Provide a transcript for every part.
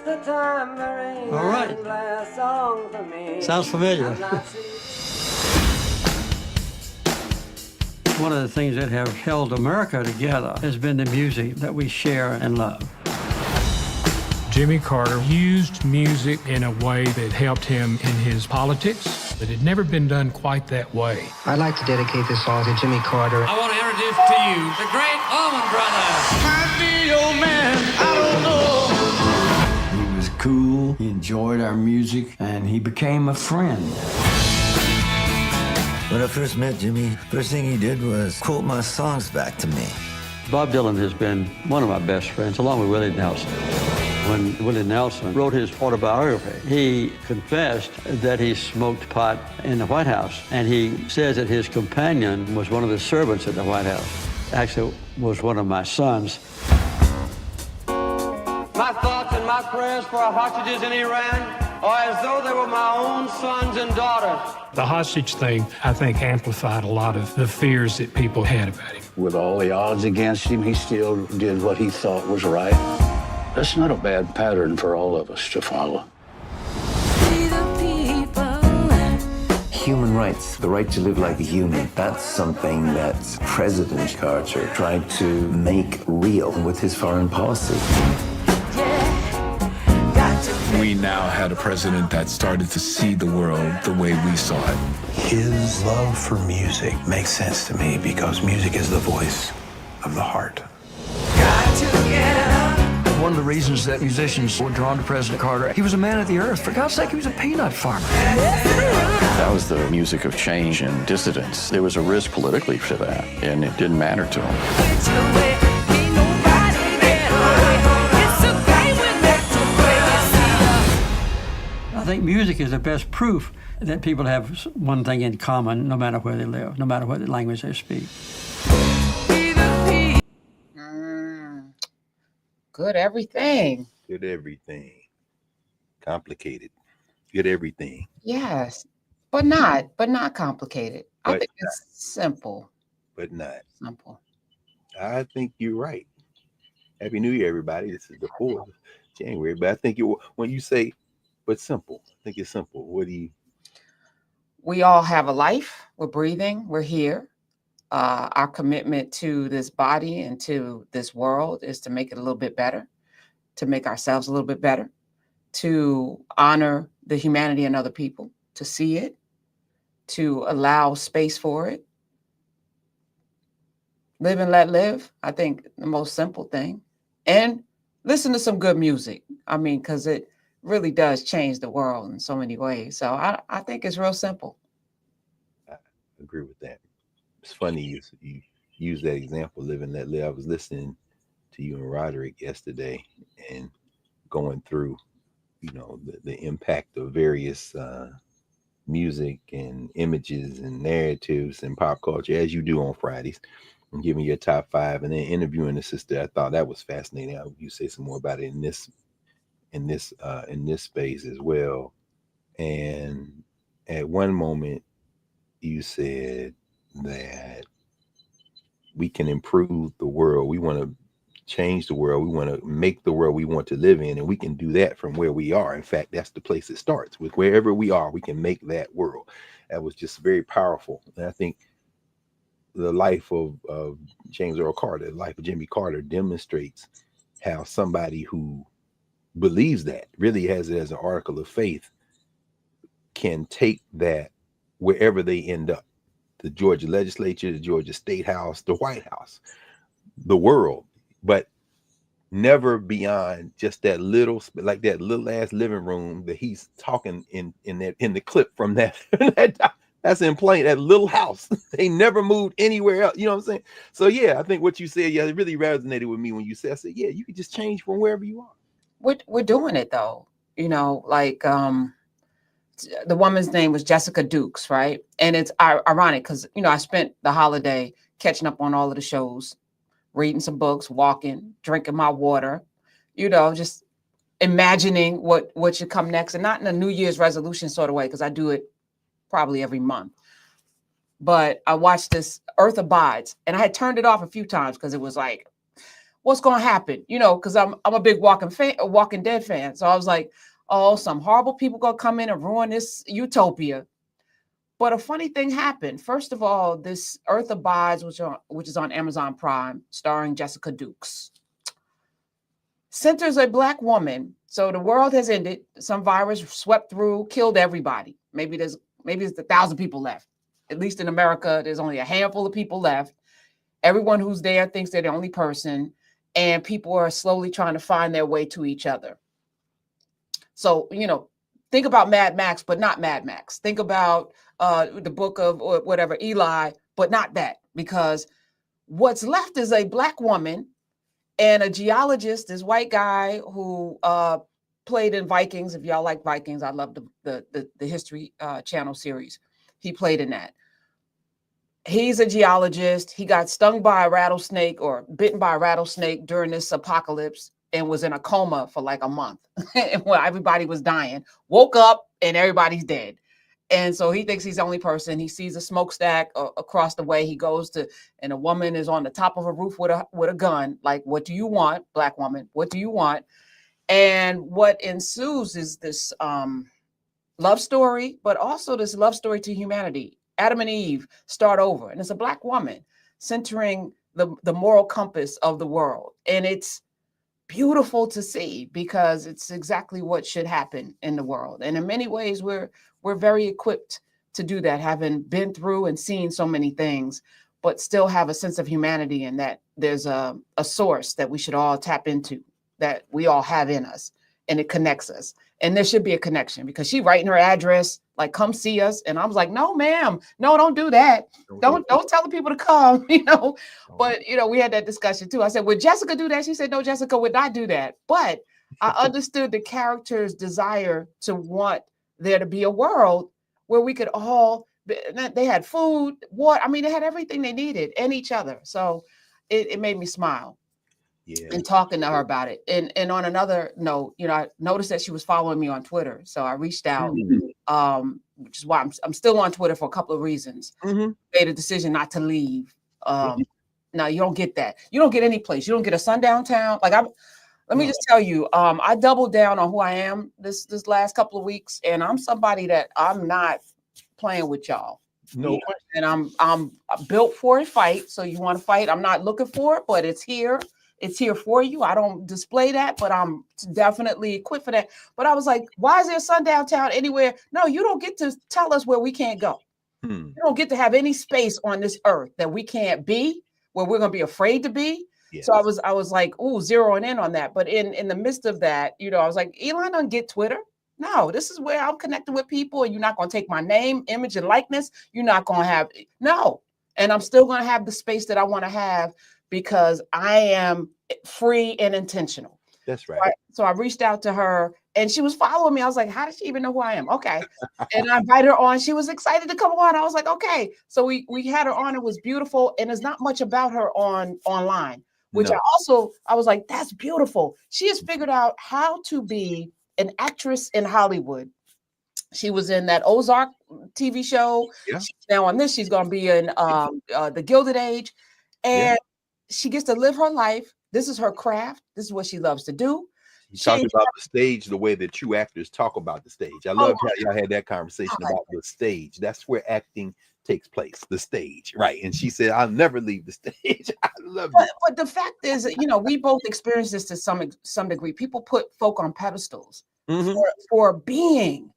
the tambourine. All right. And play a song for me. Sounds familiar. One of the things that have held America together has been the music that we share and love. Jimmy Carter used music in a way that helped him in his politics. It had never been done quite that way. I'd like to dedicate this song to Jimmy Carter. I want to introduce to you the great Allman Brothers. Might be old man, I don't know. He was cool, he enjoyed our music, and he became a friend. When I first met Jimmy, first thing he did was quote my songs back to me. Bob Dylan has been one of my best friends, along with Willie Nelson. When Willie Nelson wrote his autobiography, he confessed that he smoked pot in the White House, and he says that his companion was one of the servants at the White House. Actually, was one of my sons. My thoughts and my prayers for our hostages in Iran are as though they were my own sons and daughters. The hostage thing, I think, amplified a lot of the fears that people had about him. With all the odds against him, he still did what he thought was right. That's not a bad pattern for all of us to follow. Human rights, the right to live like a human, that's something that President Carter tried to make real with his foreign policy. We now had a president that started to see the world the way we saw it. His love for music makes sense to me because music is the voice of the heart. Got to get up. One of the reasons that musicians were drawn to President Carter, he was a man of the earth. For God's sake, he was a peanut farmer. That was the music of change and dissidence. There was a risk politically for that, and it didn't matter to him. I think music is the best proof that people have one thing in common, no matter where they live, no matter what language they speak. Good everything. Good everything. Complicated. Good everything. Yes, but not complicated. I think it's simple. But not. Simple. I think you're right. Happy New Year, everybody. This is the 4th of January. But I think when you say, but simple, I think it's simple. What do you? We all have a life. We're breathing. We're here. Our commitment to this body and to this world is to make it a little bit better, to make ourselves a little bit better, to honor the humanity in other people, to see it, to allow space for it. Live and let live. I think the most simple thing. And listen to some good music. I mean, because it really does change the world in so many ways. So I think it's real simple. I agree with that. It's funny you use that example, live and let live. I was listening to you and Roderick yesterday and going through, the impact of various music and images and narratives and pop culture, as you do on Fridays, and giving your top 5 and then interviewing the sister. I thought that was fascinating. I hope you say some more about it in this space as well. And at one moment you said that we can improve the world. We want to change the world. We want to make the world we want to live in, and we can do that from where we are. In fact, that's the place it starts with. Wherever we are, we can make that world. That was just very powerful. And I think the life of James Earl Carter, the life of Jimmy Carter, demonstrates how somebody who believes that, really has it as an article of faith, can take that wherever they end up. The Georgia legislature, the Georgia statehouse, the White House, the world, but never beyond just that little, like that little ass living room that he's talking in the clip from that. That's in plain, that little house. They never moved anywhere else. You know what I'm saying? So yeah, I think what you said, it really resonated with me when you said, I said, yeah, you could just change from wherever you are. We're doing it though. The woman's name was Jessica Dukes, right? And it's ironic because, I spent the holiday catching up on all of the shows, reading some books, walking, drinking my water, just imagining what should come next. And not in a New Year's resolution sort of way, because I do it probably every month. But I watched this Earth Abides, and I had turned it off a few times because it was like what's going to happen? You know, because I'm a big Walking Dead fan. So I was like, oh, some horrible people going to come in and ruin this utopia. But a funny thing happened. First of all, this Earth Abides, which is on Amazon Prime, starring Jessica Dukes, centers a Black woman. So the world has ended. Some virus swept through, killed everybody. Maybe there's 1,000 people left. At least in America, there's only a handful of people left. Everyone who's there thinks they're the only person, and people are slowly trying to find their way to each other. So, you know, think about Mad Max, but not Mad Max. Think about the book of or whatever, Eli, but not that, because what's left is a Black woman and a geologist, this white guy who played in Vikings. If y'all like Vikings, I love the History Channel series. He played in that. He's a geologist. He got stung by a rattlesnake or bitten by a rattlesnake during this apocalypse and was in a coma for like a month. And when everybody was dying, woke up and everybody's dead. And so he thinks he's the only person. He sees a smokestack across the way. He goes to, and a woman is on the top of a roof with a gun. Like, what do you want, Black woman? What do you want? And what ensues is this love story, but also this love story to humanity. Adam and Eve start over, and it's a Black woman centering the moral compass of the world. And it's beautiful to see because it's exactly what should happen in the world. And in many ways, we're very equipped to do that, having been through and seen so many things, but still have a sense of humanity, and that there's a source that we should all tap into, that we all have in us, and it connects us. And there should be a connection, because she writing her address, like, come see us. And I was like, no, ma'am, no, don't do that. Don't tell the people to come, you know. But, you know, we had that discussion too. I said, would Jessica do that? She said, no, Jessica would not do that. But I understood the character's desire to want there to be a world where we could all, they had food, water. I mean, they had everything they needed and each other. So it made me smile. Yeah. And talking to her about it. And on another note, you know, I noticed that she was following me on Twitter. So I reached out, which is why I'm still on Twitter for a couple of reasons. Made a decision not to leave. Now you don't get that. You don't get any place. You don't get a sundown town. Like let me just tell you, I doubled down on who I am this last couple of weeks. And I'm somebody that I'm not playing with y'all. No. And I'm built for a fight. So you want to fight? I'm not looking for it, but it's here. It's here for you. I don't display that, but I'm definitely equipped for that. But I was like, why is there a sundown town anywhere? No, you don't get to tell us where we can't go. You don't get to have any space on this earth that we can't be, where we're going to be afraid to be. Yes. So I was like, ooh, zeroing in on that. But in the midst of that, you know, I was like, Elon doesn't get Twitter. No, this is where I'm connected with people, and you're not going to take my name, image, and likeness. You're not going to have, no. And I'm still going to have the space that I want to have, because I am free and intentional. That's right. So I reached out to her, and she was following me. I was like, how does she even know who I am? Okay. And I invited her on. She was excited to come on. I was like, okay. So we had her on. It was beautiful. And there's not much about her online, which I was like, that's beautiful. She has figured out how to be an actress in Hollywood. She was in that Ozark TV show. Yeah. She's now on this. She's going to be in The Gilded Age. And she gets to live her life. This is her craft. This is what she loves to do. You talked about the stage the way that true actors talk about the stage. I love how y'all had that conversation about the stage. That's where acting takes place, the stage, right? And she said, "I'll never leave the stage." I love it. But the fact is, you know, we both experience this to some degree. People put folk on pedestals for being.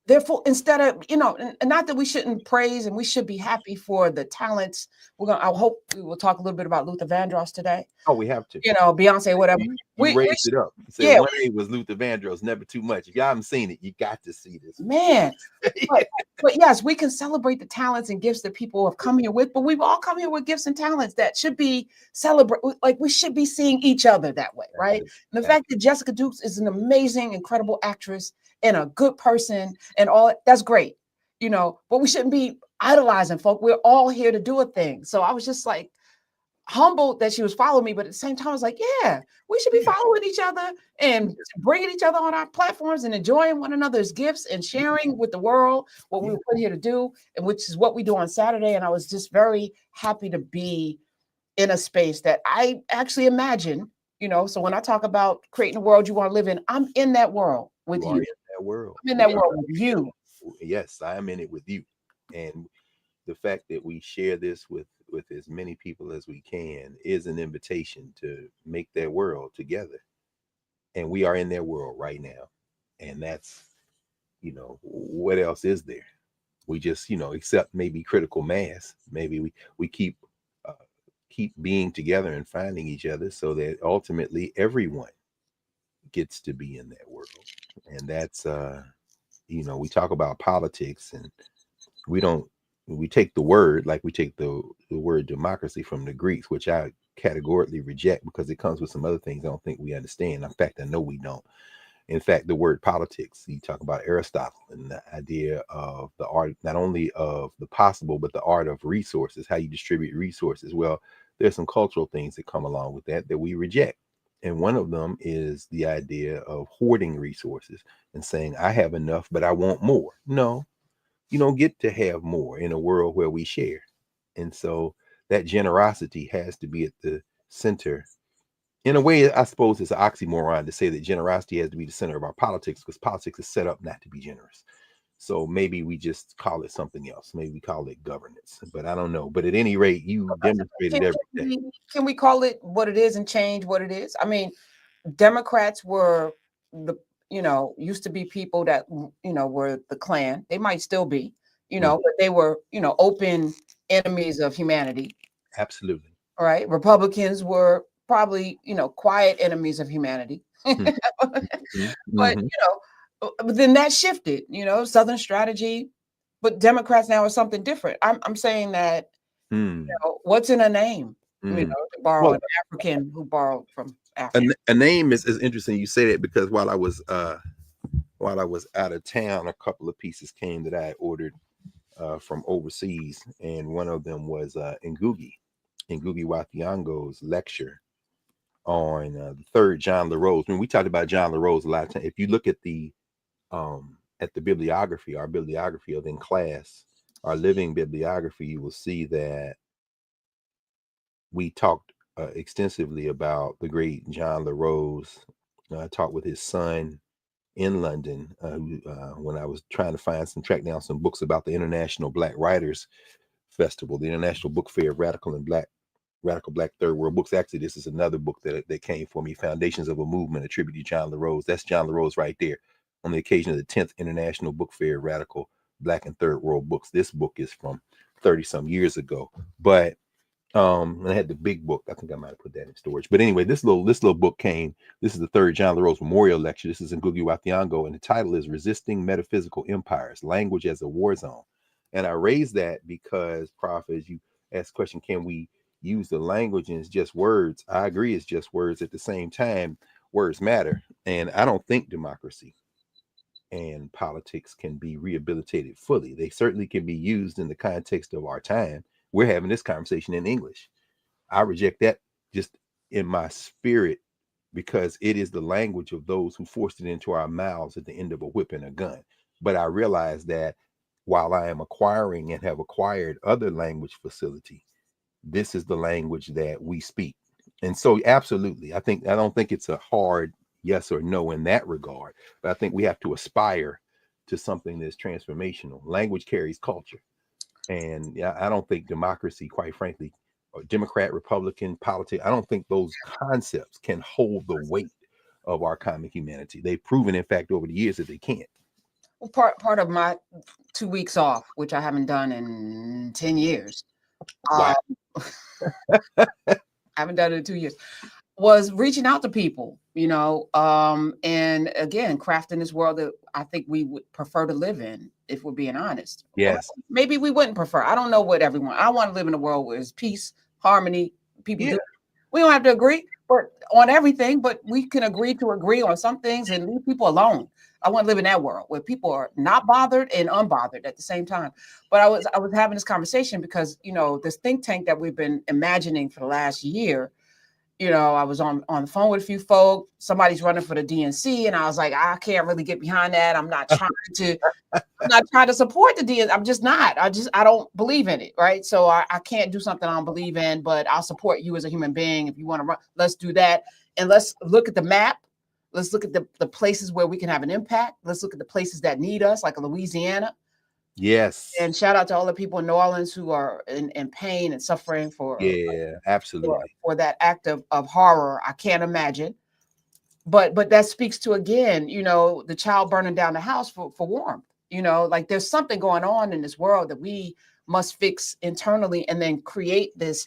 Therefore, instead of, you know, and not that we shouldn't praise, and we should be happy for the talents. I hope we will talk a little bit about Luther Vandross today. Oh, we have to. You know, Beyonce, whatever. We raised it up. You said 1A was Luther Vandross, never too much. If y'all haven't seen it, you got to see this. Man. but yes, we can celebrate the talents and gifts that people have come here with, but we've all come here with gifts and talents that should be celebrated. Like, we should be seeing each other that way, right? And the fact that Jessica Dukes is an amazing, incredible actress and a good person and all, that's great, you know, but we shouldn't be idolizing folk. We're all here to do a thing. So I was just like humbled that she was following me, but at the same time, I was like, yeah, we should be following each other and bringing each other on our platforms and enjoying one another's gifts and sharing with the world what we were put here to do, and which is what we do on Saturday. And I was just very happy to be in a space that I actually imagine, so when I talk about creating a world you want to live in, I'm in that world with you. Are in that world. I'm in that world with you. Yes, I am in it with you. And the fact that we share this with as many people as we can is an invitation to make that world together. And we are in their world right now. And that's, what else is there? We just, except maybe critical mass. Maybe we keep being together and finding each other so that ultimately everyone gets to be in that world. And that's, we talk about politics, and we take the word, like we take the word democracy from the Greeks, which I categorically reject because it comes with some other things I don't think we understand. In fact, I know we don't. In fact, the word politics, you talk about Aristotle and the idea of the art, not only of the possible, but the art of resources, how you distribute resources. Well, there's some cultural things that come along with that we reject. And one of them is the idea of hoarding resources and saying, I have enough, but I want more. No, you don't get to have more in a world where we share. And so that generosity has to be at the center. In a way, I suppose it's an oxymoron to say that generosity has to be the center of our politics, because politics is set up not to be generous. So maybe we just call it something else. Maybe we call it governance, but I don't know. But at any rate, you demonstrated every day. Can we call it what it is and change what it is? I mean, Democrats were used to be people that, were the Klan. They might still be, but they were, open enemies of humanity. Absolutely. All right. Republicans were probably, quiet enemies of humanity. But, but then that shifted, Southern strategy, but Democrats now are something different. I'm saying that, what's in a name, to borrow an African who borrowed from Africa. A name is interesting. You say that because while I was out of town, a couple of pieces came that I had ordered from overseas. And one of them was Ngugi Wa Thiong'o's lecture on the third John LaRose. When we talked about John LaRose a lot of time, if you look at the bibliography, our bibliography of in class, our living bibliography, you will see that we talked extensively about the great John LaRose. I talked with his son in London when I was trying to track down some books about the International Black Writers Festival, the International Book Fair of Radical Black Third World Books. Actually, this is another book that came for me, Foundations of a Movement, attributed to John LaRose. That's John LaRose right there on the occasion of the 10th International Book Fair of Radical Black and Third World Books. This book is from 30 some years ago, but I had the big book. I think I might have put that in storage. But anyway, this little book came. This is the third John LaRose Memorial Lecture. This is in Ngugi Wa Thiong'o, and the title is Resisting Metaphysical Empires, Language as a War Zone. And I raised that because, Prof, as you asked the question, can we use the language and it's just words? I agree, it's just words. At the same time, words matter. And I don't think democracy and politics can be rehabilitated fully. They certainly can be used in the context of our time. We're having this conversation in English. I reject that just in my spirit because it is the language of those who forced it into our mouths at the end of a whip and a gun. But I realize that while I am acquiring and have acquired other language facility, this is the language that we speak. And so absolutely, I don't think it's a hard yes or no in that regard, but I think we have to aspire to something that's transformational. Language carries culture. And yeah, I don't think democracy, quite frankly, or Democrat, Republican politics, I don't think those concepts can hold the weight of our common humanity. They've proven, in fact, over the years that they can't. Well, part of my 2 weeks off, which I haven't done in 10 years. Wow. I haven't done it in 2 years. Was reaching out to people, and again, crafting this world that I think we would prefer to live in, if we're being honest. Yes. Maybe we wouldn't prefer. I don't know what everyone. I want to live in a world where there's peace, harmony. People do. We don't have to agree on everything, but we can agree on some things and leave people alone. I want to live in that world where people are not bothered and unbothered at the same time. But I was having this conversation because, this think tank that we've been imagining for the last year I was on the phone with a few folk. Somebody's running for the DNC, and I was like, I can't really get behind that. I'm not trying to support the DNC. I'm just not. I don't believe in it, right? So I can't do something I don't believe in, but I'll support you as a human being. If you want to run, let's do that. And let's look at the map. Let's look at the places where we can have an impact. Let's look at the places that need us, like Louisiana. Yes. And shout out to all the people in New Orleans who are in pain and suffering for absolutely for that act of horror. I can't imagine. But that speaks to, again, the child burning down the house for warmth. Like there's something going on in this world that we must fix internally and then create this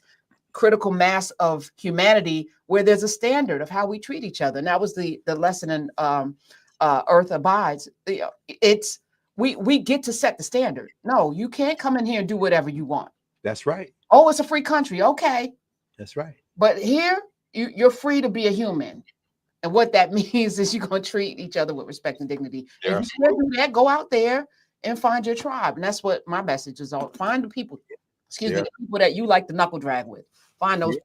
critical mass of humanity where there's a standard of how we treat each other. And that was the lesson in Earth Abides. It's we get to set the standard. No, you can't come in here and do whatever you want. That's right. Oh, it's a free country. Okay. That's right. But here, you're free to be a human. And what that means is you're going to treat each other with respect and dignity. If you can't do that, go out there and find your tribe. And that's what my message is on. Find the people, the people that you like to knuckle drag with. Find those.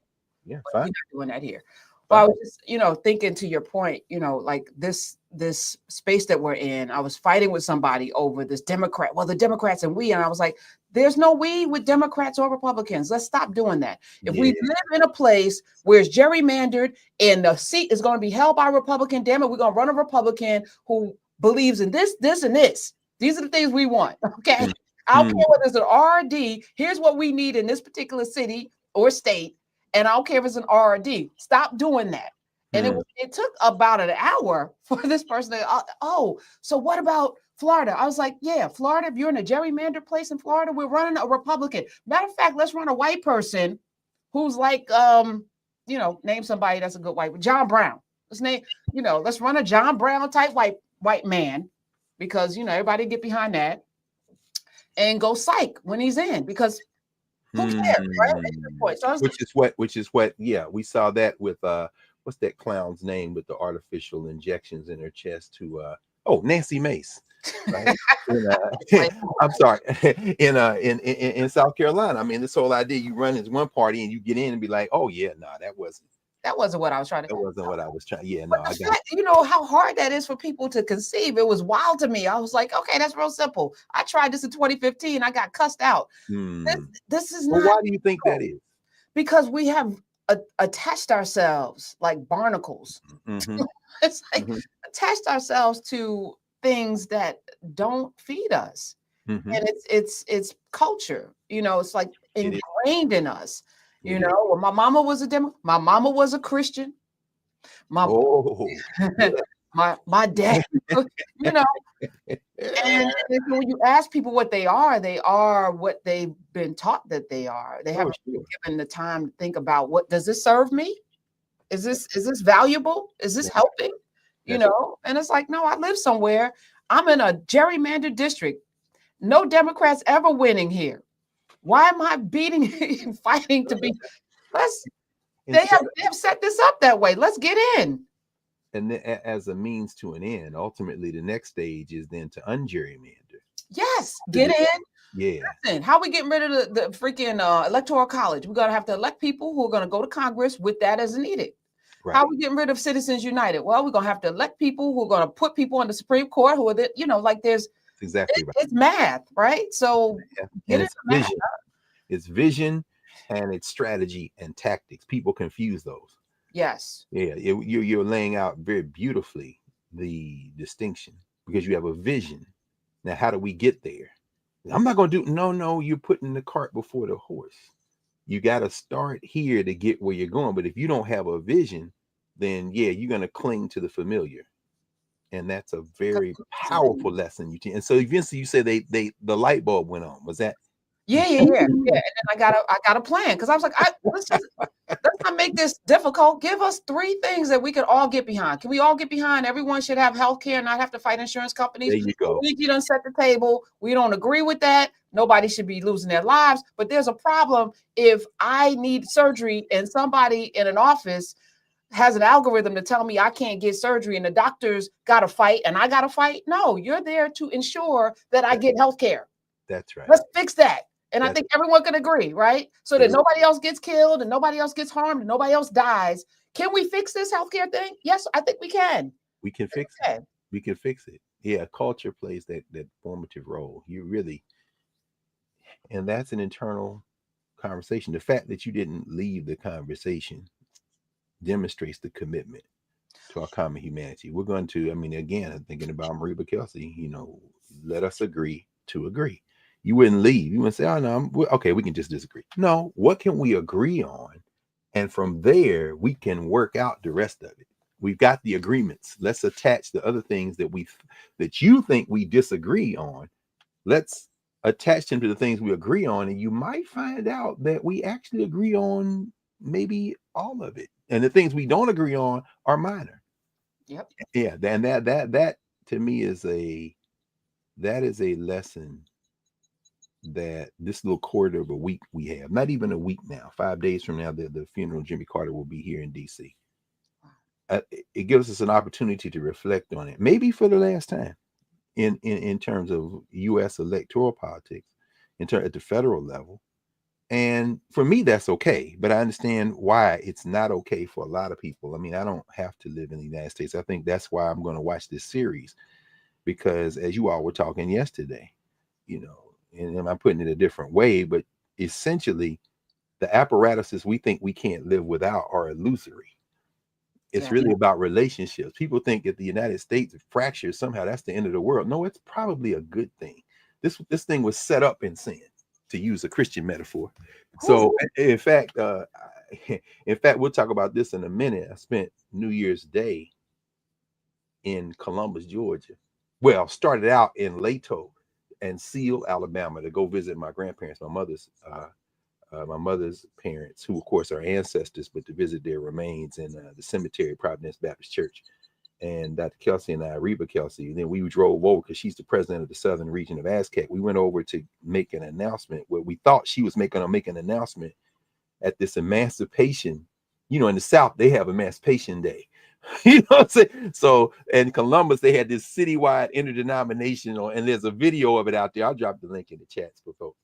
Yeah, fine. You're not doing that here. Well, I was just, thinking to your point, like this space that we're in. I was fighting with somebody over this Democrat. Well, the Democrats and we, and I was like, there's no we with Democrats or Republicans. Let's stop doing that. If we live in a place where it's gerrymandered and the seat is going to be held by a Republican, damn it, we're going to run a Republican who believes in this, and this. These are the things we want. Okay. I don't care whether it's an R or D. Here's what we need in this particular city or state. And I don't care if it's an R or D. Stop doing that. And it took about an hour for this person to, so what about Florida? I was like, yeah, Florida, if you're in a gerrymandered place in Florida, we're running a Republican. Matter of fact, let's run a white person who's like, name somebody that's a good white, John Brown. Let's run a John Brown type white man, because, everybody get behind that and go psych when he's in, because who cares, right? So which is what, we saw that with, what's that clown's name with the artificial injections in her chest to, Nancy Mace. Right? I'm sorry. In South Carolina, I mean, this whole idea, you run as one party and you get in and be like, oh yeah, that wasn't what I was trying to. That wasn't what I was trying. Yeah, no, I got. You know how hard that is for people to conceive. It was wild to me. I was like, okay, that's real simple. I tried this in 2015. I got cussed out. This is not. Well, why do you think that is? Because we have attached ourselves like barnacles. It's like attached ourselves to things that don't feed us, and it's culture. It's like ingrained in us. Well, my mama was my mama was a Christian. My dad, and when you ask people what they are what they've been taught that they are. They haven't been given the time to think about, what does this serve me? Is this valuable? Is this helping? And it's like, no, I live somewhere. I'm in a gerrymandered district. No Democrats ever winning here. Why am I beating and fighting to be? They have set this up that way. Let's get in. And then, as a means to an end, ultimately, the next stage is then to ungerrymander. Yes, get in. Yeah. Listen, how are we getting rid of the freaking electoral college? We're gonna have to elect people who are gonna go to Congress with that as needed. Right. How are we getting rid of Citizens United? Well, we're gonna have to elect people who are gonna put people on the Supreme Court who are there's exactly right. It's math, right? So and it's vision. It's vision and it's strategy and tactics. People confuse those. Yes. Yeah, you're laying out very beautifully the distinction, because you have a vision. Now, how do we get there? I'm not going to do no. You're putting the cart before the horse. You got to start here to get where you're going. But if you don't have a vision, then you're going to cling to the familiar, and that's a very powerful lesson. And so eventually, you say the light bulb went on. Was that? Yeah. And then I got a plan, because I was like, let's not make this difficult. Give us 3 things that we could all get behind. Can we all get behind? Everyone should have health care, not have to fight insurance companies. There you go. You done set the table. We don't agree with that. Nobody should be losing their lives. But there's a problem if I need surgery and somebody in an office has an algorithm to tell me I can't get surgery and the doctors got to fight and I got to fight. No, you're there to ensure that I get health care. That's right. Let's fix that. And I think everyone can agree, right? So that nobody else gets killed and nobody else gets harmed and nobody else dies Can we fix this healthcare thing? Yes, I think we can. We can fix it. We can fix it. Yeah, culture plays that formative role. You really, and that's an internal conversation. The fact that you didn't leave the conversation demonstrates the commitment to our common humanity. We're going to, I mean, again, I'm thinking about Marie Kelsey, you know, let us agree to agree. You wouldn't leave. You wouldn't say, oh, no, okay, we can just disagree. No, what can we agree on? And from there, we can work out the rest of it. We've got the agreements. Let's attach the other things that you think we disagree on. Let's attach them to the things we agree on. And you might find out that we actually agree on maybe all of it. And the things we don't agree on are minor. Yep. Yeah. And that to me is a lesson that this little quarter of a week we have, not even a week now, 5 days from now, the funeral of Jimmy Carter will be here in DC. It gives us an opportunity to reflect on it, maybe for the last time in terms of U.S. electoral politics, at the federal level. And for me, that's okay. But I understand why it's not okay for a lot of people. I mean, I don't have to live in the United States. I think that's why I'm going to watch this series, because as you all were talking yesterday, you know, and I'm putting it a different way, but essentially the apparatuses we think we can't live without are illusory. It's really about relationships. People think if the United States fractures, somehow that's the end of the world. No, it's probably a good thing. This thing was set up in sin, to use a Christian metaphor. So in fact, we'll talk about this in a minute. I spent New Year's Day in Columbus, Georgia. Well, started out in Lato and Seal, Alabama, to go visit my grandparents, my mother's parents, who of course are ancestors, but to visit their remains in the cemetery, Providence Baptist Church. And Dr. Kelsey and I, Reba Kelsey, and then we drove over because she's the president of the Southern region of ASCAC. We went over to make an announcement where we thought she was make an announcement at this emancipation. You know, in the South, they have Emancipation Day. You know what I'm saying? So in Columbus, they had this citywide interdenominational, and there's a video of it out there. I'll drop the link in the chats for folks.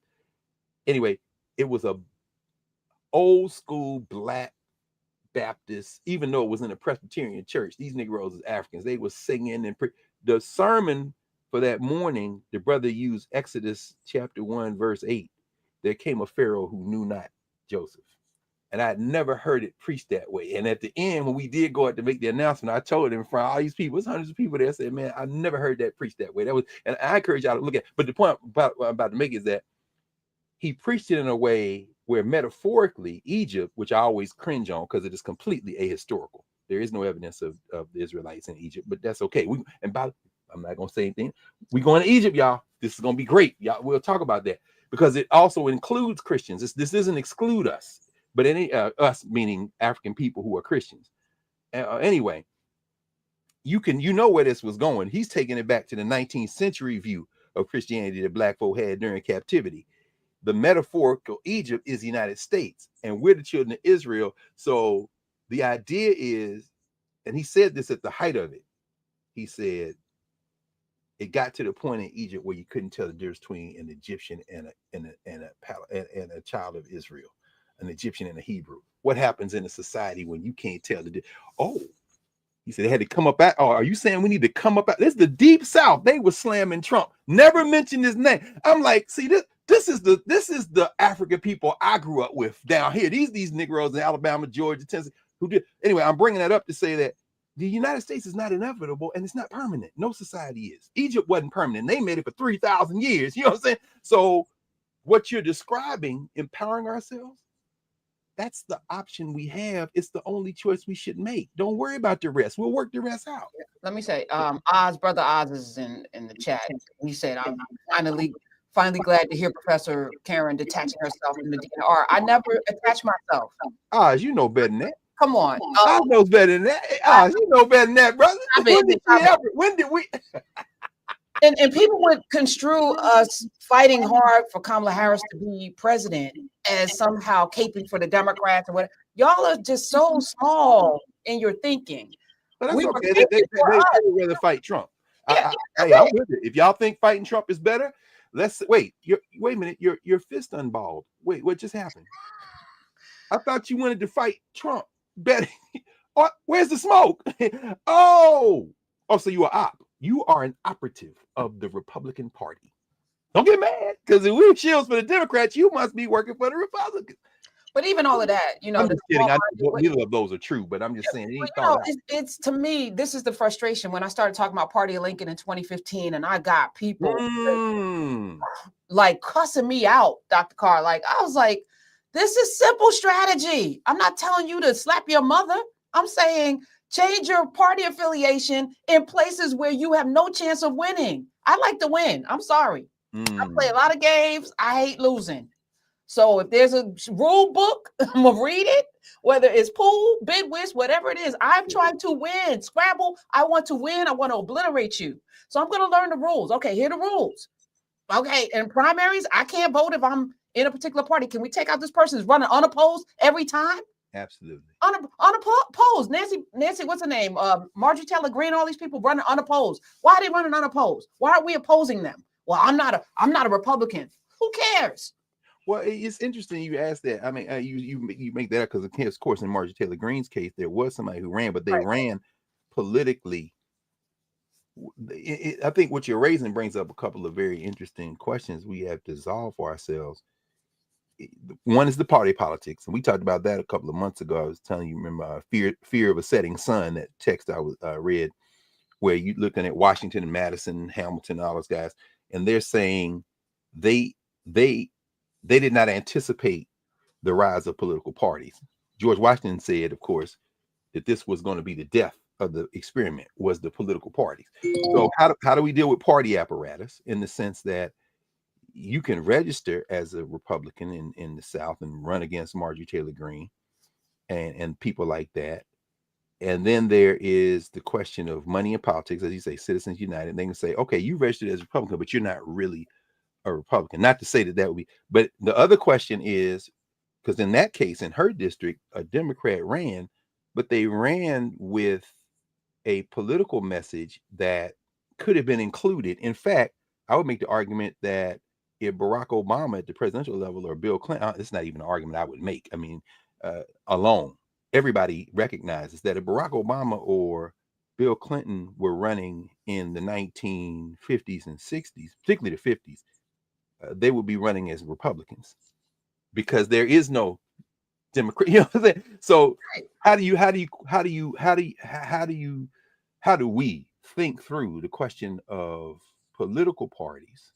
Anyway, it was a old school Black Baptist, even though it was in a Presbyterian church. These Negroes as Africans, they were singing and the sermon for that morning. The brother used Exodus chapter 1 verse 8. There came a Pharaoh who knew not Joseph. And I'd never heard it preached that way. And at the end, when we did go out to make the announcement, I told him in front of all these people, there's hundreds of people there, I said, man, I never heard that preached that way. That was, and I encourage y'all to look at, but the point what I'm about to make is that he preached it in a way where metaphorically Egypt, which I always cringe on because it is completely ahistorical. There is no evidence of the Israelites in Egypt, but that's okay. I'm not going to say anything. We're going to Egypt, y'all. This is going to be great. Y'all, we'll talk about that because it also includes Christians. This doesn't exclude us, but us meaning African people who are Christians. Anyway, you know where this was going. He's taking it back to the 19th century view of Christianity that Black folk had during captivity. The metaphorical Egypt is the United States, and we're the children of Israel. So the idea is, and he said this at the height of it, he said, it got to the point in Egypt where you couldn't tell the difference between an Egyptian and a child of Israel, an Egyptian and a Hebrew. What happens in a society when you can't tell the difference? Oh, he said they had to come up out. Oh, are you saying we need to come up out? This is the deep South. They were slamming Trump. Never mentioned his name. I'm like, see this. This is the African people I grew up with down here. These Negroes in Alabama, Georgia, Tennessee, who did. Anyway, I'm bringing that up to say that the United States is not inevitable and it's not permanent. No society is. Egypt wasn't permanent. They made it for 3,000 years. You know what I'm saying? So what you're describing, empowering ourselves, that's the option we have. It's the only choice we should make. Don't worry about the rest. We'll work the rest out. Let me say, brother Oz is in the chat. He said, I'm finally glad to hear Professor Karen detaching herself from the DNR. I never attached myself. Oz, you know better than that. Come on. Oz knows better than that. Oz, you know better than that, brother. When did we? And people would construe us fighting hard for Kamala Harris to be president as somehow caping for the Democrats or whatever. Y'all are just so small in your thinking. But that's okay. They would rather fight Trump. Yeah, I'm with it. If y'all think fighting Trump is better, let's wait. Wait a minute. Your fist unballed. Wait, what just happened? I thought you wanted to fight Trump better. Where's the smoke? Oh, so you are op. You are an operative of the Republican Party. Don't get mad, because if we're shields for the Democrats, you must be working for the Republicans. But even all of that, I'm just kidding. Neither of those are true, but I'm just saying it ain't thought out. It's to me, this is the frustration when I started talking about Party of Lincoln in 2015, and I got people like cussing me out, Dr. Carr. Like, I was like, this is simple strategy. I'm not telling you to slap your mother. I'm saying change your party affiliation in places where you have no chance of winning. I like to win. I'm sorry. I play a lot of games. I hate losing. So if there's a rule book, I'm gonna read it, whether it's pool, bid whist, whatever it is. I'm trying to win. Scrabble, I want to win. I want to obliterate you. So I'm gonna learn the rules. Okay, here are the rules. Okay, in primaries, I can't vote if I'm in a particular party. Can we take out this person who's running unopposed every time? Absolutely. Unopposed. Nancy, what's her name? Marjorie Taylor Greene, all these people running unopposed. Why are they running unopposed? Why aren't we opposing them? Well, I'm not a Republican. Who cares? Well, it's interesting you asked that. I mean, you make that up because, of course, in Marjorie Taylor Greene's case, there was somebody who ran, but they ran politically. I think what you're raising brings up a couple of very interesting questions we have to solve for ourselves. One is the party politics, and we talked about that a couple of months ago. I was telling you, remember, fear of a setting sun, that text I was read, where you looking at Washington and Madison, Hamilton, all those guys, and they're saying they did not anticipate the rise of political parties. George Washington said, of course, that this was going to be the death of the experiment, was the political parties. So how do we deal with party apparatus, in the sense that you can register as a Republican in the South and run against Marjorie Taylor Greene and people like that. And then there is the question of money in politics, as you say, Citizens United. They can say, okay, you registered as a Republican, but you're not really a Republican. Not to say that would be, but the other question is, because in that case, in her district, a Democrat ran, but they ran with a political message that could have been included. In fact, I would make the argument that if Barack Obama at the presidential level, or Bill Clinton, it's not even an argument I would make. I mean, alone, everybody recognizes that if Barack Obama or Bill Clinton were running in the 1950s and 60s, particularly the 50s, they would be running as Republicans, because there is no Democrat. You know what I'm saying? So how do we think through the question of political parties?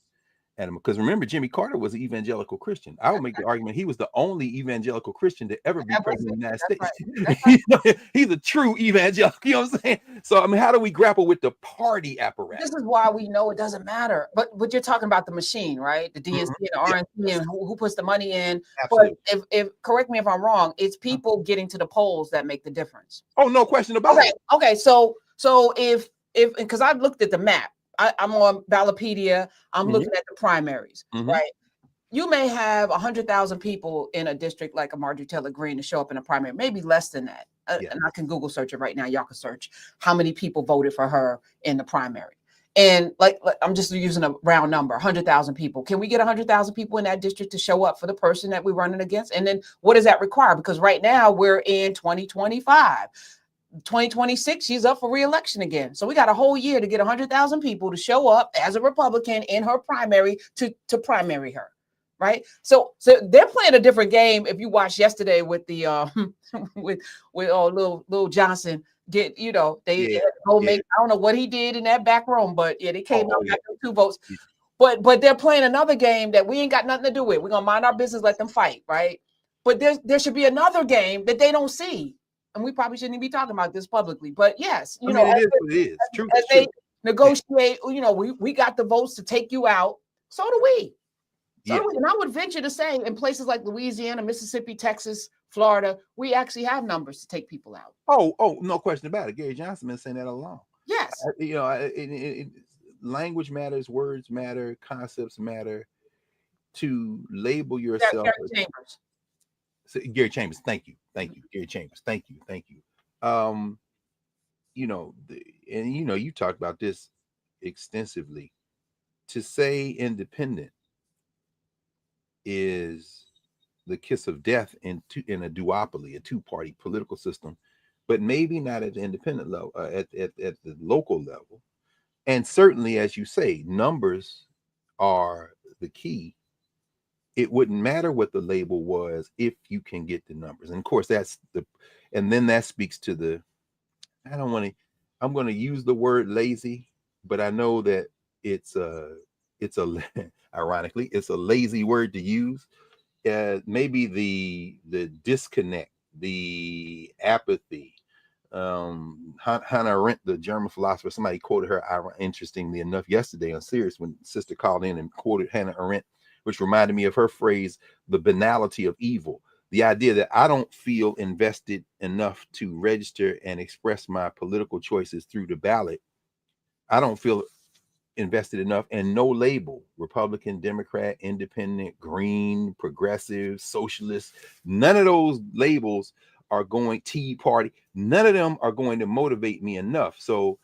And because remember, Jimmy Carter was an evangelical Christian. I would make the argument he was the only evangelical Christian to ever be president of the United States. Right. He's a true evangelical. You know what I'm saying? So I mean, how do we grapple with the party apparatus? This is why we know it doesn't matter. But you're talking about the machine, right? The DNC and the RNC, and who puts the money in. Absolutely. But if correct me if I'm wrong, it's people getting to the polls that make the difference. Oh, no question about it. Okay. So if because I've looked at the map. I'm on Ballotpedia. I'm looking at the primaries, right? You may have 100,000 people in a district like a Marjorie Taylor Greene to show up in a primary, maybe less than that. And I can Google search it right now. Y'all can search how many people voted for her in the primary. And like I'm just using a round number, 100,000 people. Can we get 100,000 people in that district to show up for the person that we're running against? And then what does that require? Because right now we're in 2025. 2026, she's up for re-election again. So we got a whole year to get 100,000 people to show up as a Republican in her primary to primary her, right? So they're playing a different game. If you watched yesterday with the with Lil Johnson, they go make, I don't know what he did in that back room, but they came out got 2 votes. But they're playing another game that we ain't got nothing to do with. We're gonna mind our business, let them fight, right? But there should be another game that they don't see. And we probably shouldn't be talking about this publicly, but yes, it is true. As they negotiate, we got the votes to take you out. So do we. And I would venture to say, in places like Louisiana, Mississippi, Texas, Florida, we actually have numbers to take people out. Oh, no question about it. Gary Johnson been saying that all along. Yes. Language matters, words matter, concepts matter. To label yourself. Gary Chambers, thank you. Gary Chambers, thank you. You talked about this extensively. To say independent is the kiss of death in a duopoly, a 2-party political system but maybe not at the independent level, at the local level. And certainly, as you say, numbers are the key. It wouldn't matter what the label was if you can get the numbers. And of course, and then that speaks to I'm going to use the word lazy, but I know that it's ironically, it's a lazy word to use. Maybe the disconnect, the apathy. Hannah Arendt, the German philosopher, somebody quoted her interestingly enough yesterday on Sirius when Sister called in and quoted Hannah Arendt, which reminded me of her phrase, the banality of evil. The idea that I don't feel invested enough to register and express my political choices through the ballot. I don't feel invested enough, and no label, Republican, Democrat, Independent, Green, Progressive, Socialist, none of those labels are going, Tea Party, none of them are going to motivate me enough. So,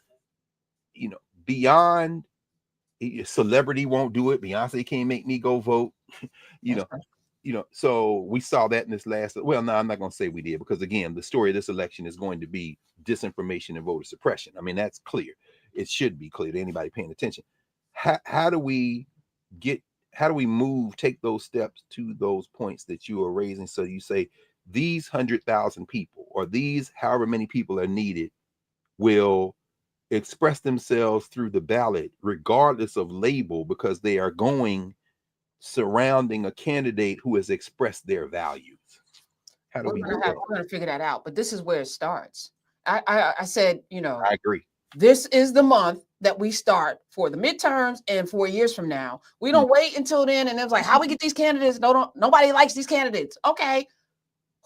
beyond celebrity won't do it. Beyonce can't make me go vote. So we saw that in this last, well, no, I'm not going to say we did, because again, the story of this election is going to be disinformation and voter suppression. I mean, that's clear. It should be clear to anybody paying attention. How do we take those steps to those points that you are raising? So you say these 100,000 people, or these however many people are needed, will express themselves through the ballot, regardless of label, because they are going surrounding a candidate who has expressed their values. How do we do that? We're going to figure that out, but this is where it starts. I said, I agree. This is the month that we start for the midterms, and 4 years from now, we don't wait until then. And it's like, how we get these candidates? Nobody likes these candidates. Okay,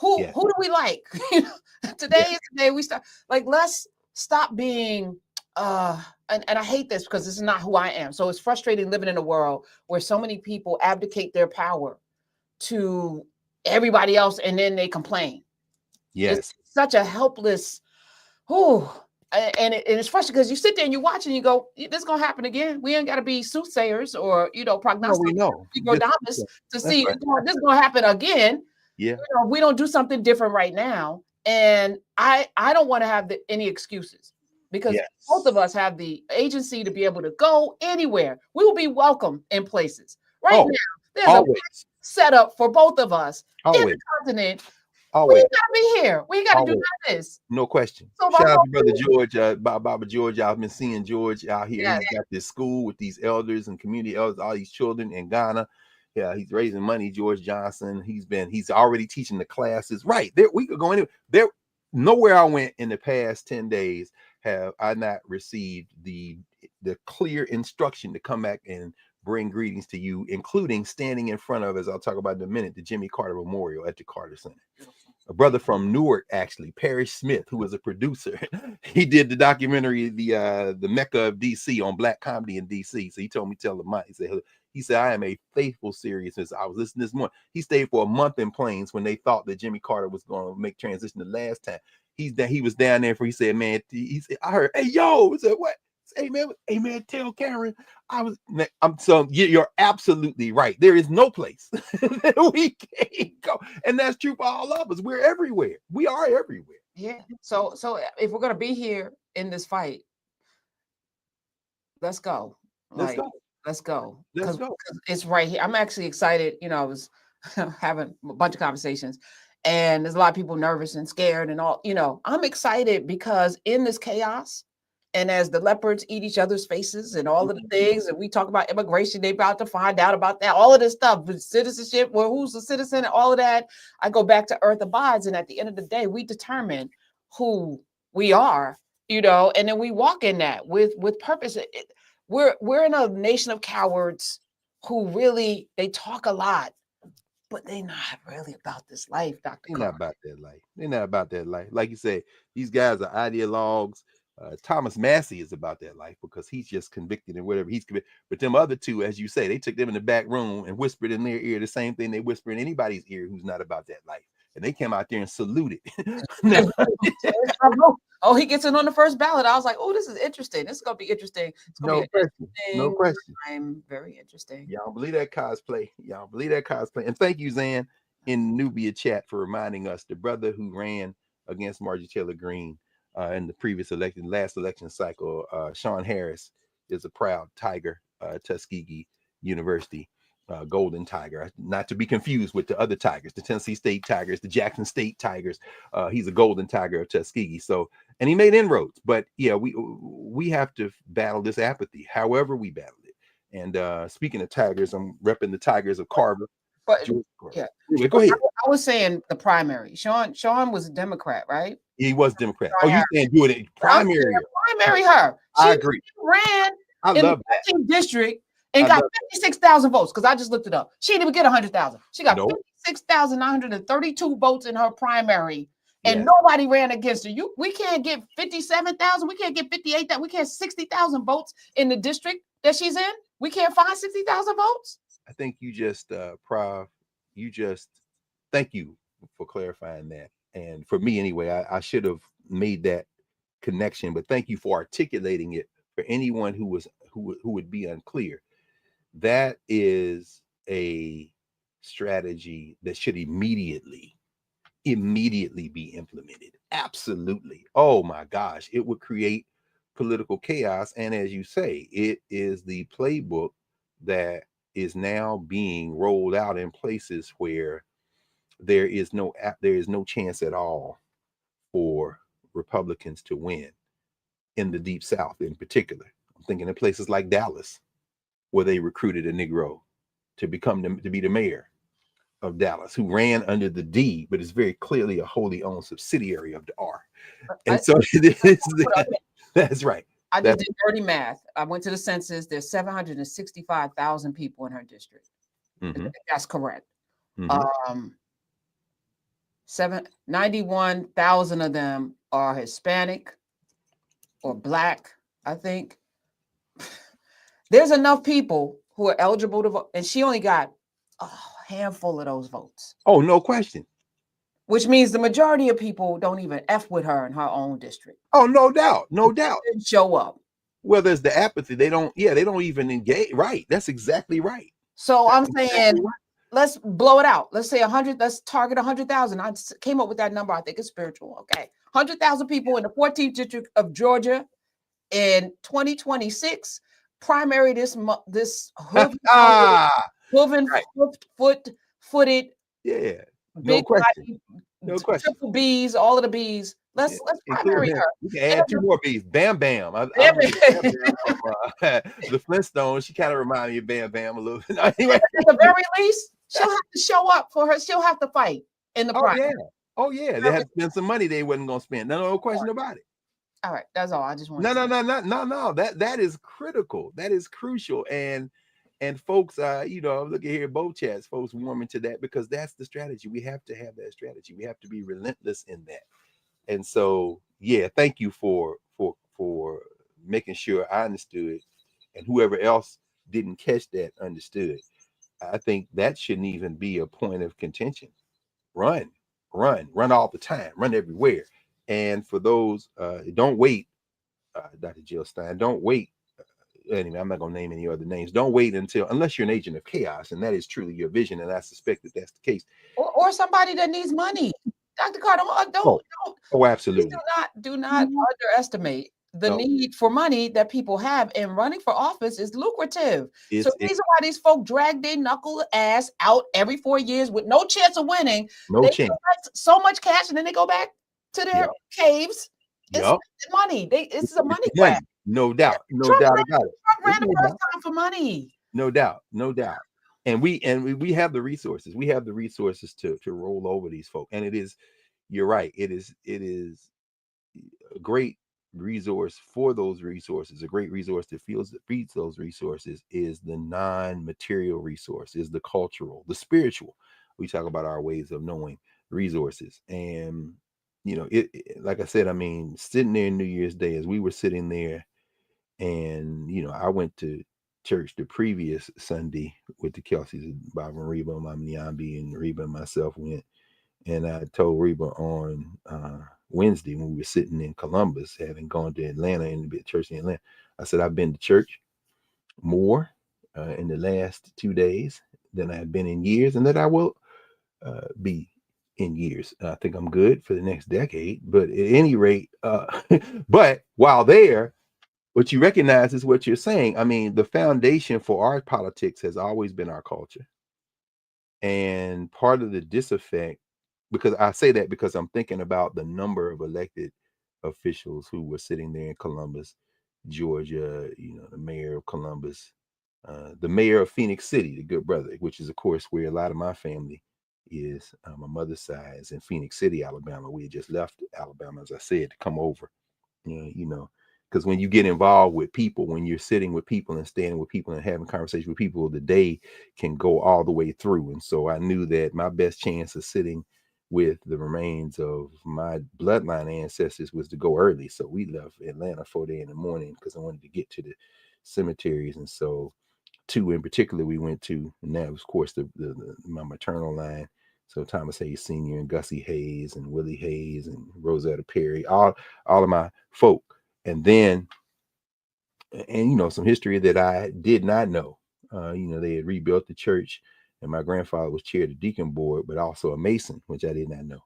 who do we like? Today is the day we start. Like, let's stop being. And I hate this because this is not who I am. So it's frustrating living in a world where so many people abdicate their power to everybody else, and then they complain. Yes, it's such a helpless. And it's frustrating because you sit there and you watch and you go, this is gonna happen again. We ain't got to be soothsayers or prognosticators to see this is gonna happen again. Yeah, we don't do something different right now, and I don't want to have any excuses, because both of us have the agency to be able to go anywhere. We will be welcome in places. Right now, there's a setup for both of us in the continent. We gotta be here. We gotta do this. No question. So shout out to Brother George, Baba George. I've been seeing George out here. Yes. He's got this school with these elders and community elders, all these children in Ghana. Yeah, he's raising money. George Johnson. He's already teaching the classes. Right there, we could go anywhere. There, nowhere I went in the past 10 days have I not received the clear instruction to come back and bring greetings to you, including standing in front of, as I'll talk about in a minute, the Jimmy Carter Memorial at the Carter Center. A brother from Newark, actually, Parrish Smith, who was a producer, he did the documentary, the Mecca of DC, on black comedy in DC. So he told me, tell him, he said, I am a faithful Sirius. I was listening this morning. He stayed for a month in Plains when they thought that Jimmy Carter was going to make transition the last time. He was down there he said, man, I heard, hey, yo, I said, what? Hey man, tell Karen you're absolutely right. There is no place that we can't go, and that's true for all of us. We're everywhere. We are everywhere. Yeah. So if we're gonna be here in this fight, let's go. Let's go. Because it's right here. I'm actually excited. I was having a bunch of conversations, and there's a lot of people nervous and scared and all. I'm excited because in this chaos, and as the leopards eat each other's faces and all of the things, and we talk about immigration, they about to find out about that, all of this stuff, citizenship, well, who's a citizen, and all of that. I go back to Earth Abides, and at the end of the day, we determine who we are, and then we walk in that with purpose. We're in a nation of cowards who really, they talk a lot, but they're not really about this life, Dr. They're not about that life. They're not about that life. Like you say, these guys are ideologues. Thomas Massey is about that life because he's just convicted and whatever he's convicted. But them other two, as you say, they took them in the back room and whispered in their ear the same thing they whisper in anybody's ear who's not about that life. And they came out there and saluted. Oh, he gets in on the first ballot. I was like, oh, this is interesting. This is going to be interesting. It's no question. I'm very interesting. Y'all believe that cosplay. And thank you, Zan, in Nubia chat for reminding us, the brother who ran against Marjorie Taylor Greene in the last election cycle. Sean Harris is a proud Tiger, Tuskegee University. Golden Tiger, not to be confused with the other Tigers, the Tennessee State Tigers, the Jackson State Tigers. He's a Golden Tiger of Tuskegee. So, and he made inroads. But yeah, we have to battle this apathy, however we battle it. And speaking of Tigers, I'm repping the Tigers of Carver. But yeah, go ahead. I was saying the primary. Sean was a Democrat, right? He was Democrat. Oh, you saying do it primary? Primary her. I agree. Ran in the 13th district. And got 56,000 votes because I just looked it up. She didn't even get 100,000. She got 56,932 votes in her primary, and nobody ran against her. We can't get 57,000. We can't get 58,000. We can't 60,000 votes in the district that she's in. We can't find 60,000 votes. I think you just, Prof, thank you for clarifying that. And for me, anyway, I should have made that connection. But thank you for articulating it for anyone who would be unclear. That is a strategy that should immediately be implemented. Absolutely. Oh my gosh, it would create political chaos. And as you say, it is the playbook that is now being rolled out in places where there is no chance at all for Republicans to win, in the Deep South in particular. I'm thinking of places like Dallas, where they recruited a Negro to be the mayor of Dallas, who ran under the D, but is very clearly a wholly owned subsidiary of the R. And that's right. I just did dirty math. I went to the census. There's 765,000 people in her district. Mm-hmm. That's correct. Mm-hmm. 91,000 of them are Hispanic or Black, I think. There's enough people who are eligible to vote, and she only got a handful of those votes. Oh, no question. Which means the majority of people don't even F with her in her own district. Oh, no doubt. No doubt. Didn't show up. Well, there's the apathy. They don't even engage. Right. That's exactly right. So I'm saying, let's blow it out. Let's say 100, let's target 100,000. I came up with that number. I think it's spiritual. Okay. 100,000 people in the 14th district of Georgia in 2026. Primary this footed, yeah, big question. No question. Triple B's, all of the B's. Let's primary her. We can add 2 more B's. Bam Bam. Bam Bam from, the Flintstones. She kind of reminded me of Bam Bam a little bit. Anyway. At the very least, she'll have to show up for her. She'll have to fight in the primary. Oh yeah. They had to spend some money they wasn't going to spend. No question about it. All right, that's all. I just want. No. That is critical. That is crucial. And folks, look at here, both chats, folks warming to that, because that's the strategy. We have to have that strategy. We have to be relentless in that. And so, yeah, thank you for making sure I understood, and whoever else didn't catch that understood. I think that shouldn't even be a point of contention. Run all the time, run everywhere. And for those, don't wait, Dr. Jill Stein, don't wait. Anyway, I'm not going to name any other names. Don't wait unless you're an agent of chaos, and that is truly your vision, and I suspect that that's the case. Or somebody that needs money. Dr. Carr, don't. Oh, absolutely. Do not underestimate the need for money that people have, and running for office is lucrative. So the reason why these folk drag their knuckle ass out every 4 years with no chance of winning, they collect so much cash, and then they go back to their caves. It's money. This is a money grab. No doubt about it. Trump ran the first time for money. No doubt. And we have the resources. We have the resources to roll over these folk. And you're right. It is a great resource for those resources. A great resource that feeds those resources is the non-material resource, is the cultural, the spiritual. We talk about our ways of knowing resources. And like I said, I mean, sitting there New Year's Day, as we were sitting there, and I went to church the previous Sunday with the Kelseys, Bob and Reba, Mama Nyambi, and Reba and myself went. And I told Reba on Wednesday, when we were sitting in Columbus, having gone to Atlanta and be at church in Atlanta, I said, I've been to church more in the last 2 days than I've been in years, and that I will be in years. I think I'm good for the next decade, but at any rate, but while there, what you recognize is what you're saying. I mean, the foundation for our politics has always been our culture. And part of the disaffect, because I say that because I'm thinking about the number of elected officials who were sitting there in Columbus, Georgia, the mayor of Columbus, the mayor of Phoenix City, the good brother, which is, of course, where a lot of my family is. My mother's side is in Phoenix City, Alabama. We had just left Alabama, as I said, to come over. Because when you get involved with people, when you're sitting with people and standing with people and having conversations with people, the day can go all the way through. And so I knew that my best chance of sitting with the remains of my bloodline ancestors was to go early. So we left Atlanta 4 in the morning because I wanted to get to the cemeteries. And so 2 in particular we went to, and that was, of course, my maternal line. So Thomas Hayes Sr. and Gussie Hayes and Willie Hayes and Rosetta Perry, all of my folk. And then, some history that I did not know. They had rebuilt the church, and my grandfather was chair of the deacon board, but also a Mason, which I did not know.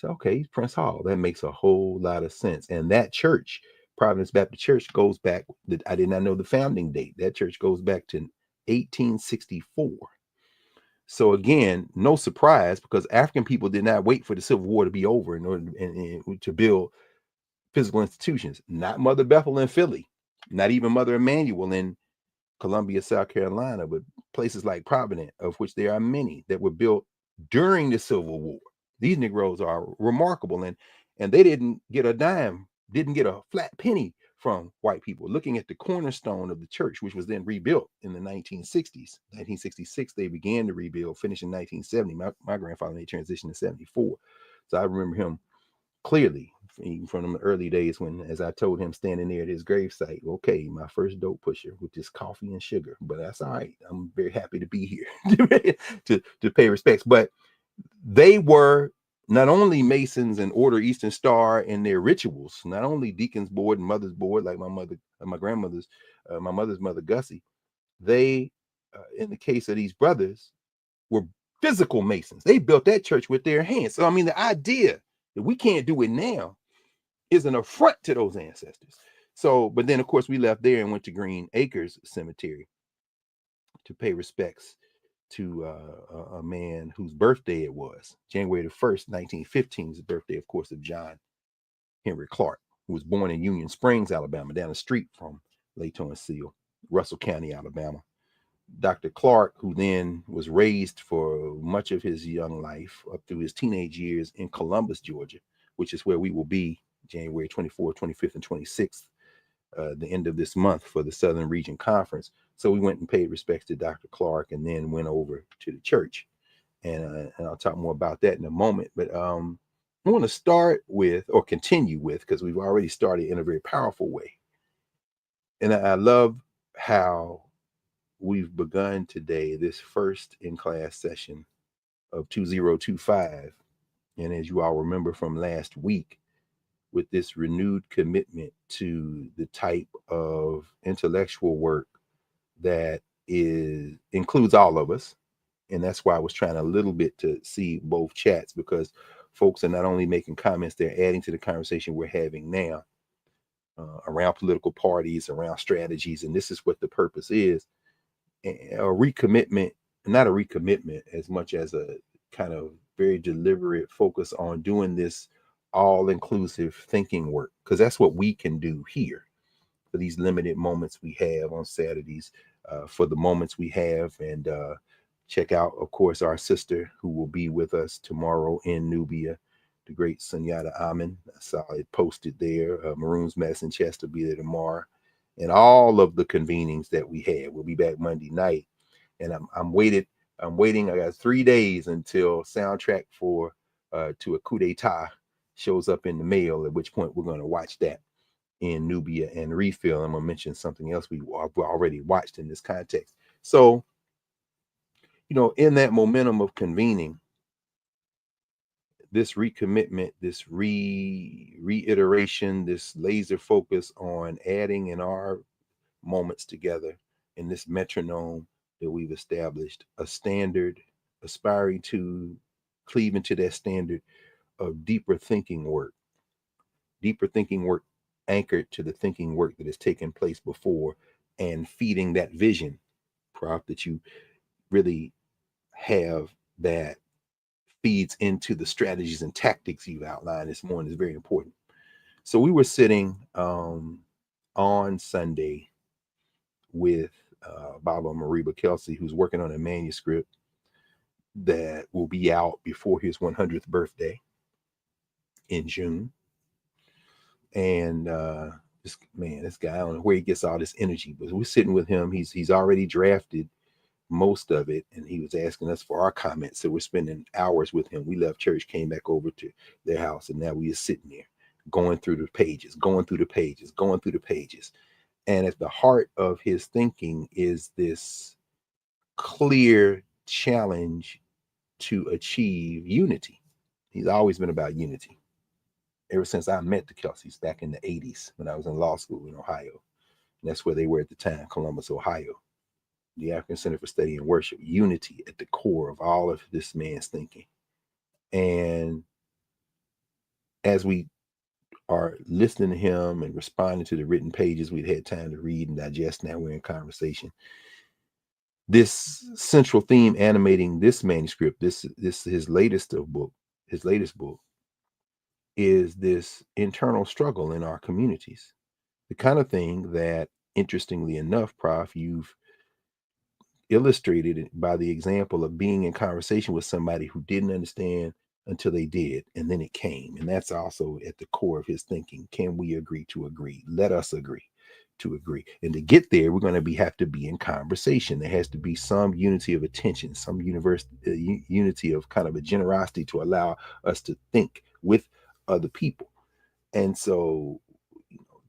So, okay, Prince Hall. That makes a whole lot of sense. And that church, Providence Baptist Church, goes back. I did not know the founding date. That church goes back to 1864. So again, no surprise, because African people did not wait for the Civil War to be over in order to build physical institutions. Not Mother Bethel in Philly, not even Mother Emanuel in Columbia, South Carolina, but places like Providence, of which there are many that were built during the Civil War. These Negroes are remarkable, and they didn't get a dime, didn't get a flat penny from white people. Looking at the cornerstone of the church, which was then rebuilt in the 1960s. 1966, they began to rebuild, finished in 1970. My grandfather made transition in 74. So I remember him clearly, even from the early days when, as I told him standing there at his gravesite, okay, my first dope pusher with just coffee and sugar, but that's all right. I'm very happy to be here to pay respects. But they were not only Masons and Order Eastern Star in their rituals, not only Deacon's Board and Mother's Board, like my grandmother's, my mother's mother, Gussie. They, in the case of these brothers, were physical Masons. They built that church with their hands. So, I mean, the idea that we can't do it now is an affront to those ancestors. So, but then, of course, we left there and went to Green Acres Cemetery to pay respects to a man whose birthday it was. January the 1st, 1915 is the birthday, of course, of John Henry Clark, who was born in Union Springs, Alabama, down the street from Layton and Seal, Russell County, Alabama. Dr. Clark, who then was raised for much of his young life up through his teenage years in Columbus, Georgia, which is where we will be January 24th, 25th, and 26th, the end of this month for the Southern Region Conference. So we went and paid respects to Dr. Clark and then went over to the church. And I'll talk more about that in a moment. But I want to start with, or continue with, because we've already started in a very powerful way. And I love how we've begun today, this first in-class session of 2025. And as you all remember from last week, with this renewed commitment to the type of intellectual work that includes all of us. And that's why I was trying a little bit to see both chats, because folks are not only making comments, they're adding to the conversation we're having now around political parties, around strategies. And this is what the purpose is. A recommitment, not a recommitment as much as a kind of very deliberate focus on doing this all-inclusive thinking work, because that's what we can do here for these limited moments we have on Saturdays, for the moments we have. And check out, of course, our sister who will be with us tomorrow in Nubia, the great Sunyata Amin. I saw it posted there. Maroon's Medicine Chest will be there tomorrow, and all of the convenings that we had. We'll be back Monday night, and I'm waiting. I got 3 days until soundtrack for to a coup d'etat shows up in the mail, at which point we're going to watch that in Nubia and Refill. I'm going to mention something else we already watched in this context. So, in that momentum of convening, this recommitment, this reiteration, this laser focus on adding in our moments together in this metronome that we've established, a standard aspiring to cleaving to that standard of deeper thinking work anchored to the thinking work that has taken place before, and feeding that vision, Prof, that you really have that feeds into the strategies and tactics you've outlined this morning is very important. So we were sitting on Sunday with Baba Mariba Kelsey, who's working on a manuscript that will be out before his 100th birthday in June. And this guy, I don't know where he gets all this energy, but we're sitting with him. He's already drafted most of it, and he was asking us for our comments. So we're spending hours with him. We left church, came back over to their house, and now we are sitting there going through the pages. And at the heart of his thinking is this clear challenge to achieve unity. He's always been about unity. Ever since I met the Kelseys back in the 80s when I was in law school in Ohio. And that's where they were at the time, Columbus, Ohio. The African Center for Study and Worship, unity at the core of all of this man's thinking. And as we are listening to him and responding to the written pages we'd had time to read and digest, now we're in conversation. This central theme animating this manuscript, this his latest book, is this internal struggle in our communities. The kind of thing that, interestingly enough, Prof, you've illustrated by the example of being in conversation with somebody who didn't understand until they did, and then it came. And that's also at the core of his thinking. Can we agree to agree? Let us agree to agree. And to get there, we're going to have to be in conversation. There has to be some unity of attention, some unity of kind of a generosity to allow us to think with other people. And so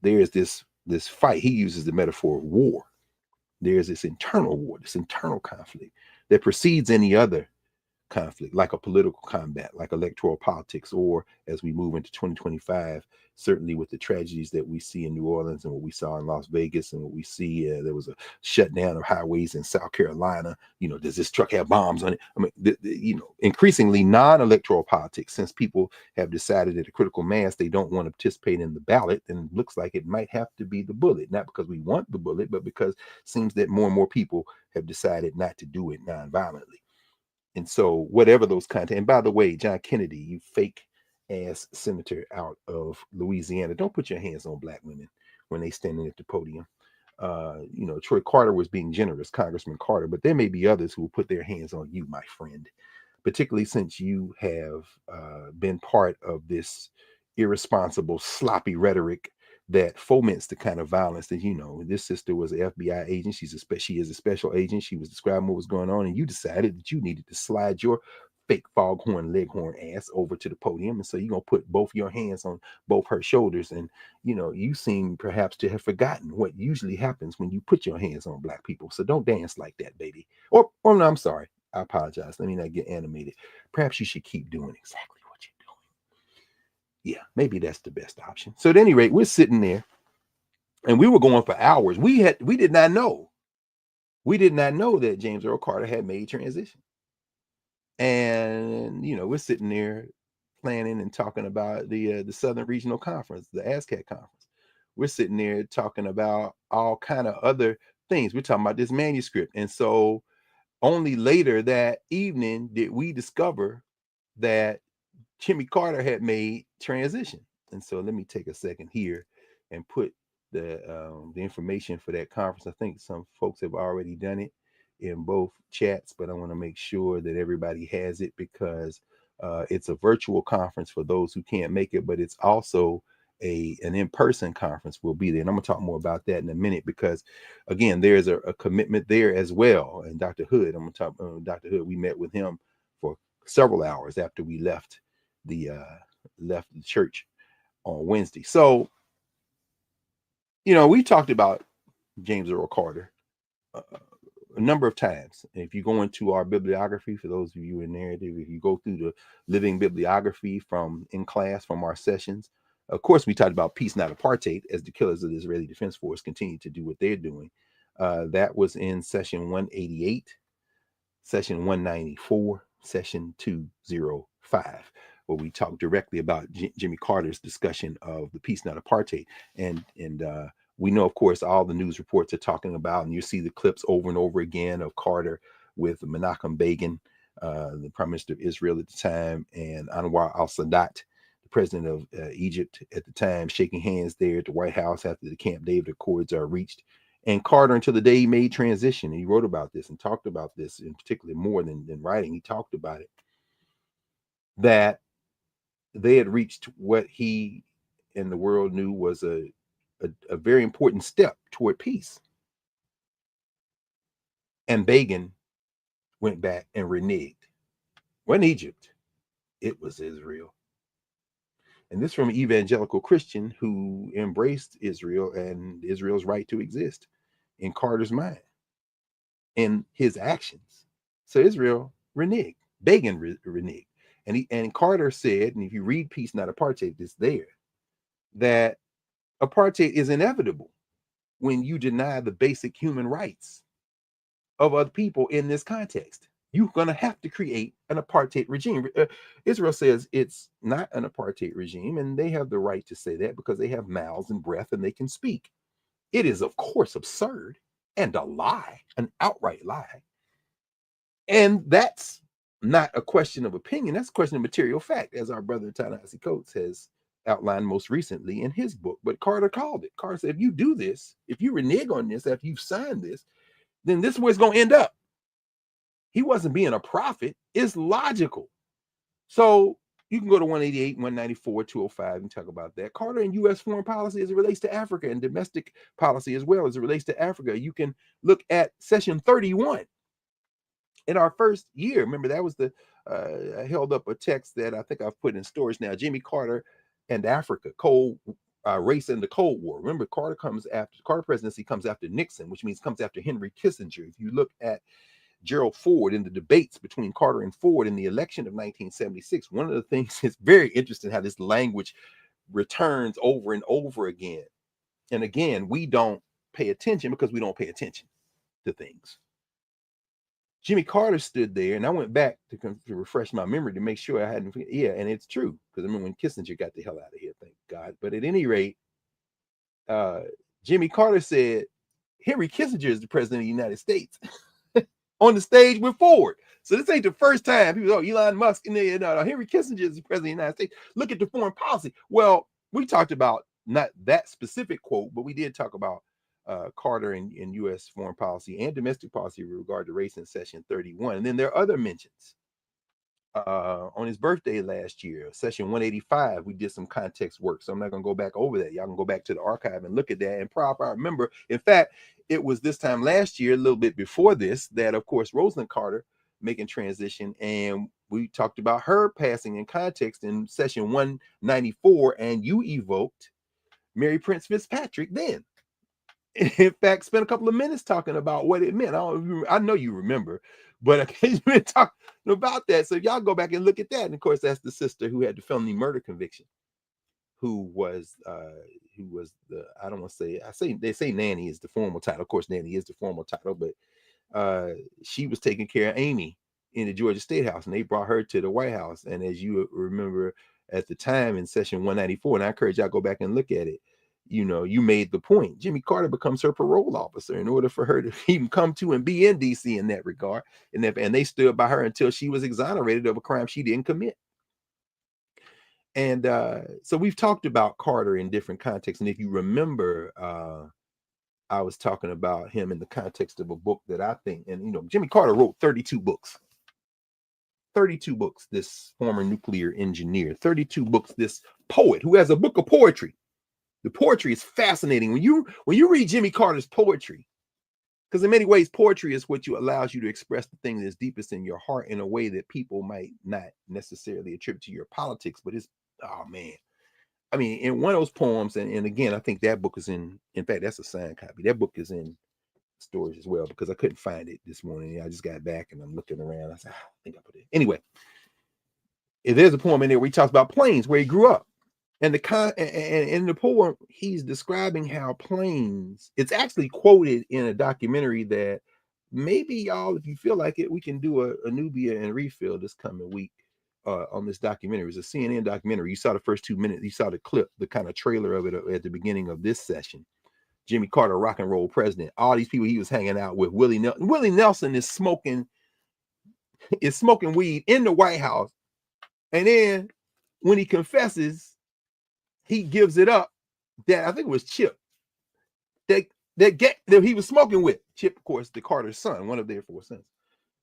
there's this fight. He uses the metaphor of war. There's this internal war, this internal conflict that precedes any other conflict, like a political combat, like electoral politics, or as we move into 2025, certainly with the tragedies that we see in New Orleans and what we saw in Las Vegas and what we see, there was a shutdown of highways in South Carolina. Does this truck have bombs on it? I mean, increasingly non-electoral politics, since people have decided at a critical mass they don't want to participate in the ballot, then it looks like it might have to be the bullet, not because we want the bullet, but because it seems that more and more people have decided not to do it non-violently. And so whatever those content, and by the way, John Kennedy, you fake ass senator out of Louisiana, don't put your hands on black women when they standing at the podium. Troy Carter was being generous, Congressman Carter, but there may be others who will put their hands on you, my friend, particularly since you have been part of this irresponsible, sloppy rhetoric that foments the kind of violence that, this sister was an FBI agent. She is a special agent. She was describing what was going on, and you decided that you needed to slide your fake foghorn leghorn ass over to the podium. And so you're going to put both your hands on both her shoulders. And, you seem perhaps to have forgotten what usually happens when you put your hands on black people. So don't dance like that, baby. Or no, I'm sorry. I apologize. Let me not get animated. Perhaps you should keep doing exactly what you're doing. Yeah, maybe that's the best option. So at any rate, we're sitting there and we were going for hours. We did not know that James Earl Carter had made transition. And, we're sitting there planning and talking about the Southern Regional Conference, the ASCAC conference. We're sitting there talking about all kind of other things. We're talking about this manuscript. And so only later that evening did we discover that Jimmy Carter had made transition. And so let me take a second here and put the information for that conference. I think some folks have already done it in both chats, but I want to make sure that everybody has it, because it's a virtual conference for those who can't make it, but it's also an in-person conference. We'll be there, and I'm gonna talk more about that in a minute, because again, there's a commitment there as well. And Dr. Hood, I'm gonna talk Dr. Hood. We met with him for several hours after we left the church on Wednesday. So we talked about James Earl Carter a number of times. And if you go into our bibliography, for those of you in Knarrative, if you go through the living bibliography from in class, from our sessions, of course, we talked about peace, not apartheid, as the killers of the Israeli Defense Force continue to do what they're doing. That was in session 188, session 194, session 205. 5, where we talk directly about Jimmy Carter's discussion of the peace, not apartheid. And we know, of course, all the news reports are talking about, and you see the clips over and over again of Carter with Menachem Begin, the Prime Minister of Israel at the time, and Anwar al-Sadat, the president of Egypt at the time, shaking hands there at the White House after the Camp David Accords are reached. And Carter, until the day he made transition, and he wrote about this and talked about this, in particularly more than writing, he talked about it, that they had reached what he and the world knew was a very important step toward peace. And Begin went back and reneged. It wasn't Egypt, it was Israel. And this from an evangelical Christian who embraced Israel and Israel's right to exist in Carter's mind, in his actions. So Israel reneged. Begin reneged. And Carter said, and if you read Peace, Not Apartheid, it's there, that apartheid is inevitable when you deny the basic human rights of other people in this context. You're going to have to create an apartheid regime. Israel says it's not an apartheid regime, and they have the right to say that because they have mouths and breath and they can speak. It is, of course, absurd and a lie, an outright lie. And that's not a question of opinion. That's a question of material fact, as our brother Ta-Nehisi Coates has outlined most recently in his book. But Carter called it. Carter said, if you do this, if you renege on this after you've signed this, then this is where it's going to end up. He wasn't being a prophet. It's logical. So you can go to 188, 194, 205 and talk about that. Carter and U.S. foreign policy as it relates to Africa, and domestic policy as well as it relates to Africa. You can look at session 31 in our first year. Remember, that was I held up a text that I think I've put in storage now. Jimmy Carter and Africa, race in the Cold War. Remember, Carter presidency comes after Nixon, which means comes after Henry Kissinger. If you look at Gerald Ford in the debates between Carter and Ford in the election of 1976, one of the things is very interesting how this language returns over and over again. And again, we don't pay attention because we don't pay attention to things. Jimmy Carter stood there, and I went back to refresh my memory to make sure I hadn't. Yeah, and it's true, because I remember when Kissinger got the hell out of here, thank God. But at any rate, Jimmy Carter said, Henry Kissinger is the president of the United States on the stage with Ford. So this ain't the first time people, Elon Musk, and Henry Kissinger is the president of the United States. Look at the foreign policy. Well, we talked about not that specific quote, but we did talk about Carter and U.S. foreign policy and domestic policy with regard to race in session 31. And then there are other mentions. On his birthday last year, session 185, we did some context work. So I'm not going to go back over that. Y'all can go back to the archive and look at that. And I remember, in fact, it was this time last year, a little bit before this, that, of course, Rosalind Carter making transition. And we talked about her passing in context in session 194. And you evoked Mary Prince Fitzpatrick then. In fact, spent a couple of minutes talking about what it meant. I know you remember, but I can't even talk about that. So y'all go back and look at that. And of course, that's the sister who had the felony murder conviction, who was the, I don't want to say, they say Nanny is the formal title. Of course, Nanny is the formal title, but she was taking care of Amy in the Georgia State House, and they brought her to the White House. And as you remember at the time in session 194, and I encourage y'all go back and look at it, you made the point. Jimmy Carter becomes her parole officer in order for her to even come to and be in DC in that regard. And they stood by her until she was exonerated of a crime she didn't commit. And so we've talked about Carter in different contexts. And if you remember, I was talking about him in the context of a book that I think, and Jimmy Carter wrote 32 books. 32 books, this former nuclear engineer. 32 books, this poet who has a book of poetry. The poetry is fascinating. When you read Jimmy Carter's poetry, because in many ways, poetry is what allows you to express the thing that's deepest in your heart in a way that people might not necessarily attribute to your politics. But oh man. I mean, in one of those poems, and again, I think that book is in fact, that's a signed copy. That book is in storage as well, because I couldn't find it this morning. I just got back and I'm looking around. I said, I think I put it. Anyway, there's a poem in there where he talks about Plains, where he grew up. And in the poem, he's describing how Plains, it's actually quoted in a documentary that maybe y'all, if you feel like it, we can do a Nubia and refill this coming week on this documentary. It was a CNN documentary. You saw the first 2 minutes. You saw the clip, the kind of trailer of it at the beginning of this session. Jimmy Carter, rock and roll president. All these people he was hanging out with. Willie Nelson. Willie Nelson is smoking weed in the White House, and then when he confesses, he gives it up. That I think it was Chip that he was smoking with. Chip, of course, the Carter's son, one of their 4 sons.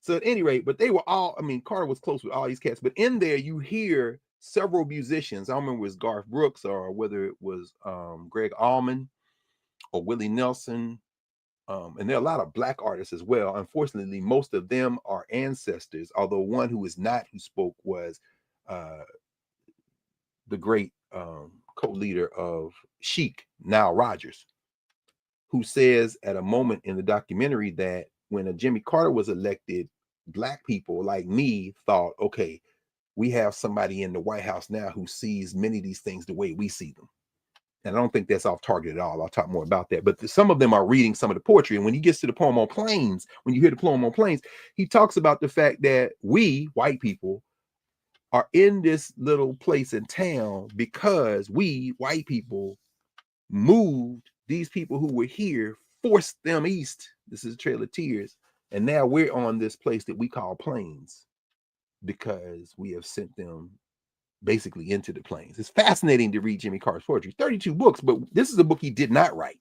So at any rate, but they were all, I mean, Carter was close with all these cats, but in there you hear several musicians. I don't remember if it was Garth Brooks or whether it was Greg Allman or Willie Nelson. And there are a lot of black artists as well. Unfortunately, most of them are ancestors, although one who is not, who spoke, was the great co-leader of Chic, Nile Rodgers, who says at a moment in the documentary that when Jimmy Carter was elected, black people like me thought, okay, we have somebody in the White House now who sees many of these things the way we see them. And I don't think that's off target at all. I'll talk more about that. But some of them are reading some of the poetry. And when he gets to the poem on Plains, when you hear the poem on Plains, he talks about the fact that we, white people, are in this little place in town because we, white people, moved these people who were here, forced them east. This is a Trail of Tears. And now we're on this place that we call Plains because we have sent them basically into the plains. It's fascinating to read Jimmy Carter's poetry. 32 books, but this is a book he did not write.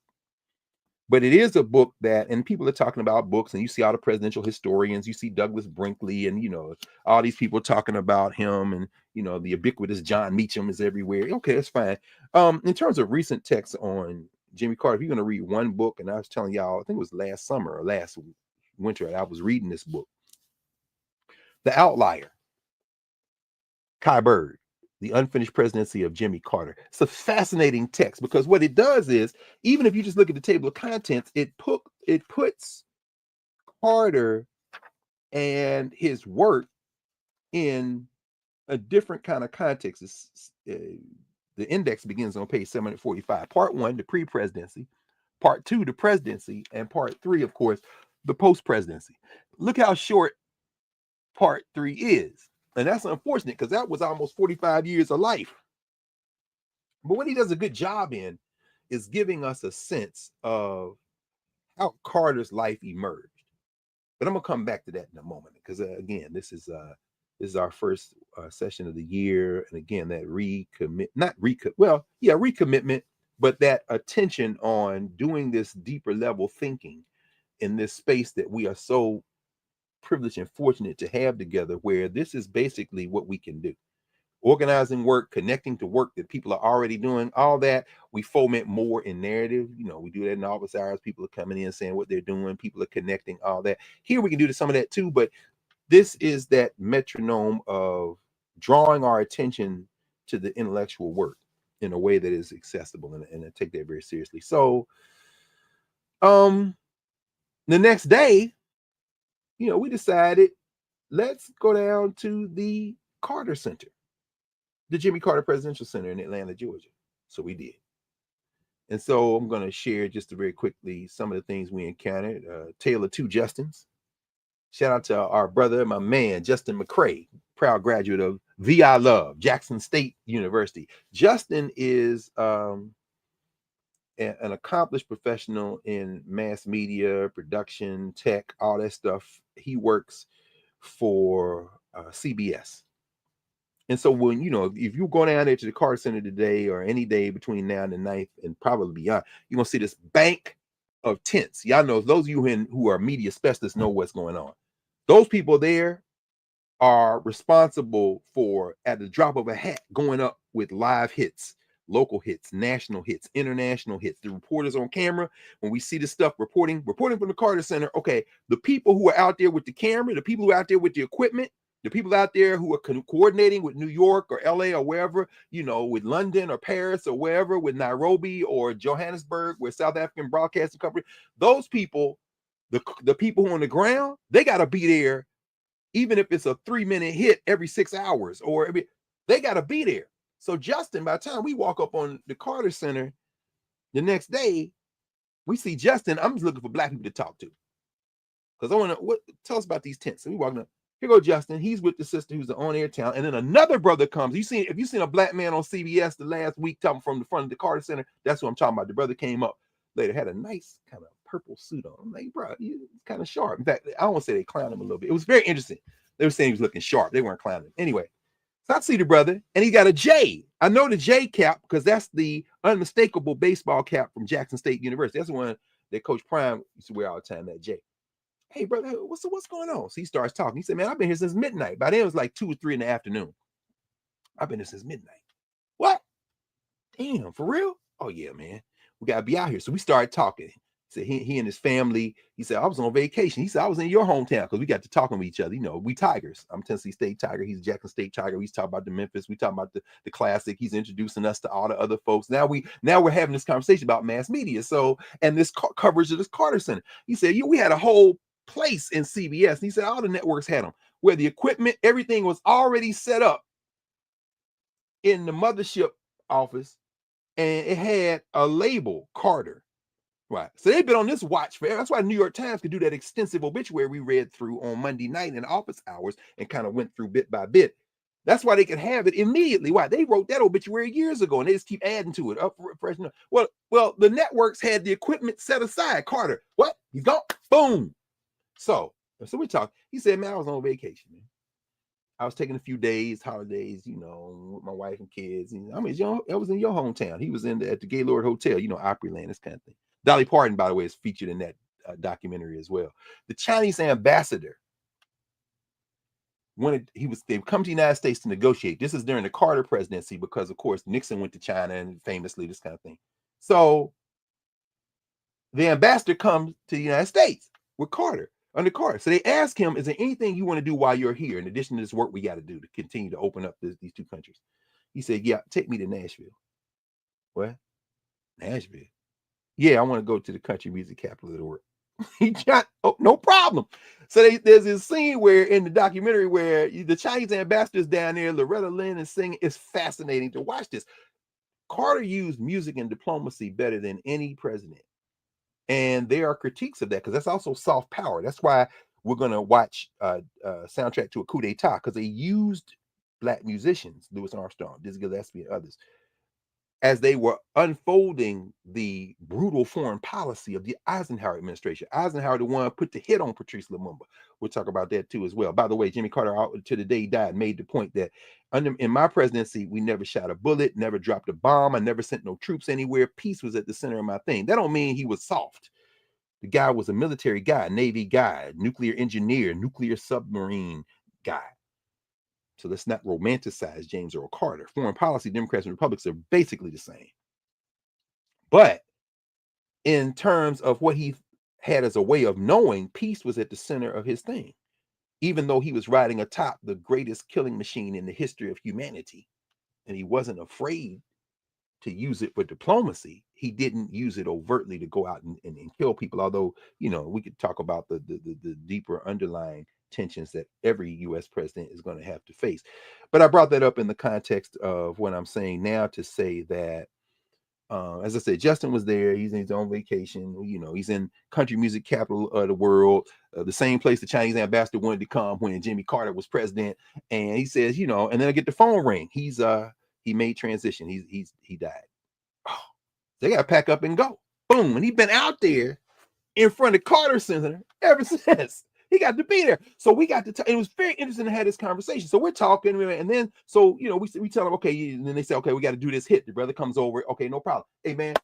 But it is a book that, and people are talking about books, and you see all the presidential historians, you see Douglas Brinkley, and, you know, all these people talking about him, and, you know, the ubiquitous John Meacham is everywhere. Okay, that's fine. In terms of recent texts on Jimmy Carter, if you're going to read one book, and I was telling y'all, I think it was last summer or last winter, I was reading this book, The Outlier, Kai Bird, The Unfinished Presidency of Jimmy Carter. It's a fascinating text because what it does is, even if you just look at the table of contents, it puts Carter and his work in a different kind of context. The index begins on page 745. Part 1, the pre-presidency. Part 2, the presidency. And part 3, of course, the post-presidency. Look how short part 3 is. And that's unfortunate because that was almost 45 years of life. But what he does a good job in is giving us a sense of how Carter's life emerged. But I'm going to come back to that in a moment because, again, this is our first session of the year. And again, that recommitment, but that attention on doing this deeper level thinking in this space that we are so privileged and fortunate to have together, where this is basically what we can do. Organizing work, connecting to work that people are already doing, all that. We foment more in narrative. You know, we do that in office hours. People are coming in saying what they're doing. People are connecting, all that. Here we can do some of that too, but this is that metronome of drawing our attention to the intellectual work in a way that is accessible, and I take that very seriously. So the next day, you know, we decided, let's go down to the Carter Center, the Jimmy Carter Presidential Center in Atlanta, Georgia. So we did. And so I'm going to share just very quickly some of the things we encountered. Tale of Two Justins. Shout out to our brother, my man, Justin McCrae, proud graduate of VI Love, Jackson State University. Justin is an accomplished professional in mass media, production, tech, all that stuff. He works for CBS. And so when, you know, if you go down there to the Carter Center today or any day between now and the 9th and probably beyond, you're going to see this bank of tents. Y'all know, those of you who are media specialists know what's going on. Those people there are responsible for, at the drop of a hat, going up with live hits, local hits, national hits, international hits. The reporters on camera, when we see this stuff reporting from the Carter Center, okay, the people who are out there with the camera, the people who are out there with the equipment, the people out there who are coordinating with New York or LA or wherever, you know, with London or Paris or wherever, with Nairobi or Johannesburg, with South African Broadcasting Company, those people, the people who are on the ground, they got to be there, even if it's a 3-minute hit every 6 hours, or they got to be there. So Justin, by the time we walk up on the Carter Center the next day, we see Justin. I'm just looking for black people to talk to, because I want to tell us about these tents. And we walking up. Here go Justin. He's with the sister who's the on-air talent. And then another brother comes. If you seen a black man on CBS the last week talking from the front of the Carter Center, that's what I'm talking about. The brother came up later, had a nice kind of purple suit on. I'm like, bro, you kind of sharp. In fact, I don't want to say they clowned him a little bit. It was very interesting. They were saying he was looking sharp. They weren't clowning him. Anyway, so I see the brother, and he got a J. I know the J cap because that's the unmistakable baseball cap from Jackson State University. That's the one that Coach Prime used to wear all the time, that J. Hey, brother, what's going on? So he starts talking. He said, man, I've been here since midnight. By then, it was like 2 or 3 in the afternoon. I've been here since midnight. What? Damn, for real? Oh, yeah, man. We got to be out here. So we started talking. He said he and his family, he said, I was on vacation. He said, I was in your hometown because we got to talking with each other. You know, we Tigers. I'm Tennessee State Tiger. He's a Jackson State Tiger. He's talking about the Memphis. We talking about the Classic. He's introducing us to all the other folks. Now we're having this conversation about mass media. So, and this coverage of this Carter Center. He said, we had a whole place in CBS. And he said all the networks had them where the equipment, everything was already set up in the mothership office, and it had a label, Carter. Right. So they've been on this watch forever. That's why the New York Times could do that extensive obituary we read through on Monday night in office hours and kind of went through bit by bit. That's why they could have it immediately. Why? They wrote that obituary years ago, and they just keep adding to it. Well, the networks had the equipment set aside. Carter, what? He's gone. Boom. So we talked. He said, man, I was on vacation, man. I was taking a few days, holidays, with my wife and kids. I mean, I was in your hometown. He was at the Gaylord Hotel, Opryland, this kind of thing. Dolly Parton, by the way, is featured in that documentary as well. The Chinese ambassador, they've come to the United States to negotiate. This is during the Carter presidency because, of course, Nixon went to China and famously this kind of thing. So the ambassador comes to the United States with Carter. Under Carter. So they ask him, is there anything you want to do while you're here in addition to this work we got to do to continue to open up these two countries? He said, yeah, take me to Nashville. What? Nashville? Yeah, I want to go to the country music capital of the world. No problem. So there's this scene where in the documentary where the Chinese ambassador's down there, Loretta Lynn is singing. It's fascinating to watch this. Carter used music and diplomacy better than any president. And there are critiques of that because that's also soft power. That's why we're going to watch soundtrack to a coup d'etat because they used black musicians, Louis Armstrong, Dizzy Gillespie, and others, as they were unfolding the brutal foreign policy of the Eisenhower administration. Eisenhower, the one put the hit on Patrice Lumumba. We'll talk about that too as well. By the way, Jimmy Carter, to the day he died, made the point that in my presidency, we never shot a bullet, never dropped a bomb. I never sent no troops anywhere. Peace was at the center of my thing. That don't mean he was soft. The guy was a military guy, Navy guy, nuclear engineer, nuclear submarine guy. So let's not romanticize James Earl Carter. Foreign policy, Democrats and Republicans are basically the same. But in terms of what he had as a way of knowing, peace was at the center of his thing. Even though he was riding atop the greatest killing machine in the history of humanity, and he wasn't afraid to use it for diplomacy, he didn't use it overtly to go out and kill people. Although, we could talk about the deeper underlying tensions that every U.S. president is going to have to face. But I brought that up in the context of what I'm saying now to say that, as I said, Justin was there. He's in his own vacation. He's in country music capital of the world, the same place the Chinese ambassador wanted to come when Jimmy Carter was president. And he says, and then I get the phone ring. He made transition. He died. Oh, they got to pack up and go. Boom. And he's been out there in front of Carter Center ever since. He got to be there. So we got to it was very interesting to have this conversation. So we're talking, and then we tell him, okay, and then they say, okay, we got to do this hit. The brother comes over. Okay, no problem. Hey man,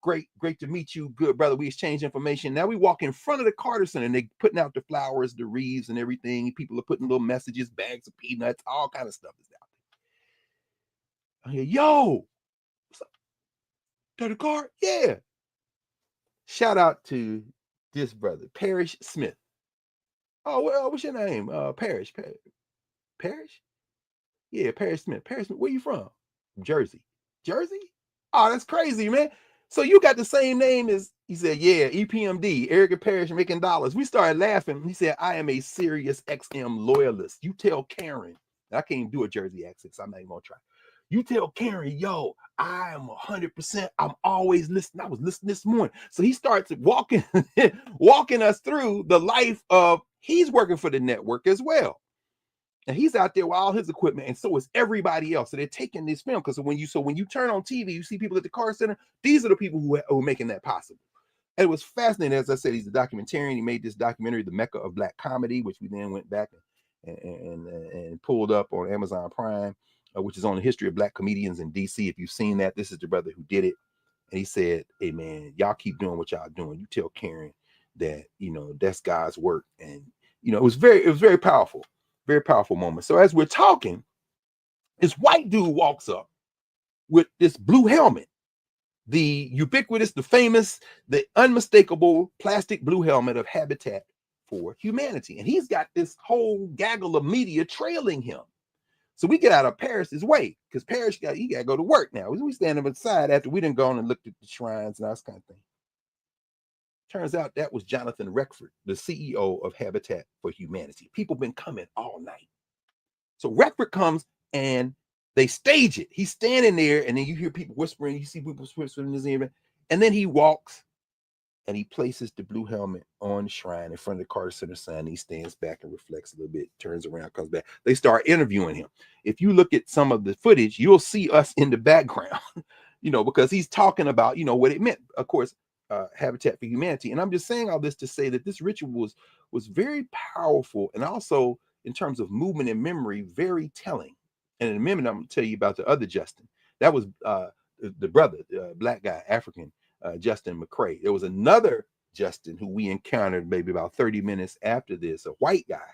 great to meet you. Good brother. We exchange information. Now we walk in front of the Carter Center and they putting out the flowers, the wreaths and everything. People are putting little messages, bags of peanuts, all kind of stuff is out there. I hear, yo, what's up? Dirty Carr? Yeah. Shout out to this brother, Parrish Smith. Oh, well, what's your name? Parrish. Parrish? Yeah, Parrish Smith. Parrish Smith, where you from? Jersey. Jersey? Oh, that's crazy, man. So you got the same name as, he said, yeah, EPMD, Eric and Parrish making dollars. We started laughing. He said, I am a serious XM loyalist. You tell Karen, I can't even do a Jersey accent, so I'm not even gonna try. You tell Karen, yo, I am 100%. I'm always listening. I was listening this morning. So he starts walking us through the life of, he's working for the network as well. And he's out there with all his equipment, and so is everybody else. So they're taking this film because when you turn on TV, you see people at the Carr Center. These are the people who are making that possible. And it was fascinating. As I said, he's a documentarian. He made this documentary, The Mecca of Black Comedy, which we then went back and pulled up on Amazon Prime, which is on the history of Black comedians in DC. If you've seen that, this is the brother who did it. And he said, hey, man, y'all keep doing what y'all doing. You tell Karen that, that's God's work. And, it was very powerful. Very powerful moment. So as we're talking, this white dude walks up with this blue helmet, the ubiquitous, the famous, the unmistakable plastic blue helmet of Habitat for Humanity. And he's got this whole gaggle of media trailing him. So we get out of Paris's way because Paris, he got to go to work now. We stand up inside after we done gone and looked at the shrines and all this kind of thing. Turns out that was Jonathan Reckford, the CEO of Habitat for Humanity. People been coming all night. So Reckford comes and they stage it. He's standing there, and then you hear people whispering. You see people whispering in his ear. And then he walks and he places the blue helmet on the shrine in front of the Carter Center sign. He stands back and reflects a little bit, turns around, comes back. They start interviewing him. If you look at some of the footage, you'll see us in the background, because he's talking about, what it meant. Of course, Habitat for Humanity. And I'm just saying all this to say that this ritual was very powerful, and also in terms of movement and memory, very telling. And in a minute, I'm going to tell you about the other Justin. That was the brother, black guy, African, Justin McCrae. There was another Justin who we encountered maybe about 30 minutes after this, a white guy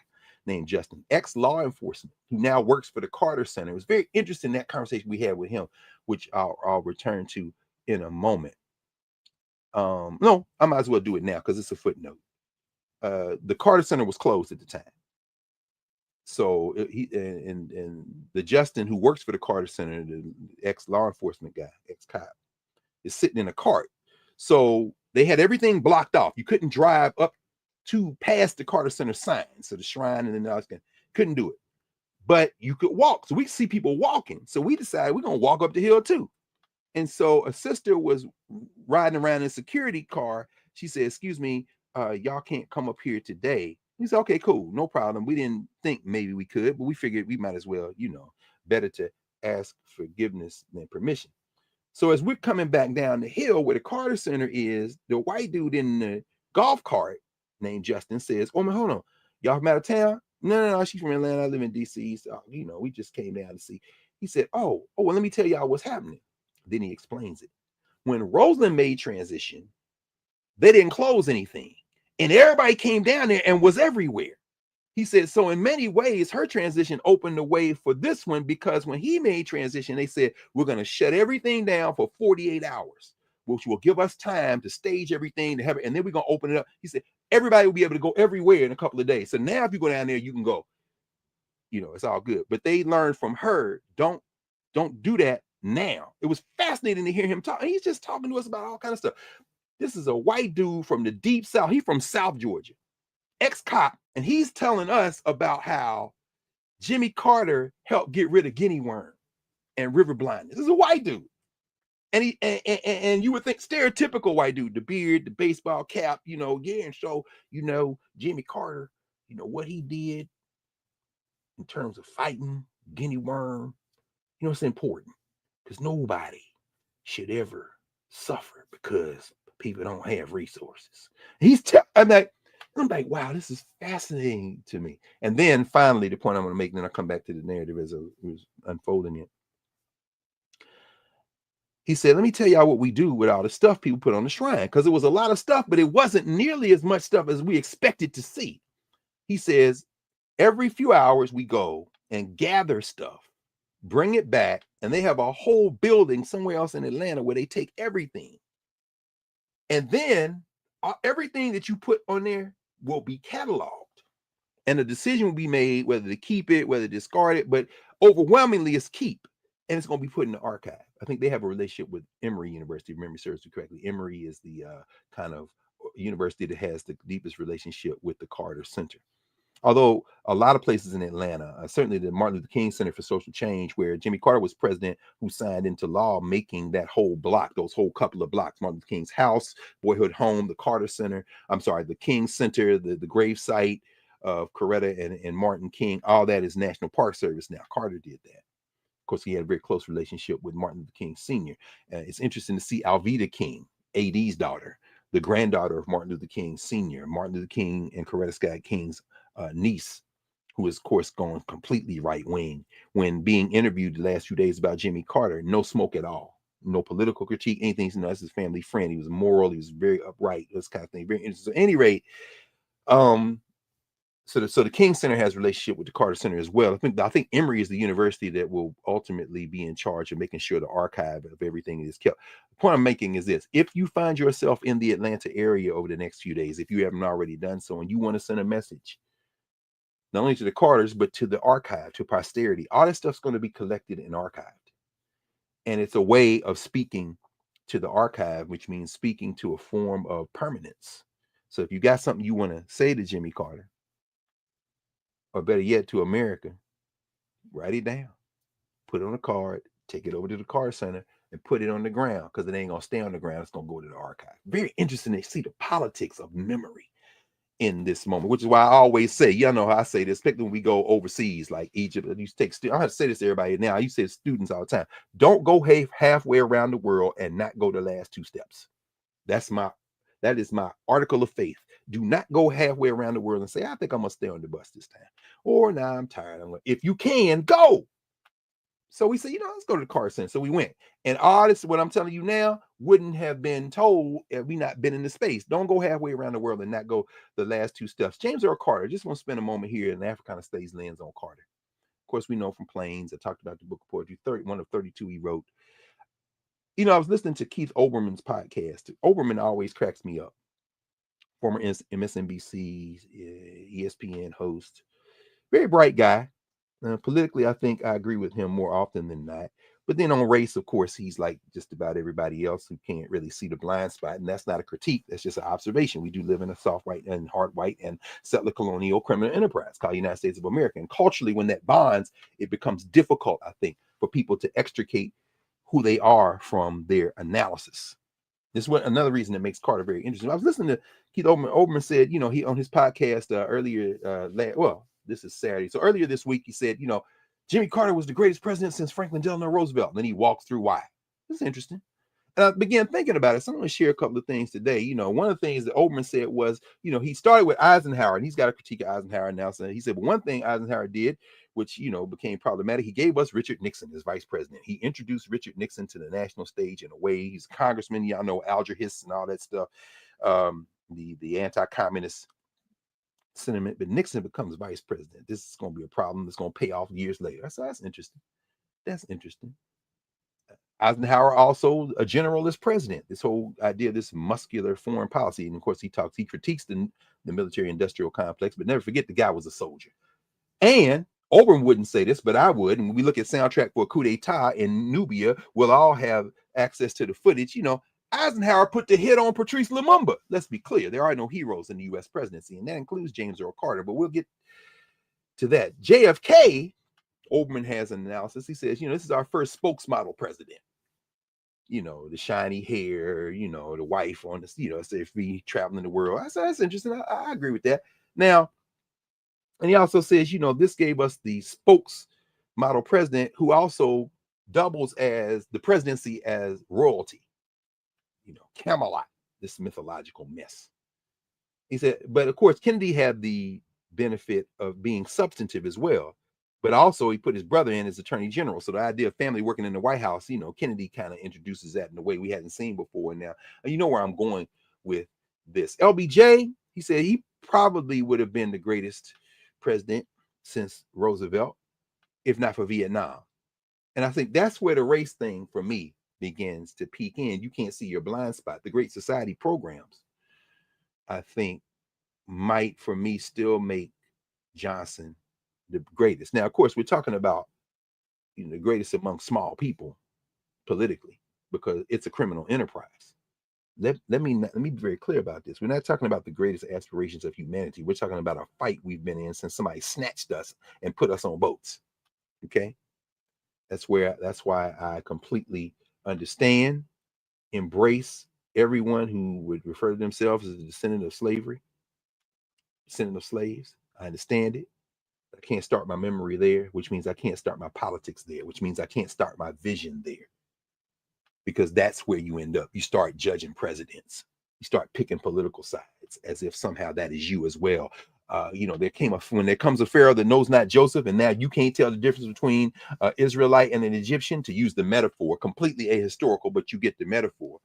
named Justin, ex-law enforcement, who now works for the Carter Center. It was very interesting, that conversation we had with him, which I'll return to in a moment. No, I might as well do it now because it's a footnote. The Carter Center was closed at the time. So he and the Justin who works for the Carter Center, the ex-law enforcement guy, ex-cop, is sitting in a cart. So they had everything blocked off. You couldn't drive up to past the Carter Center sign, so the shrine and then couldn't do it. But you could walk. So we see people walking. So we decided we're gonna walk up the hill too. And so a sister was riding around in a security car. She said, excuse me, y'all can't come up here today. He said, okay, cool, no problem. We didn't think maybe we could, but we figured we might as well, better to ask forgiveness than permission. So as we're coming back down the hill where the Carter Center is, the white dude in the golf cart named Justin says, oh, man, hold on. Y'all from out of town? No, she's from Atlanta. I live in DC. So, we just came down to see. He said, well, let me tell y'all what's happening. Then he explains it. When Roseland made transition, they didn't close anything. And everybody came down there and was everywhere. He said, so in many ways, her transition opened the way for this one, because when he made transition, they said, we're going to shut everything down for 48 hours, which will give us time to stage everything, to have it, and then we're going to open it up. He said, everybody will be able to go everywhere in a couple of days. So now if you go down there, you can go. It's all good. But they learned from her, don't do that now. It was fascinating to hear him talk. He's just talking to us about all kinds of stuff. This is a white dude from the deep South. He's from South Georgia, ex-cop, and he's telling us about how Jimmy Carter helped get rid of guinea worm and river blindness. This is a white dude. And and you would think stereotypical white dude, the beard, the baseball cap, and so, Jimmy Carter, what he did in terms of fighting guinea worm, it's important because nobody should ever suffer because people don't have resources. I'm like, wow, this is fascinating to me. And then finally, the point I'm going to make, then I'll come back to the narrative as I was unfolding it. He said, let me tell y'all what we do with all the stuff people put on the shrine, because it was a lot of stuff, but it wasn't nearly as much stuff as we expected to see. He says, every few hours we go and gather stuff, bring it back, and they have a whole building somewhere else in Atlanta where they take everything. And then everything that you put on there will be cataloged. And a decision will be made whether to keep it, whether to discard it, but overwhelmingly it's keep. And it's going to be put in the archive. I think they have a relationship with Emory University, if memory serves me correctly. Emory is the kind of university that has the deepest relationship with the Carter Center. Although a lot of places in Atlanta, certainly the Martin Luther King Center for Social Change, where Jimmy Carter was president, who signed into law making that whole block, those whole couple of blocks, Martin Luther King's house, Boyhood Home, the Carter Center, the King Center, the grave site, of Coretta and Martin King, all that is National Park Service now. Carter did that. Of course, he had a very close relationship with Martin Luther King Sr. It's interesting to see Alveda King, AD's daughter, the granddaughter of Martin Luther King Sr., Martin Luther King and Coretta Scott King's niece, who is, of course, going completely right-wing, when being interviewed the last few days about Jimmy Carter, no smoke at all, no political critique, anything. You know, that's his family friend. He was moral. He was very upright, this kind of thing. Very interesting. So at any rate, so the King Center has a relationship with the Carter Center as well. I think Emory is the university that will ultimately be in charge of making sure the archive of everything is kept. The point I'm making is this: if you find yourself in the Atlanta area over the next few days, if you haven't already done so, and you want to send a message, not only to the Carters, but to the archive, to posterity, all that stuff's going to be collected and archived. And it's a way of speaking to the archive, which means speaking to a form of permanence. So if you got something you want to say to Jimmy Carter, or better yet, to America, write it down, put it on a card, take it over to the Carr Center, and put it on the ground, because it ain't going to stay on the ground. It's going to go to the archive. Very interesting to see the politics of memory in this moment, which is why I always say, y'all know how I say this, especially when we go overseas, like Egypt. You take I have to say this to everybody now. You say to students all the time, don't go halfway around the world and not go the last 2 steps. That is my article of faith. Do not go halfway around the world and say, I think I'm gonna stay on the bus this time, or nah, I'm tired. If you can, go. So we said, let's go to the Carr Center. So we went, and all this, what I'm telling you now, wouldn't have been told if we not been in the space. Don't go halfway around the world and not go the last 2 steps. James Earl Carter. Just want to spend a moment here in the Africana Studies lens on Carter. Of course, we know from Plains. I talked about the book of poetry, one of 32 he wrote. I was listening to Keith Olbermann's podcast. Olbermann always cracks me up. Former MSNBC, ESPN host, very bright guy. Politically, I think I agree with him more often than not. But then on race, of course, he's like just about everybody else who can't really see the blind spot. And that's not a critique. That's just an observation. We do live in a soft white and hard white and settler colonial criminal enterprise called United States of America. And culturally, when that bonds, it becomes difficult, I think, for people to extricate who they are from their analysis. This is another reason that makes Carter very interesting. I was listening to Keith Olbermann. Olbermann said, he on his podcast earlier, this is Saturday. So earlier this week, he said, Jimmy Carter was the greatest president since Franklin Delano Roosevelt. And then he walks through why. This is interesting. And I began thinking about it. So I'm going to share a couple of things today. One of the things that Olbermann said was, he started with Eisenhower, and he's got a critique of Eisenhower now. So he said, but one thing Eisenhower did, which, became problematic, he gave us Richard Nixon as vice president. He introduced Richard Nixon to the national stage in a way. He's a congressman. Y'all know Alger Hiss and all that stuff. The anti-communist sentiment, but Nixon becomes vice president. This is going to be a problem that's going to pay off years later. So that's interesting. That's interesting. Eisenhower also a generalist president. This whole idea of this muscular foreign policy, and of course he critiques the military industrial complex, but never forget the guy was a soldier. And Olbermann wouldn't say this, but I would. And when we look at soundtrack for a coup d'etat in Nubia, we'll all have access to the footage. Eisenhower put the hit on Patrice Lumumba. Let's be clear, there are no heroes in the U.S. presidency, and that includes James Earl Carter, but we'll get to that. JFK, Olbermann has an analysis. He says, this is our first spokesmodel president. The shiny hair, the wife on the, if we traveling the world. I said, that's interesting. I agree with that. Now, and he also says, this gave us the spokesmodel president who also doubles as the presidency as royalty. Camelot, this mythological mess. He said, but of course, Kennedy had the benefit of being substantive as well. But also, he put his brother in as attorney general. So the idea of family working in the White House, Kennedy kind of introduces that in a way we hadn't seen before. Now, you know where I'm going with this. LBJ, he said he probably would have been the greatest president since Roosevelt, if not for Vietnam. And I think that's where the race thing for me begins to peek in. You can't see your blind spot. The Great Society programs, I think, might for me still make Johnson the greatest. Now, of course, we're talking about the greatest among small people politically, because it's a criminal enterprise. Let me be very clear about this. We're not talking about the greatest aspirations of humanity. We're talking about a fight we've been in since somebody snatched us and put us on boats. Okay, that's why I completely understand, embrace everyone who would refer to themselves as a descendant of slavery, descendant of slaves. I understand it. I can't start my memory there, which means I can't start my politics there, which means I can't start my vision there. Because that's where you end up. You start judging presidents. You start picking political sides as if somehow that is you as well. When there comes a Pharaoh that knows not Joseph, and now you can't tell the difference between Israelite and an Egyptian, to use the metaphor, completely ahistorical, but you get the metaphor.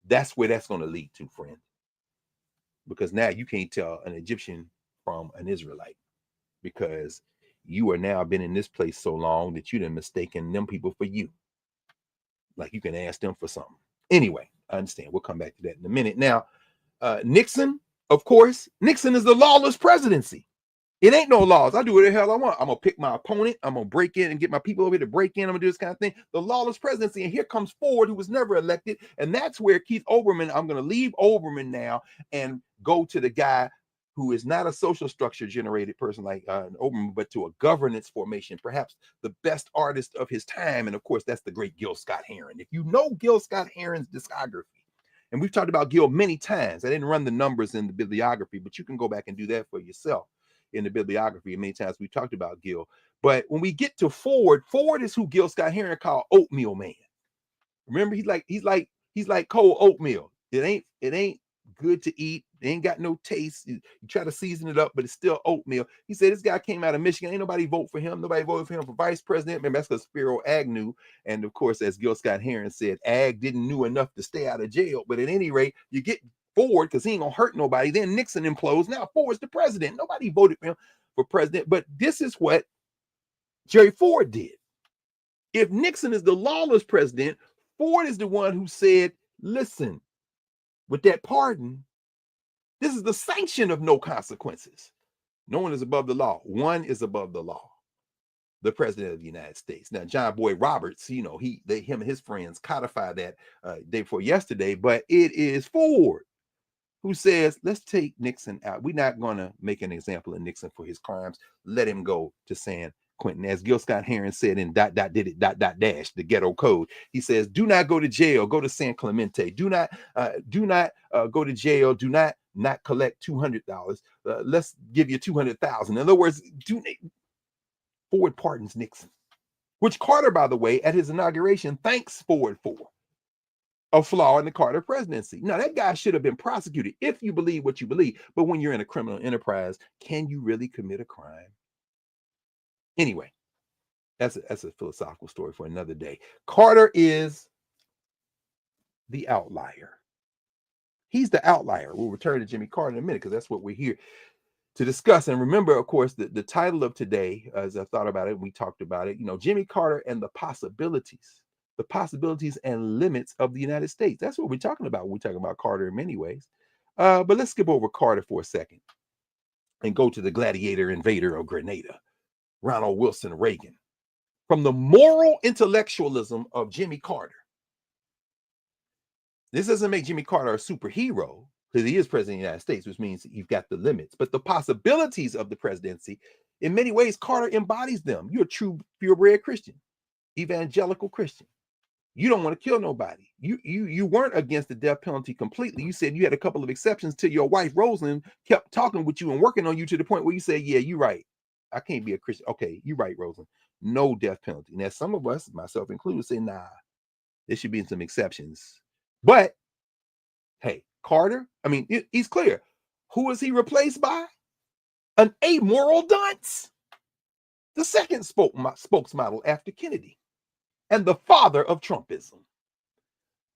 That's where that's going to lead to, friend. Because now you can't tell an Egyptian from an Israelite, because you are now been in this place so long that you done mistaken them people for you. Like you can ask them for something. Anyway, I understand. We'll come back to that in a minute. Now, Nixon, of course, Nixon is the lawless presidency. It ain't no laws. I do what the hell I want. I'm going to pick my opponent. I'm going to break in and get my people over here to break in. I'm going to do this kind of thing. The lawless presidency. And here comes Ford, who was never elected. And that's where Keith Olbermann, I'm going to leave Olbermann now and go to the guy who is not a social structure generated person like Olbermann, but to a governance formation, perhaps the best artist of his time. And of course, that's the great Gil Scott-Heron. If you know Gil Scott-Heron's discography, and we've talked about Gil many times. I didn't run the numbers in the bibliography, but you can go back and do that for yourself in the bibliography. Many times we talked about Gil. But when we get to Ford, Ford is who Gil Scott-Heron called oatmeal man. Remember, he's like cold oatmeal. It ain't good to eat. It ain't got no taste. You try to season it up, but it's still oatmeal. He said this guy came out of Michigan. Ain't nobody vote for him. Nobody voted for him for vice president. Remember, that's because Spiro Agnew. And of course, as Gil Scott-Heron said, Ag didn't knew enough to stay out of jail. But at any rate, you get Ford because he ain't gonna hurt nobody. Then Nixon implodes. Now Ford's the president. Nobody voted for him for president. But this is what Jerry Ford did. If Nixon is the lawless president, Ford is the one who said, listen, with that pardon, this is the sanction of no consequences. No one is above the law. One is above the law. The president of the United States. Now, John Boyd Roberts, him and his friends codified that day before yesterday, but it is Ford who says, let's take Nixon out. We're not going to make an example of Nixon for his crimes. Let him go to San Quentin. As Gil Scott-Heron said in ... dash, the ghetto code, he says, do not go to jail, go to San Clemente. Do not go to jail. Do not collect $200. Let's give you $200,000. In other words, Ford pardons Nixon, which Carter, by the way, at his inauguration, thanks Ford for. A flaw in the Carter presidency. Now, that guy should have been prosecuted if you believe what you believe. But when you're in a criminal enterprise, can you really commit a crime? Anyway, that's a philosophical story for another day. Carter is the outlier. He's the outlier. We'll return to Jimmy Carter in a minute because that's what we're here to discuss. And remember, of course, the title of today, as I thought about it, we talked about it, Jimmy Carter and the possibilities and limits of the United States. That's what we're talking about when we talk about Carter in many ways. But let's skip over Carter for a second and go to the gladiator invader of Grenada, Ronald Wilson Reagan. From the moral intellectualism of Jimmy Carter. This doesn't make Jimmy Carter a superhero, because he is president of the United States, which means you've got the limits. But the possibilities of the presidency, in many ways, Carter embodies them. You're a true purebred Christian, evangelical Christian. You don't want to kill nobody. You weren't against the death penalty completely. You said you had a couple of exceptions till your wife, Rosalind, kept talking with you and working on you to the point where you said, yeah, you're right. I can't be a Christian. Okay, you're right, Rosalind. No death penalty. Now, some of us, myself included, say, nah, there should be some exceptions. But, hey, Carter, he's clear. Who is he replaced by? An amoral dunce. The second spokesmodel after Kennedy. And the father of Trumpism.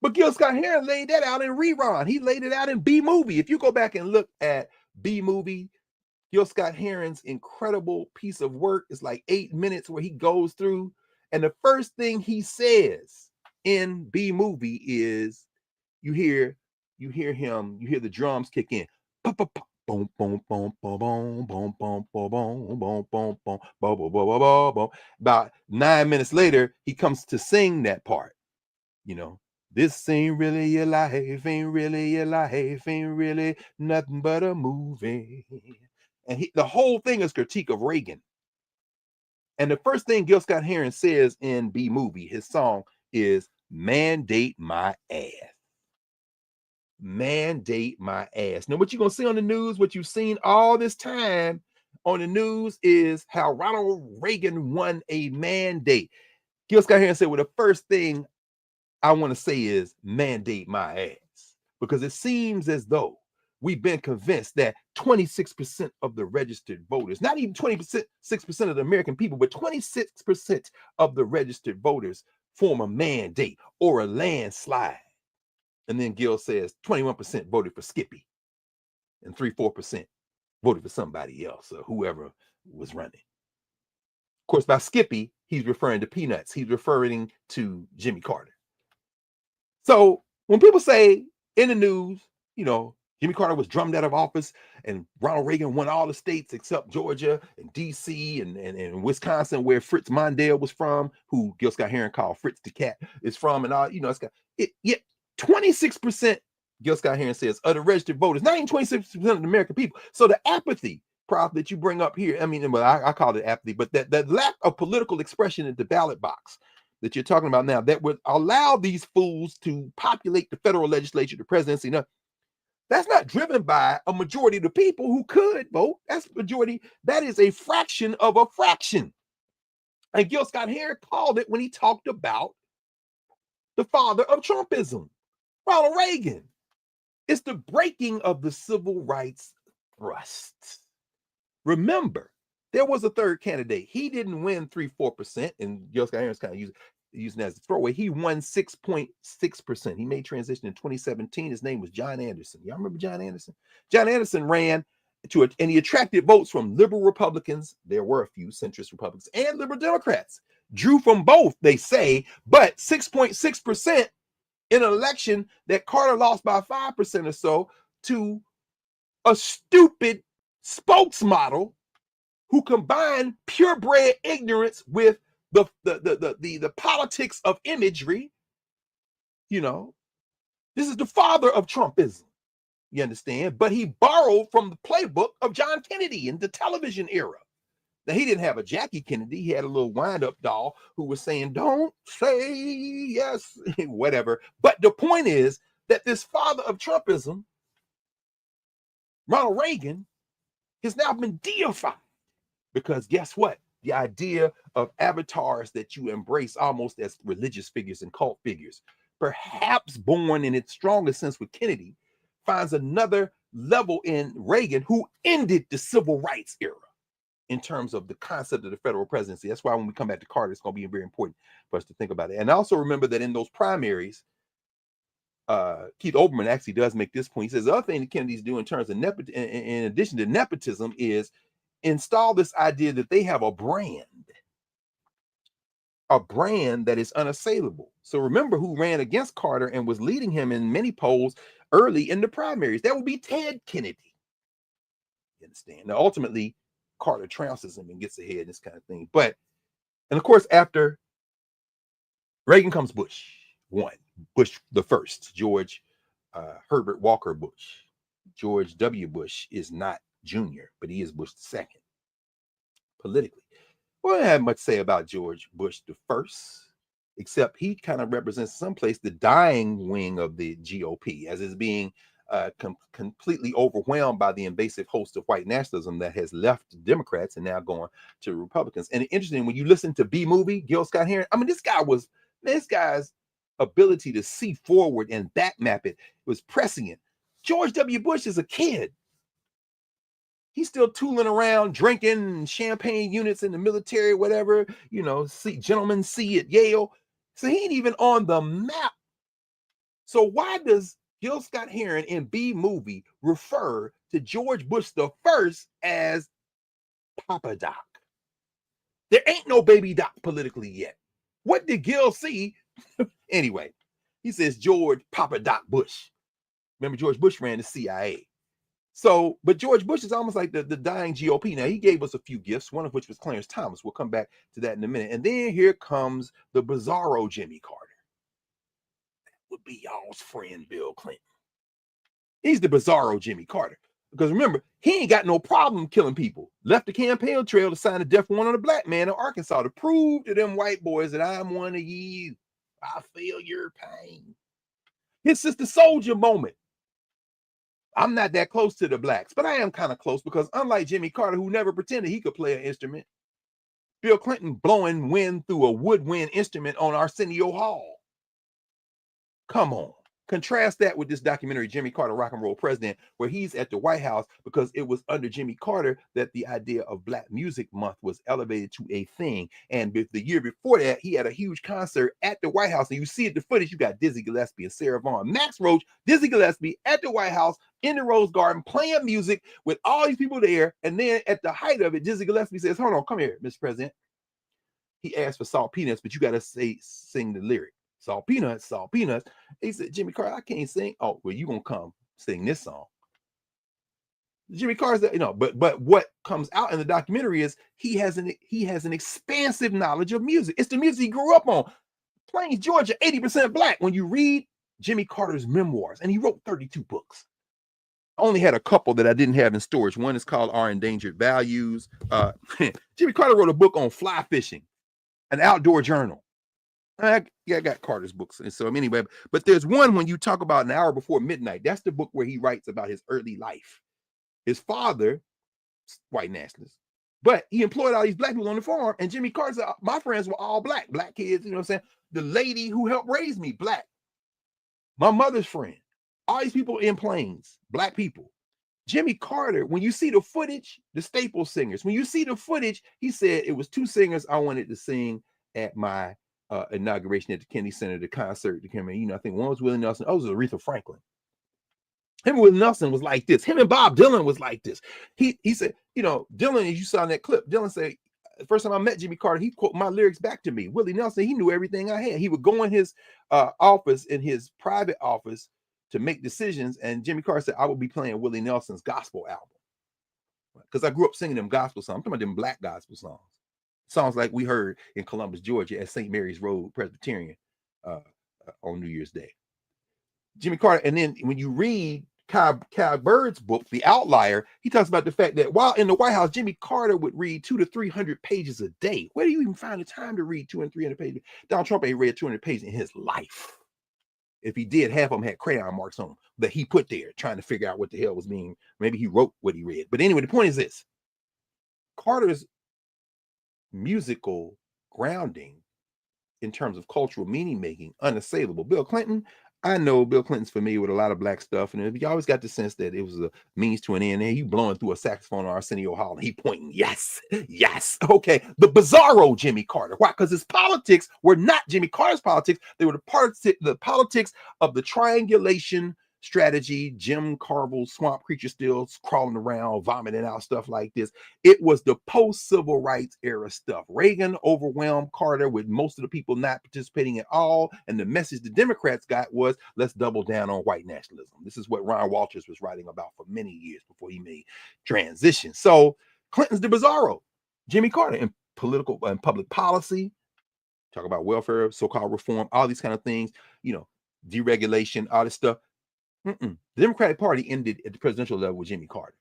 But Gil Scott-Heron laid that out in Rerun. He laid it out in B-Movie. If you go back and look at B-Movie, Gil Scott-Heron's incredible piece of work is like 8 minutes where he goes through, and the first thing he says in B-Movie is you hear the drums kick in. Boom, boom, boom, boom, boom, boom, boom, boom, boom, boom, boom, boom, boom, boom, boom. About 9 minutes later, he comes to sing that part. This ain't really your life, ain't really your life, ain't really nothing but a movie. And the whole thing is critique of Reagan. And the first thing Gil Scott-Heron says in B-Movie, his song, is mandate my ass. Mandate my ass. Now, what you're going to see on the news, what you've seen all this time, on the news is how Ronald Reagan won a mandate. Gil Scott Heron said, well, the first thing I want to say is mandate my ass, because it seems as though we've been convinced that 26% of the registered voters, not even 6% of the American people, but 26% of the registered voters form a mandate or a landslide. And then Gil says 21% voted for Skippy and 3-4% voted for somebody else or whoever was running. Of course, by Skippy, he's referring to Peanuts. He's referring to Jimmy Carter. So when people say in the news, you know, Jimmy Carter was drummed out of office and Ronald Reagan won all the states except Georgia and DC and Wisconsin, where Fritz Mondale was from, who Gil Scott Heron called Fritz the Cat is from, and all, you know, it's got it. Yet 26%, Gil Scott Heron says, of the registered voters, not even 26% of the American people. So the apathy prop that you bring up here, I mean, well, I call it apathy, but that lack of political expression in the ballot box that you're talking about now, that would allow these fools to populate the federal legislature, the presidency. Now, that's not driven by a majority of the people who could vote. That's majority. That is a fraction of a fraction. And Gil Scott Heron called it when he talked about the father of Trumpism, Ronald Reagan. It's the breaking of the civil rights thrust. Remember, there was a third candidate. He didn't win 3-4%, and Gil Scott Heron's kind of using it as a throwaway. He won 6.6%. He made transition in 2017. His name was John Anderson. Y'all remember John Anderson? John Anderson ran and he attracted votes from liberal Republicans. There were a few centrist Republicans and liberal Democrats. Drew from both, they say, but 6.6% in an election that Carter lost by 5% or so to a stupid spokesmodel who combined purebred ignorance with the politics of imagery. You know, this is the father of Trumpism, you understand? But he borrowed from the playbook of John Kennedy in the television era. Now, he didn't have a Jackie Kennedy. He had a little wind-up doll who was saying, don't say yes, whatever. But the point is that this father of Trumpism, Ronald Reagan, has now been deified. Because guess what? The idea of avatars that you embrace almost as religious figures and cult figures, perhaps born in its strongest sense with Kennedy, finds another level in Reagan, who ended the civil rights era in terms of the concept of the federal presidency. That's why when we come back to Carter, it's going to be very important for us to think about it. And also remember that in those primaries, Keith Olbermann actually does make this point. He says the other thing the Kennedys do in terms of in addition to nepotism is install this idea that they have a brand that is unassailable. So remember who ran against Carter and was leading him in many polls early in the primaries. That would be Ted Kennedy. You understand? Now, ultimately, Carter trounces him and gets ahead, this kind of thing. But, and of course, after Reagan comes Bush the first, George Herbert Walker Bush. George W. Bush is not Jr., but he is Bush II. Politically, we don't have much to say about George Bush the first, except he kind of represents someplace the dying wing of the GOP, as is being completely overwhelmed by the invasive host of white nationalism that has left Democrats and now going to Republicans. And interesting, when you listen to B-Movie, Gil Scott Heron, I mean, this guy's ability to see forward and back map it was prescient. George W. Bush is a kid. He's still tooling around, drinking champagne units in the military, whatever, you know, gentlemen see at Yale. So he ain't even on the map. So why does Gil Scott Heron in B-Movie refer to George Bush the first as Papa Doc? There ain't no baby Doc politically yet. What did Gil see? Anyway, he says George Papa Doc Bush. Remember, George Bush ran the CIA. So, but George Bush is almost like the dying GOP. Now, he gave us a few gifts, one of which was Clarence Thomas. We'll come back to that in a minute. And then here comes the bizarro Jimmy Carter. That would be y'all's friend, Bill Clinton. He's the bizarro Jimmy Carter. Because remember, he ain't got no problem killing people. Left the campaign trail to sign a death warrant on a black man in Arkansas to prove to them white boys that I'm one of you. I feel your pain. His Sister Soldier moment. I'm not that close to the blacks, but I am kind of close because unlike Jimmy Carter, who never pretended he could play an instrument, Bill Clinton blowing wind through a woodwind instrument on Arsenio Hall. Come on. Contrast that with this documentary, Jimmy Carter, Rock and Roll President, where he's at the White House because it was under Jimmy Carter that the idea of Black Music Month was elevated to a thing. And the year before that, he had a huge concert at the White House. And you see it, the footage, you got Dizzy Gillespie and Sarah Vaughan, Max Roach, Dizzy Gillespie at the White House in the Rose Garden playing music with all these people there. And then at the height of it, Dizzy Gillespie says, hold on, come here, Mr. President. He asked for salt peanuts, but you got to sing the lyric. Salt peanuts, salt peanuts. He said, Jimmy Carter, I can't sing. Oh, well, you gonna come sing this song. Jimmy Carter's, but what comes out in the documentary is he has an expansive knowledge of music. It's the music he grew up on. Plains, Georgia, 80% Black. When you read Jimmy Carter's memoirs, and he wrote 32 books. I only had a couple that I didn't have in storage. One is called Our Endangered Values. Jimmy Carter wrote a book on fly fishing, an outdoor journal. I got Carter's books. And so anyway, but there's one when you talk about An Hour Before Midnight. That's the book where he writes about his early life. His father, white nationalist, but he employed all these Black people on the farm. And Jimmy Carter said, my friends were all Black kids. You know what I'm saying? The lady who helped raise me, Black. My mother's friend, all these people in Plains, Black people. Jimmy Carter, when you see the footage, the Staple Singers, when you see the footage, he said it was two singers I wanted to sing at my inauguration at the Kennedy Center, the concert, I think one was Willie Nelson, other was Aretha Franklin. Him and Willie Nelson was like this. Him and Bob Dylan was like this. He said, Dylan, as you saw in that clip, Dylan said, the first time I met Jimmy Carter, he quoted my lyrics back to me. Willie Nelson, he knew everything I had. He would go in his office, in his private office, to make decisions, and Jimmy Carter said, I would be playing Willie Nelson's gospel album. Because I grew up singing them gospel songs. I'm talking about them Black gospel songs. Songs like we heard in Columbus, Georgia at St. Mary's Road Presbyterian on New Year's Day. Jimmy Carter, and then when you read Carr Bird's book, The Outlier, he talks about the fact that while in the White House, Jimmy Carter would read 200 to 300 pages a day. Where do you even find the time to read 200 and 300 pages? Donald Trump ain't read 200 pages in his life. If he did, half of them had crayon marks on them that he put there trying to figure out what the hell was being. Maybe he wrote what he read. But anyway, the point is this. Carter's musical grounding in terms of cultural meaning making, unassailable. Bill Clinton, I know Bill Clinton's familiar with a lot of Black stuff, and you always got the sense that it was a means to an end. And he blowing through a saxophone on Arsenio Hall, and he pointing, yes, okay. The bizarro Jimmy Carter. Why? Because his politics were not Jimmy Carter's politics. They were the politics of the triangulation strategy, Jim Carville, swamp creature still crawling around, vomiting out stuff like this. It was the post-civil rights era stuff. Reagan overwhelmed Carter with most of the people not participating at all. And the message the Democrats got was, let's double down on white nationalism. This is what Ron Walters was writing about for many years before he made transition. So Clinton's the bizarro. Jimmy Carter in political and public policy, talk about welfare, so-called reform, all these kind of things, deregulation, all this stuff. The Democratic Party ended at the presidential level with Jimmy Carter.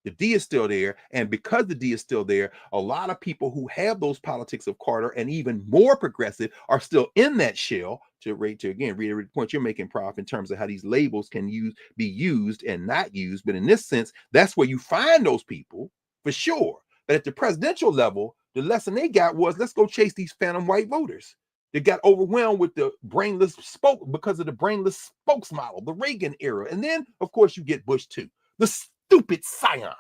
The D is still there, and because the D is still there, a lot of people who have those politics of Carter and even more progressive are still in that shell. To again reiterate the point you're making, Prof, in terms of how these labels can be used and not used. But in this sense, that's where you find those people for sure. But at the presidential level, the lesson they got was, let's go chase these phantom white voters. They got overwhelmed with the brainless because of the brainless spokes model, the Reagan era. And then, of course, you get Bush too. The stupid scion,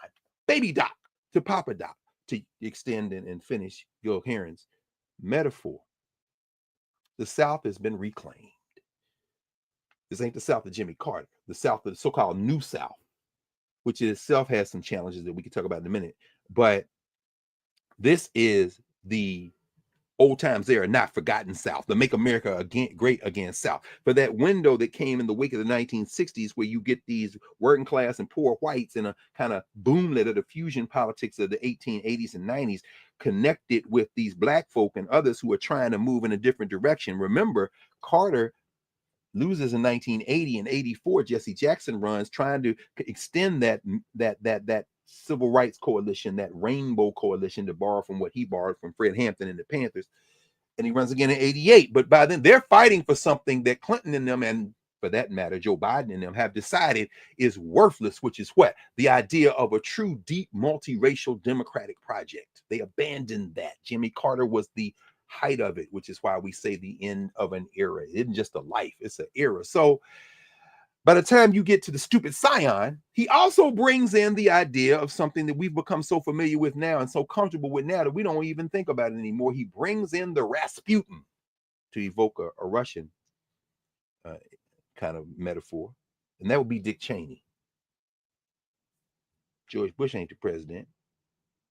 baby doc to Papa Doc, to extend and finish Gil Heron's metaphor. The South has been reclaimed. This ain't the South of Jimmy Carter, the South of the so-called New South, which itself has some challenges that we can talk about in a minute. But this is the old times there are not forgotten South, the Make America Great Again South. For that window that came in the wake of the 1960s, where you get these working class and poor whites in a kind of boomlet of the fusion politics of the 1880s and 90s, connected with these Black folk and others who are trying to move in a different direction. Remember, Carter loses in 1980 and 84. Jesse Jackson runs, trying to extend that civil rights coalition, that rainbow coalition, to borrow from what he borrowed from Fred Hampton and the Panthers. And he runs again in 88. But by then they're fighting for something that Clinton and them and for that matter, Joe Biden and them have decided is worthless, which is what? The idea of a true, deep, multiracial democratic project. They abandoned that. Jimmy Carter was the height of it, which is why we say the end of an era. It isn't just a life, it's an era. So by the time you get to the stupid scion, he also brings in the idea of something that we've become so familiar with now and so comfortable with now that we don't even think about it anymore. He brings in the Rasputin to evoke a Russian kind of metaphor, and that would be Dick Cheney. George Bush ain't the president,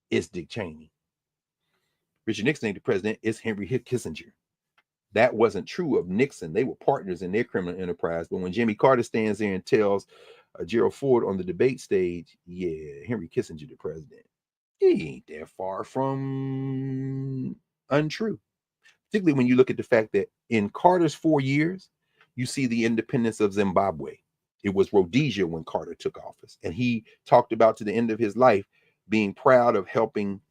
it's Dick Cheney. Richard Nixon ain't the president, it's Henry Kissinger. That wasn't true of Nixon. They were partners in their criminal enterprise. But when Jimmy Carter stands there and tells Gerald Ford on the debate stage, yeah, Henry Kissinger the president, he ain't that far from untrue. Particularly when you look at the fact that in Carter's 4 years, you see the independence of Zimbabwe. It was Rhodesia when Carter took office. And he talked about to the end of his life being proud of helping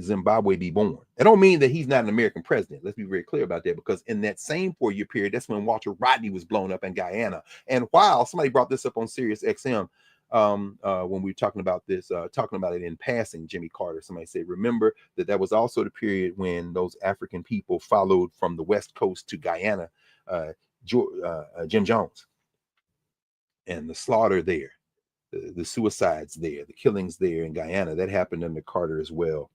Zimbabwe be born. I don't mean that he's not an American president. Let's be very clear about that, because in that same 4-year period, that's when Walter Rodney was blown up in Guyana. And while somebody brought this up on Sirius XM, when we were talking about this, talking about it in passing, Jimmy Carter, somebody said, remember that was also the period when those African people followed from the West Coast to Guyana, Jim Jones, and the slaughter there, the suicides there, the killings there in Guyana, that happened under Carter as well.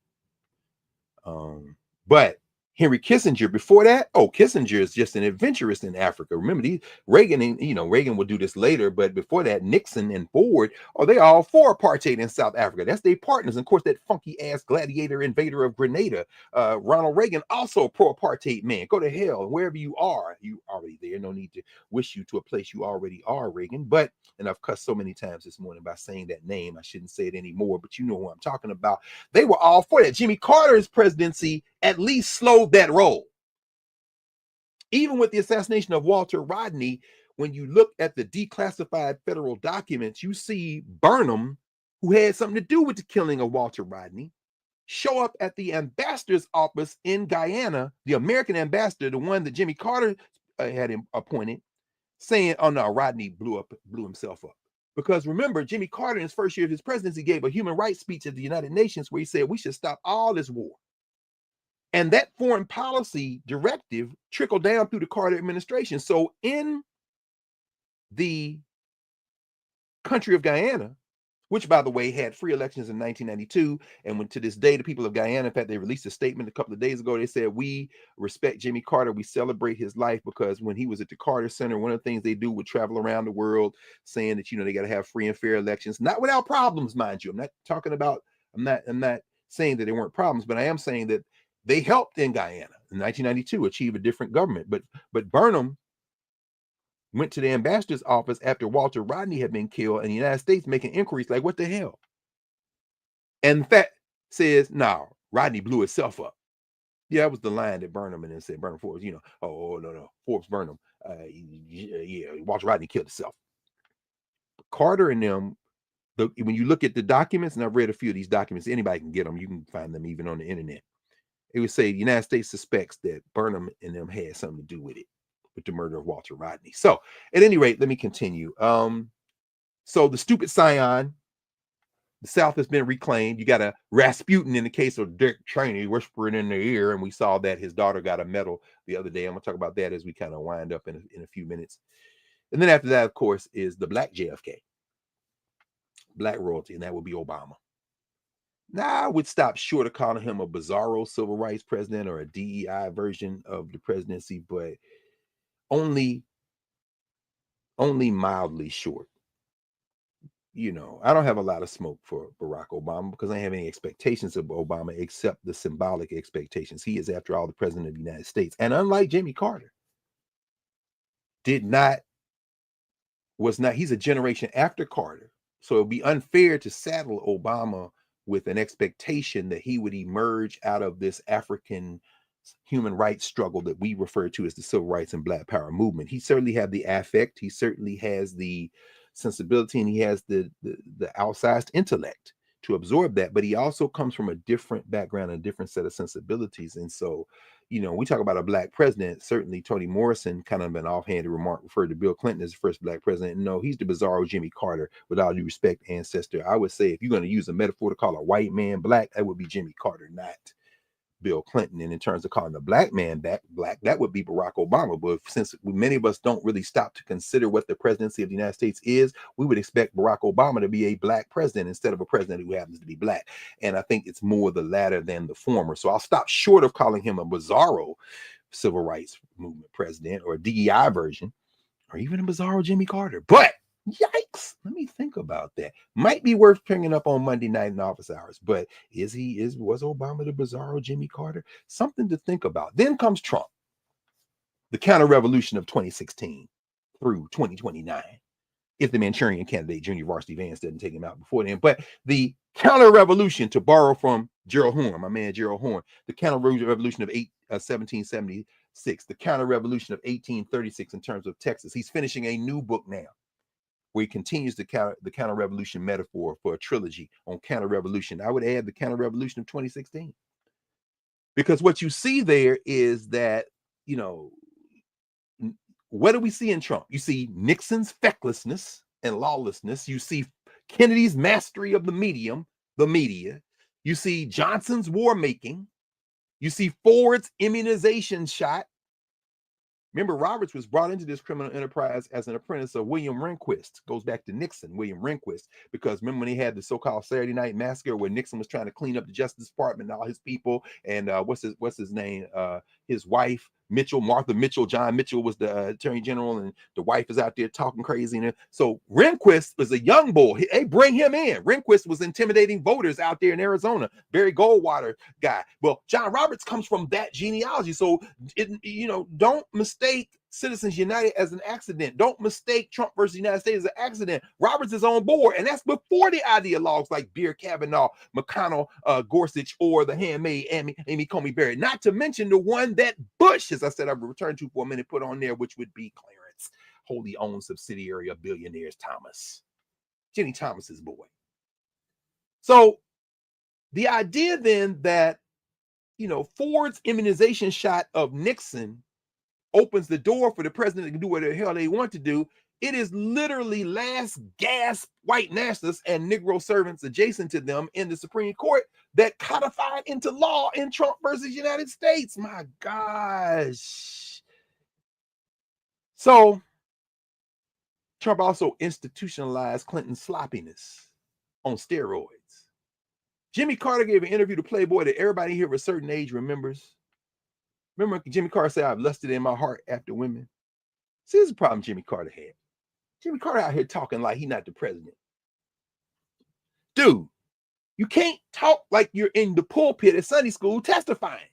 But Henry Kissinger, before that, Kissinger is just an adventurist in Africa. Remember, Reagan, Reagan will do this later, but before that, Nixon and Ford, they all for apartheid in South Africa. That's their partners. And of course, that funky ass gladiator invader of Grenada, Ronald Reagan, also pro-apartheid man. Go to hell, wherever you are already there. No need to wish you to a place you already are, Reagan. But, and I've cussed so many times this morning by saying that name, I shouldn't say it anymore, but you know who I'm talking about. They were all for that. Jimmy Carter's presidency at least slowed that roll. Even with the assassination of Walter Rodney, when you look at the declassified federal documents, you see Burnham, who had something to do with the killing of Walter Rodney, show up at the ambassador's office in Guyana, the American ambassador, the one that Jimmy Carter had him appointed, saying, oh no, Rodney blew himself up. Because remember, Jimmy Carter in his first year of his presidency gave a human rights speech at the United Nations where he said we should stop all this war. And that foreign policy directive trickled down through the Carter administration. So in the country of Guyana, which, by the way, had free elections in 1992, and when to this day, the people of Guyana, in fact, they released a statement a couple of days ago. They said, we respect Jimmy Carter. We celebrate his life, because when he was at the Carter Center, one of the things they do would travel around the world saying that, they got to have free and fair elections, not without problems, mind you. I'm not talking about, I'm not saying that there weren't problems, but I am saying that they helped in Guyana in 1992 achieve a different government. But Burnham went to the ambassador's office after Walter Rodney had been killed, and the United States making inquiries like, what the hell? And that says, no, Rodney blew himself up. Yeah, that was the line that Burnham and then said, Burnham Forbes, no, Forbes Burnham, Walter Rodney killed himself. Carter and them, when you look at the documents, and I've read a few of these documents, anybody can get them, you can find them even on the internet. It would say the United States suspects that Burnham and them had something to do with it, with the murder of Walter Rodney. So at any rate, let me continue. So the stupid scion, the South has been reclaimed. You got a Rasputin in the case of Dick Cheney whispering in their ear, and we saw that his daughter got a medal the other day. I'm gonna talk about that as we kind of wind up in a few minutes. And then after that, of course, is the black JFK, black royalty, and that would be Obama. Now, I would stop short of calling him a bizarro civil rights president or a DEI version of the presidency, but only mildly short. I don't have a lot of smoke for Barack Obama because I don't have any expectations of Obama except the symbolic expectations. He is, after all, the president of the United States. And unlike Jimmy Carter, he's a generation after Carter. So it would be unfair to saddle Obama with an expectation that he would emerge out of this African human rights struggle that we refer to as the civil rights and black power movement. He certainly had the affect, he certainly has the sensibility, and he has the outsized intellect to absorb that, but he also comes from a different background and a different set of sensibilities. And so, we talk about a black president. Certainly Toni Morrison, kind of an offhanded remark, referred to Bill Clinton as the first black president. No, he's the bizarro Jimmy Carter, with all due respect, ancestor. I would say if you're going to use a metaphor to call a white man black, that would be Jimmy Carter, not Bill Clinton. And in terms of calling the black man black, that would be Barack Obama. But since many of us don't really stop to consider what the presidency of the United States is, we would expect Barack Obama to be a black president instead of a president who happens to be black. And I think it's more the latter than the former. So I'll stop short of calling him a bizarro civil rights movement president or a DEI version, or even a bizarro Jimmy Carter. But yikes, let me think about that. Might be worth bringing up on Monday night in office hours. But was Obama the bizarro Jimmy Carter? Something to think about. Then comes Trump, the counter-revolution of 2016 through 2029. If the Manchurian candidate, Junior Varsity Vance, doesn't take him out before then. But the counter-revolution, to borrow from Gerald Horne, my man Gerald Horne, the counter-revolution of 1776, the counter-revolution of 1836 in terms of Texas. He's finishing a new book now, where he continues the counter-revolution metaphor for a trilogy on counter-revolution. I would add the counter-revolution of 2016. Because what you see there is that, what do we see in Trump? You see Nixon's fecklessness and lawlessness. You see Kennedy's mastery of the media. You see Johnson's war making. You see Ford's immunization shot. Remember, Roberts was brought into this criminal enterprise as an apprentice of William Rehnquist. Goes back to Nixon, William Rehnquist, because remember when he had the so-called Saturday Night Massacre, where Nixon was trying to clean up the Justice Department and all his people, and what's his name? His wife, Martha Mitchell. John Mitchell was the attorney general, and the wife is out there talking crazy. And so Rehnquist was a young bull. Hey, bring him in. Rehnquist was intimidating voters out there in Arizona. Barry Goldwater guy. Well, John Roberts comes from that genealogy. So, don't mistake Citizens United as an accident. Don't mistake Trump versus the United States as an accident. Roberts is on board, and that's before the ideologues like Beer Kavanaugh, McConnell, Gorsuch, or the handmaid Amy Coney Barrett. Not to mention the one that Bush, as I said, I would return to for a minute, put on there, which would be Clarence, wholly owned subsidiary of billionaires Thomas, Jenny Thomas's boy. So the idea then that Ford's immunization shot of Nixon opens the door for the president to do whatever the hell they want to do. It is literally last gasp white nationalists and Negro servants adjacent to them in the Supreme Court that codified into law in Trump versus United States. My gosh. So Trump also institutionalized Clinton's sloppiness on steroids. Jimmy Carter gave an interview to Playboy that everybody here of a certain age remembers. Remember Jimmy Carter said, "I've lusted in my heart after women." See, this is the problem Jimmy Carter had. Jimmy Carter out here talking like he's not the president. Dude, you can't talk like you're in the pulpit at Sunday school testifying.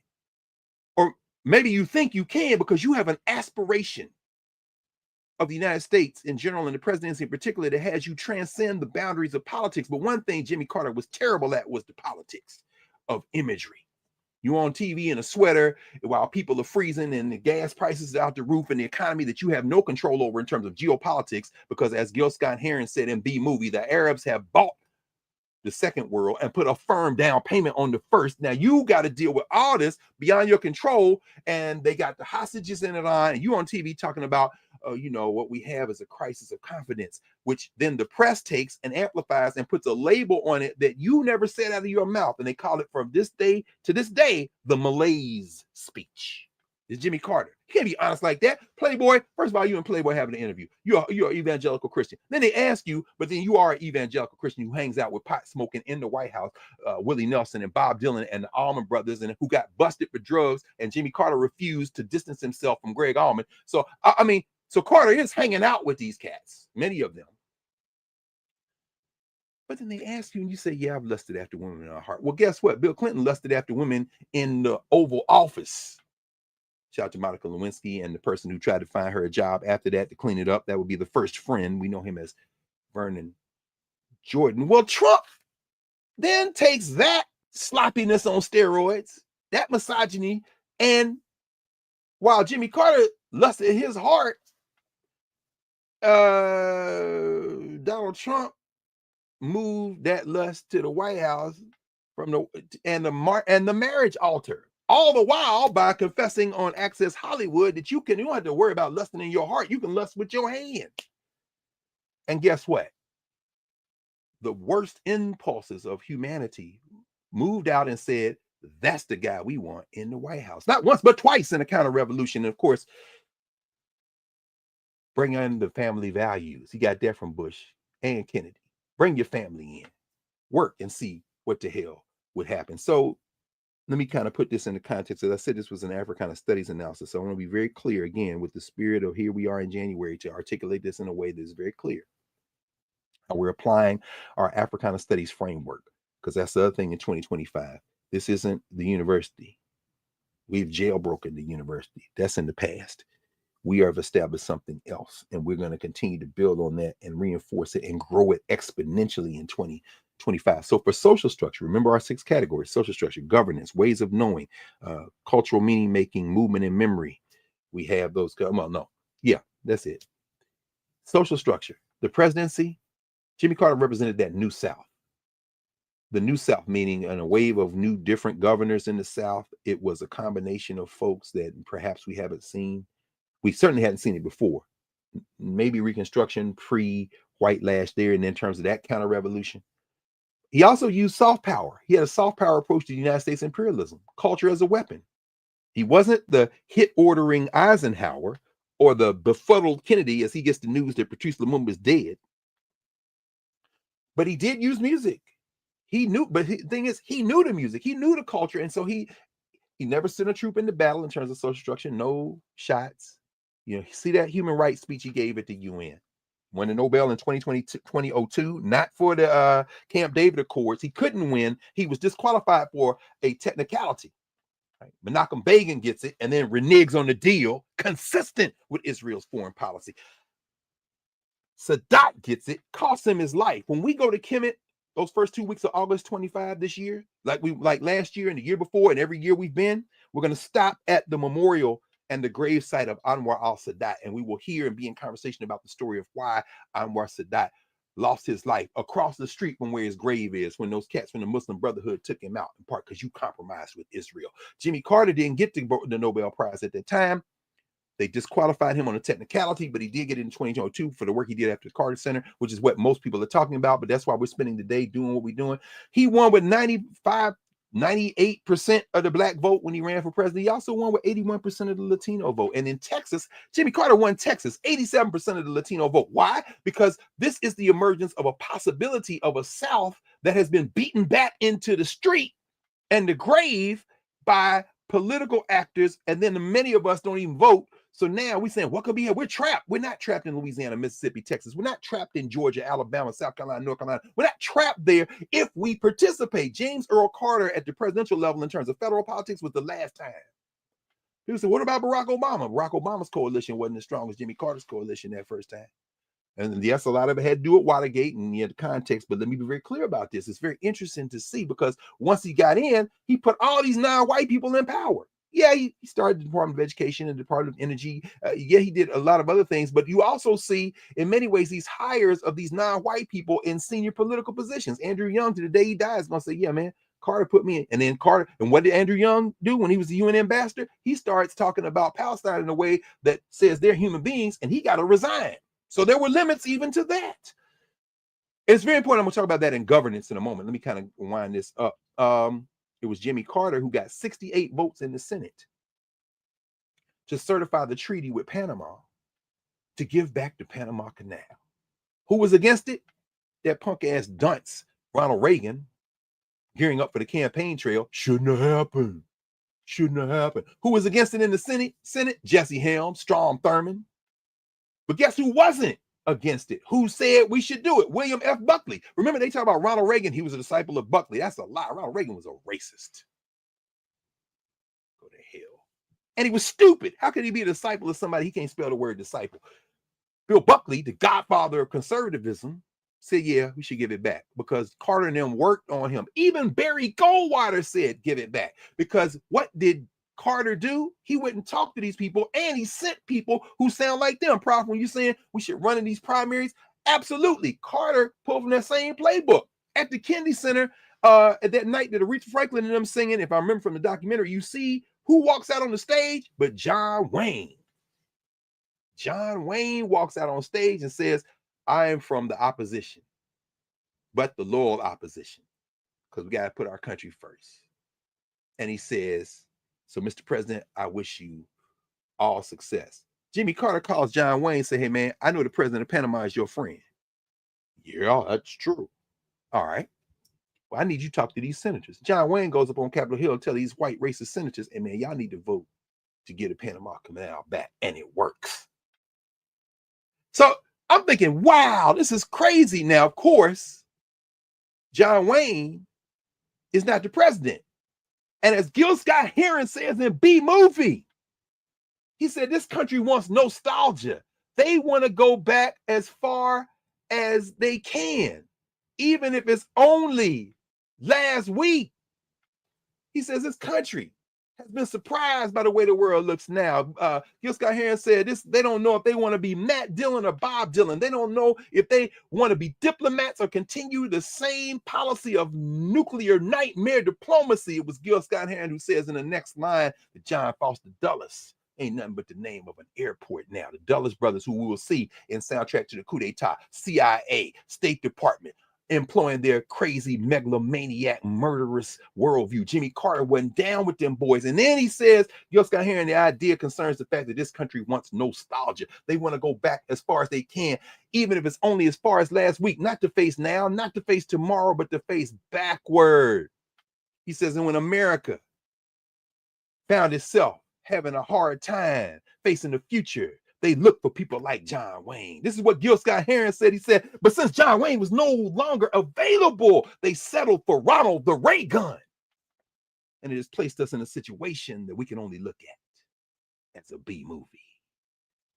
Or maybe you think you can because you have an aspiration of the United States in general and the presidency in particular that has you transcend the boundaries of politics. But one thing Jimmy Carter was terrible at was the politics of imagery. You on TV in a sweater while people are freezing and the gas prices are out the roof and the economy that you have no control over in terms of geopolitics, because as Gil Scott-Heron said in B-Movie, the Arabs have bought the second world and put a firm down payment on the first. Now you got to deal with all this beyond your control, and they got the hostages in the line, and you on TV talking about what we have is a crisis of confidence, which then the press takes and amplifies and puts a label on it that you never said out of your mouth. And they call it from this day to this day, the malaise speech. It's Jimmy Carter. You can't be honest like that. Playboy, first of all, you and Playboy having an interview. You're an evangelical Christian. Then they ask you, but then you are an evangelical Christian who hangs out with pot smoking in the White House, Willie Nelson and Bob Dylan and the Allman Brothers, and who got busted for drugs. And Jimmy Carter refused to distance himself from Greg Allman. So, so Carter is hanging out with these cats, many of them. But then they ask you and you say, yeah, I've lusted after women in our heart. Well, guess what? Bill Clinton lusted after women in the Oval Office. Shout out to Monica Lewinsky and the person who tried to find her a job after that to clean it up. That would be the first friend. We know him as Vernon Jordan. Well, Trump then takes that sloppiness on steroids, that misogyny, and while Jimmy Carter lusted in his heart, Donald Trump moved that lust to the White House from the marriage altar, all the while by confessing on Access Hollywood that you don't have to worry about lusting in your heart. You can lust with your hand. And guess what? The worst impulses of humanity moved out and said, that's the guy we want in the White House. Not once, but twice in the counter-revolution. And of course, bring in the family values. He got that from Bush and Kennedy. Bring your family in. Work and see what the hell would happen. So let me kind of put this in the context. As I said, this was an Africana studies analysis. So I want to be very clear again with the spirit of here we are in January to articulate this in a way that is very clear. We're applying our Africana studies framework because that's the other thing in 2025. This isn't the university. We've jailbroken the university. That's in the past. We have established something else, and we're going to continue to build on that and reinforce it and grow it exponentially in 2025. So for social structure, remember our 6 categories: social structure, governance, ways of knowing, cultural meaning making, movement and memory. We have those. Well, no. Yeah, that's it. Social structure. The presidency, Jimmy Carter represented that New South. The New South, meaning in a wave of new different governors in the South. It was a combination of folks that perhaps we haven't seen. We certainly hadn't seen it before. Maybe Reconstruction, pre-White Lash there, and in terms of that counter-revolution. He also used soft power. He had a soft power approach to the United States imperialism, culture as a weapon. He wasn't the hit-ordering Eisenhower or the befuddled Kennedy as he gets the news that Patrice Lumumba is dead. But he did use music. He knew, but the thing is, he knew the music. He knew the culture, and so he never sent a troop into battle in terms of social structure. No shots. You know, see that human rights speech he gave at the UN. Won the Nobel in 2002, not for the Camp David Accords. He couldn't win. He was disqualified for a technicality. Right? Menachem Begin gets it and then reneges on the deal, consistent with Israel's foreign policy. Sadat gets it, costs him his life. When we go to Kemet, those first 2 weeks of August 25 this year, like last year and the year before and every year we've been, we're going to stop at the memorial and the gravesite of Anwar al-Sadat, and we will hear and be in conversation about the story of why Anwar Sadat lost his life across the street from where his grave is when those cats from the Muslim Brotherhood took him out, in part because you compromised with Israel. Jimmy Carter didn't get the Nobel Prize at that time. They disqualified him on a technicality, but he did get it in 2022 for the work he did after the Carter Center, which is what most people are talking about, but that's why we're spending the day doing what we're doing. He won with 98% of the black vote when he ran for president. He also won with 81% of the Latino vote. And in Texas, Jimmy Carter won Texas, 87% of the Latino vote. Why? Because this is the emergence of a possibility of a South that has been beaten back into the street and the grave by political actors, and then many of us don't even vote. So now we're saying, what could be here? We're trapped. We're not trapped in Louisiana, Mississippi, Texas. We're not trapped in Georgia, Alabama, South Carolina, North Carolina. We're not trapped there if we participate. James Earl Carter at the presidential level in terms of federal politics was the last time. People say, what about Barack Obama? Barack Obama's coalition wasn't as strong as Jimmy Carter's coalition that first time. And yes, a lot of it had to do with Watergate and the context, but let me be very clear about this. It's very interesting to see because once he got in, he put all these non-white people in power. Yeah, he started the Department of Education and the Department of Energy. Yeah, he did a lot of other things, but you also see in many ways these hires of these non-white people in senior political positions. Andrew Young, to the day he dies, is going to say, yeah, man, Carter put me in. And then Carter, and what did Andrew Young do when he was the UN ambassador? He starts talking about Palestine in a way that says they're human beings, and he got to resign. So there were limits even to that. It's very important. I'm going to talk about that in governance in a moment. Let me kind of wind this up. It was Jimmy Carter who got 68 votes in the Senate to certify the treaty with Panama to give back the Panama Canal. Who was against it? That punk-ass dunce, Ronald Reagan, gearing up for the campaign trail. Shouldn't have happened. Shouldn't have happened. Who was against it in the Senate? Jesse Helms, Strom Thurmond. But guess who wasn't against it? Who said we should do it? William F. Buckley. Remember, they talk about Ronald Reagan. He was a disciple of Buckley. That's a lie. Ronald Reagan was a racist. Go to hell. And he was stupid. How could he be a disciple of somebody he can't spell the word disciple? Bill Buckley, the godfather of conservatism, said, yeah, we should give it back because Carter and them worked on him. Even Barry Goldwater said, give it back. Because what did Carter do? He went and talked to these people and he sent people who sound like them. Prof, when you're saying we should run in these primaries, Absolutely. Carter pulled from that same playbook at the Kennedy Center at that night that Aretha Franklin and them singing. If I remember from the documentary, you see who walks out on the stage but John Wayne. John Wayne walks out on stage and says, I am from the opposition, but the loyal opposition, because we got to put our country first. And he says, so Mr. President, I wish you all success. Jimmy Carter calls John Wayne and say, hey man, I know the president of Panama is your friend. Yeah, that's true. All right. Well, I need you to talk to these senators. John Wayne goes up on Capitol Hill and tell these white racist senators, hey man, y'all need to vote to get the Panama Canal back. And it works. So I'm thinking, wow, this is crazy. Now, of course, John Wayne is not the president. And as Gil Scott Heron says in B Movie, he said this country wants nostalgia. They want to go back as far as they can, even if it's only last week. He says this country has been surprised by the way the world looks now. Gil Scott Heron said this, they don't know if they want to be Matt Dillon or Bob Dylan. They don't know if they want to be diplomats or continue the same policy of nuclear nightmare diplomacy. It was Gil Scott Heron who says in the next line that John Foster Dulles ain't nothing but the name of an airport now. The Dulles brothers, who we will see in Soundtrack to the Coup d'etat, CIA, State Department, employing their crazy megalomaniac murderous worldview. Jimmy Carter wasn't down with them boys. And then he says, Gil Scott Heron, the idea concerns the fact that this country wants nostalgia. They want to go back as far as they can, even if it's only as far as last week, not to face now, not to face tomorrow, but to face backward. He says, and when America found itself having a hard time facing the future, they look for people like John Wayne. This is what Gil Scott Heron said. He said, but since John Wayne was no longer available, they settled for Ronald the Ray Gun. And it has placed us in a situation that we can only look at as a B movie.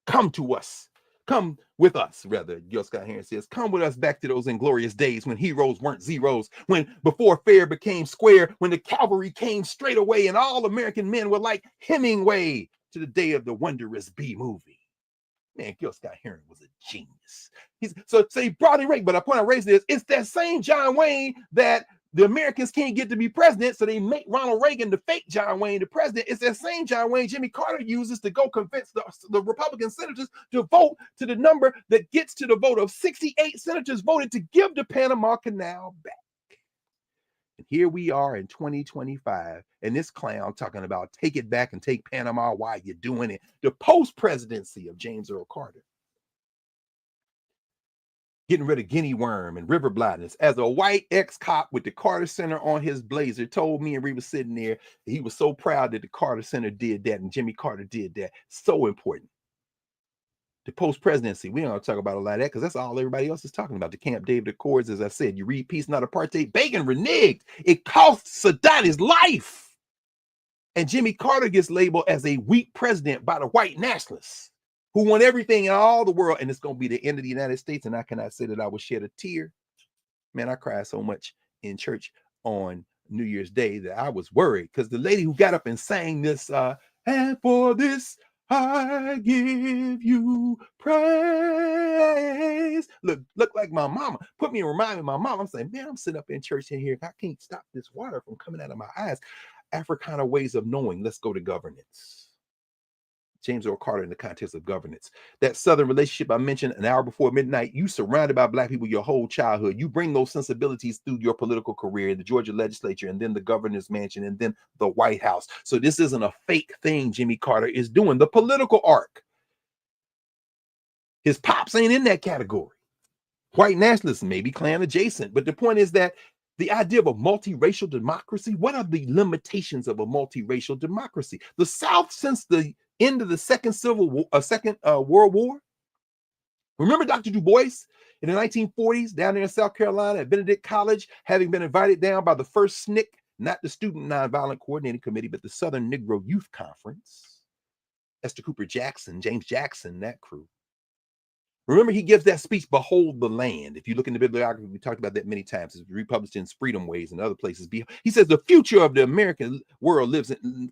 Come to us. Come with us, rather, Gil Scott Heron says. Come with us back to those inglorious days when heroes weren't zeros, when before fair became square, when the cavalry came straight away and all American men were like Hemingway, to the day of the wondrous B movie. Man, Gil Scott Heron was a genius. So he brought it right, but the point I raised is it's that same John Wayne that the Americans can't get to be president, so they make Ronald Reagan the fake John Wayne the president. It's that same John Wayne Jimmy Carter uses to go convince the Republican senators to vote to the number that gets to the vote of 68 senators voted to give the Panama Canal back. And here we are in 2025, and this clown talking about take it back and take Panama while you're doing it. The post-presidency of James Earl Carter. Getting rid of guinea worm and river blindness. As a white ex-cop with the Carter Center on his blazer told me, and we were sitting there, he was so proud that the Carter Center did that and Jimmy Carter did that. So important. The post-presidency, we don't talk about a lot of that because that's all everybody else is talking about. The Camp David Accords, as I said, you read Peace Not Apartheid, Reagan reneged. It cost Saddam his life. And Jimmy Carter gets labeled as a weak president by the white nationalists who want everything in all the world. And it's going to be the end of the United States. And I cannot say that I will shed a tear. Man, I cried so much in church on New Year's Day that I was worried because the lady who got up and sang this, and for this, I give you praise. Look like my mama. Put me and remind me of my mom. I'm saying, man, I'm sitting up in church in here. I can't stop this water from coming out of my eyes. Africana ways of knowing. Let's go to governance. James Earl Carter in the context of governance. That Southern relationship I mentioned an hour before midnight, you surrounded by Black people your whole childhood. You bring those sensibilities through your political career, the Georgia legislature, and then the governor's mansion, and then the White House. So this isn't a fake thing Jimmy Carter is doing. The political arc. His pops ain't in that category. White nationalists, maybe Klan adjacent. But the point is that the idea of a multiracial democracy, what are the limitations of a multiracial democracy? The South, since the end of the Second World War. Remember Dr. Du Bois in the 1940s down there in South Carolina at Benedict College, having been invited down by the first SNCC, not the Student Nonviolent Coordinating Committee, but the Southern Negro Youth Conference. Esther Cooper Jackson, James Jackson, that crew. Remember, he gives that speech, "Behold the land." If you look in the bibliography, we talked about that many times. It's republished in Freedom Ways and other places. He says the future of the American world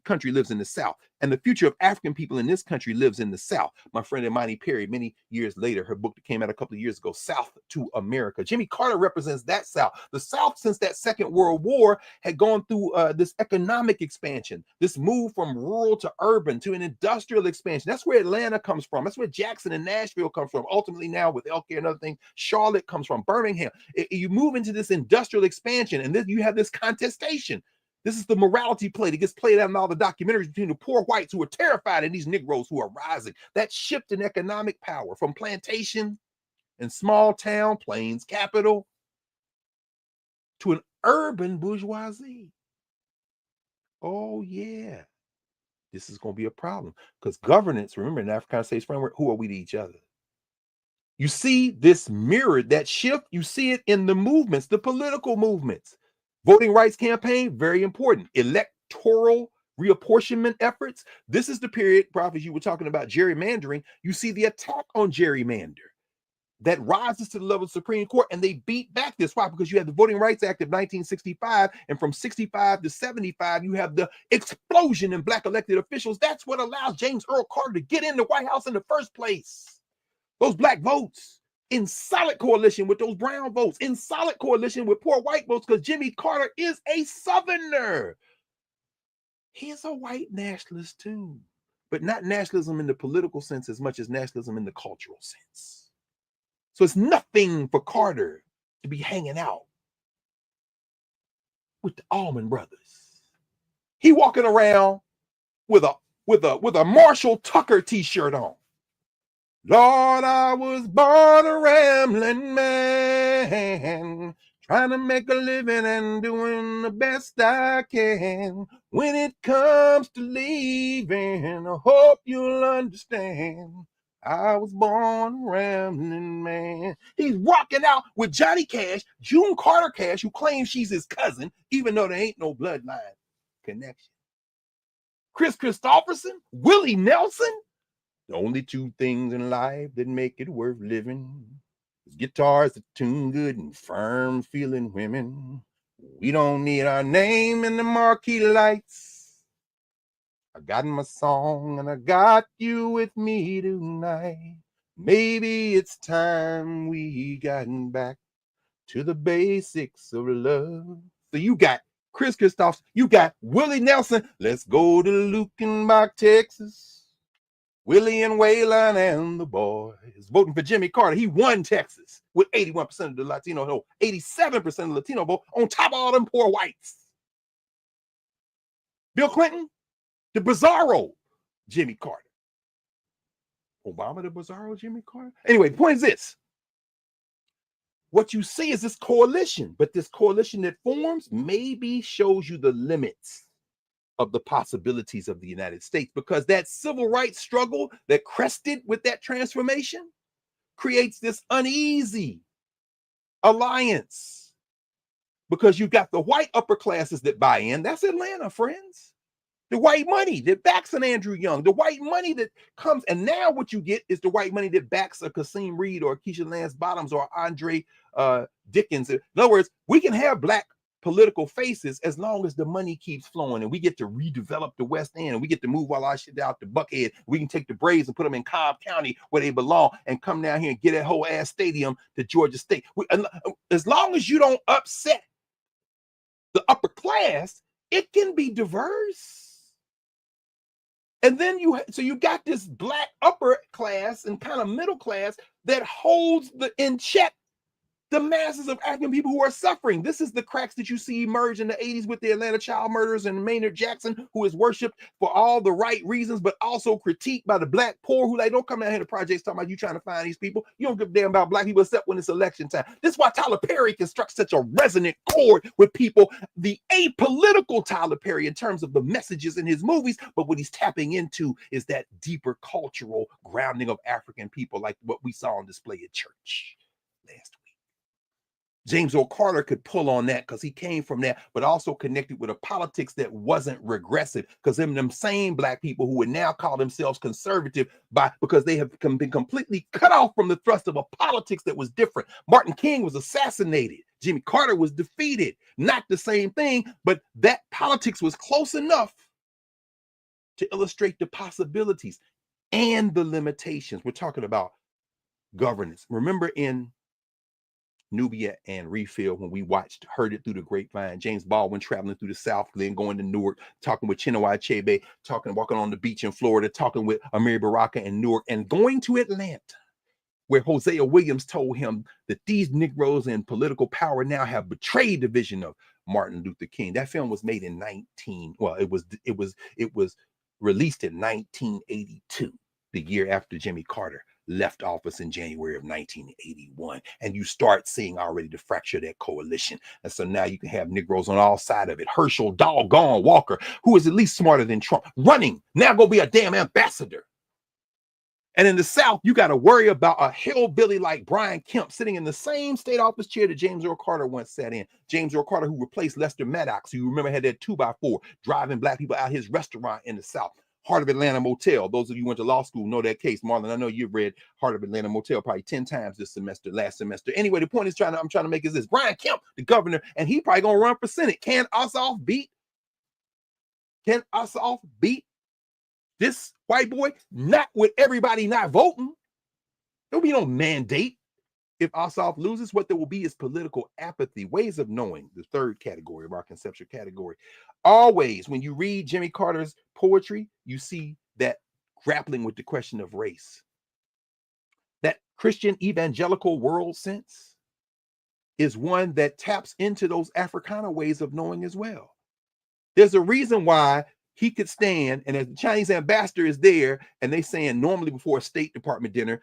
country lives in the South, and the future of African people in this country lives in the South. My friend Imani Perry, many years later, her book that came out a couple of years ago, South to America. Jimmy Carter represents that South. The South, since that Second World War, had gone through this economic expansion, this move from rural to urban to an industrial expansion. That's where Atlanta comes from. That's where Jackson and Nashville come from. Ultimately, now with healthcare and other things, Charlotte comes from, Birmingham. You move into this industrial expansion, and then you have this contestation. This is the morality play that gets played out in all the documentaries between the poor whites who are terrified and these Negroes who are rising. That shift in economic power from plantation and small town, Plains capital, to an urban bourgeoisie. Oh, yeah. This is going to be a problem because governance, remember in the Africana States framework, who are we to each other? You see this mirrored, that shift, you see it in the movements, the political movements. Voting rights campaign, very important. Electoral reapportionment efforts. This is the period, Prof, as you were talking about gerrymandering, you see the attack on gerrymander that rises to the level of Supreme Court, and they beat back this. Why? Because you have the Voting Rights Act of 1965, and from 65 to 75, you have the explosion in Black elected officials. That's what allows James Earl Carter to get in the White House in the first place. Those Black votes in solid coalition with those brown votes, in solid coalition with poor white votes, because Jimmy Carter is a Southerner. He is a white nationalist too, but not nationalism in the political sense as much as nationalism in the cultural sense. So it's nothing for Carter to be hanging out with the Allman Brothers. He walking around with a Marshall Tucker t-shirt on. Lord, I was born a rambling man, trying to make a living and doing the best I can. When it comes to leaving, I hope you'll understand. I was born a rambling man. He's rocking out with Johnny Cash, June Carter Cash, who claims she's his cousin, even though there ain't no bloodline connection. Chris Christopherson, Willie Nelson. The only two things in life that make it worth living is guitars that tune good and firm feeling women. We don't need our name in the marquee lights. I got my song and I got you with me tonight. Maybe it's time we got back to the basics of love. So you got Chris Christopherson, you got Willie Nelson. Let's go to Lukenbach, Texas. Willie and Waylon and the boys voting for Jimmy Carter. He won Texas with 81% of the Latino vote, 87% of the Latino vote, on top of all them poor whites. Bill Clinton, the bizarro Jimmy Carter. Obama, the bizarro Jimmy Carter. Anyway, the point is this. What you see is this coalition, but this coalition that forms maybe shows you the limits of the possibilities of the United States, because that civil rights struggle that crested with that transformation creates this uneasy alliance, because you've got the white upper classes that buy in. That's Atlanta, friends. The white money that backs an Andrew Young, the white money that comes, and now what you get is the white money that backs a Kasim Reed or Keisha Lance Bottoms or Andre Dickens. In other words, we can have Black political faces as long as the money keeps flowing and we get to redevelop the West End and we get to move all our shit out to Buckhead. We can take the Braves and put them in Cobb County where they belong and come down here and get that whole ass stadium to Georgia State. As long as you don't upset the upper class, it can be diverse. And then you got this Black upper class and kind of middle class that holds in check the masses of African people who are suffering. This is the cracks that you see emerge in the 80s with the Atlanta child murders and Maynard Jackson, who is worshipped for all the right reasons, but also critiqued by the Black poor who don't come down here to projects talking about you trying to find these people. You don't give a damn about Black people except when it's election time. This is why Tyler Perry can strike such a resonant chord with people, the apolitical Tyler Perry in terms of the messages in his movies, but what he's tapping into is that deeper cultural grounding of African people, like what we saw on display at church last week. James Earl Carter could pull on that because he came from that, but also connected with a politics that wasn't regressive, because them same black people who would now call themselves conservative because they have been completely cut off from the thrust of a politics that was different. Martin King was assassinated. Jimmy Carter was defeated. Not the same thing, but that politics was close enough to illustrate the possibilities and the limitations. We're talking about governance. Remember in Nubia and Refill, when we heard it through the grapevine, James Baldwin traveling through the South, then going to Newark, talking with Chinua Achebe, walking on the beach in Florida, talking with Amiri Baraka in Newark, and going to Atlanta, where Hosea Williams told him that these Negroes in political power now have betrayed the vision of Martin Luther King. That film was made in it was released in 1982, the year after Jimmy Carter left office in January of 1981. And you start seeing already the fracture of that coalition. And so now you can have Negroes on all sides of it. Herschel doggone Walker, who is at least smarter than Trump, running, now go be a damn ambassador. And in the South, you got to worry about a hillbilly like Brian Kemp sitting in the same state office chair that James Earl Carter once sat in. James Earl Carter, who replaced Lester Maddox, who you remember had that 2x4 driving black people out his restaurant in the South. Heart of Atlanta Motel. Those of you who went to law school know that case. Marlon, I know you've read Heart of Atlanta Motel probably 10 times last semester. Anyway, the point I'm trying to make is this. Brian Kemp, the governor, and he probably going to run for Senate. Can Ossoff beat this white boy? Not with everybody not voting. There'll be no mandate. If Ossoff loses, what there will be is political apathy, ways of knowing, the third category of our conceptual category. Always, when you read Jimmy Carter's poetry, you see that grappling with the question of race. That Christian evangelical world sense is one that taps into those Africana ways of knowing as well. There's a reason why he could stand, and as the Chinese ambassador is there, and they saying normally before a State Department dinner,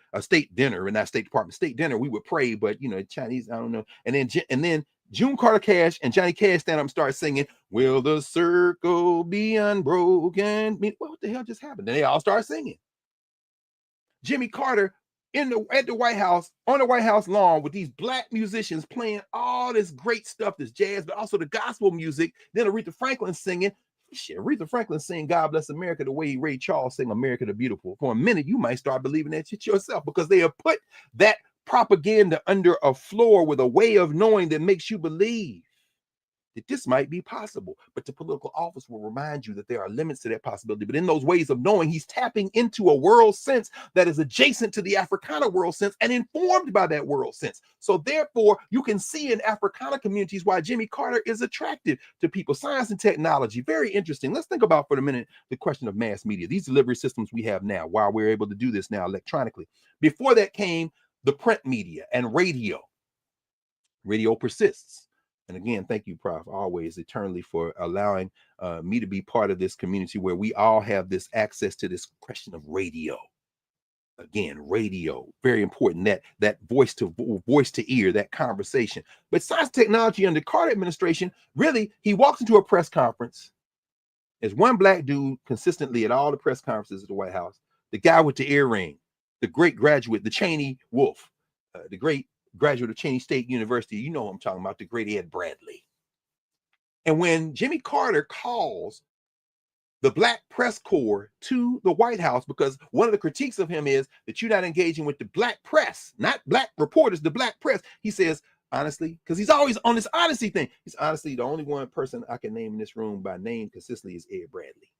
we would pray, but Chinese, I don't know. And then June Carter Cash and Johnny Cash stand up and start singing, "Will the circle be unbroken?" I mean, what the hell just happened? And they all start singing. Jimmy Carter at the White House, on the White House lawn with these black musicians playing all this great stuff, this jazz, but also the gospel music. Then Aretha Franklin singing. Shit, Aretha Franklin saying "God Bless America" the way Ray Charles sang "America the Beautiful." For a minute, you might start believing that shit yourself, because they have put that propaganda under a floor with a way of knowing that makes you believe that this might be possible. But the political office will remind you that there are limits to that possibility. But in those ways of knowing, he's tapping into a world sense that is adjacent to the Africana world sense and informed by that world sense. So therefore, you can see in Africana communities why Jimmy Carter is attractive to people. Science and technology, very interesting. Let's think about for a minute the question of mass media, these delivery systems we have now, while we're able to do this now electronically. Before that came the print media and radio. Radio persists. And again, thank you, Prof, always eternally for allowing me to be part of this community where we all have this access to this question of radio. Again, radio, very important, that voice to ear, that conversation. But science technology under the Carter administration, really, he walks into a press conference as one black dude consistently at all the press conferences at the White House, the guy with the earring, the great graduate, the Cheney Wolf, the great graduate of Cheney State University, you know what I'm talking about, the great Ed Bradley. And when Jimmy Carter calls the black press corps to the White House, because one of the critiques of him is that you're not engaging with the black press, not black reporters, the black press. He says, honestly, because he's always on this honesty thing, he's honestly the only one person I can name in this room by name consistently is Ed Bradley.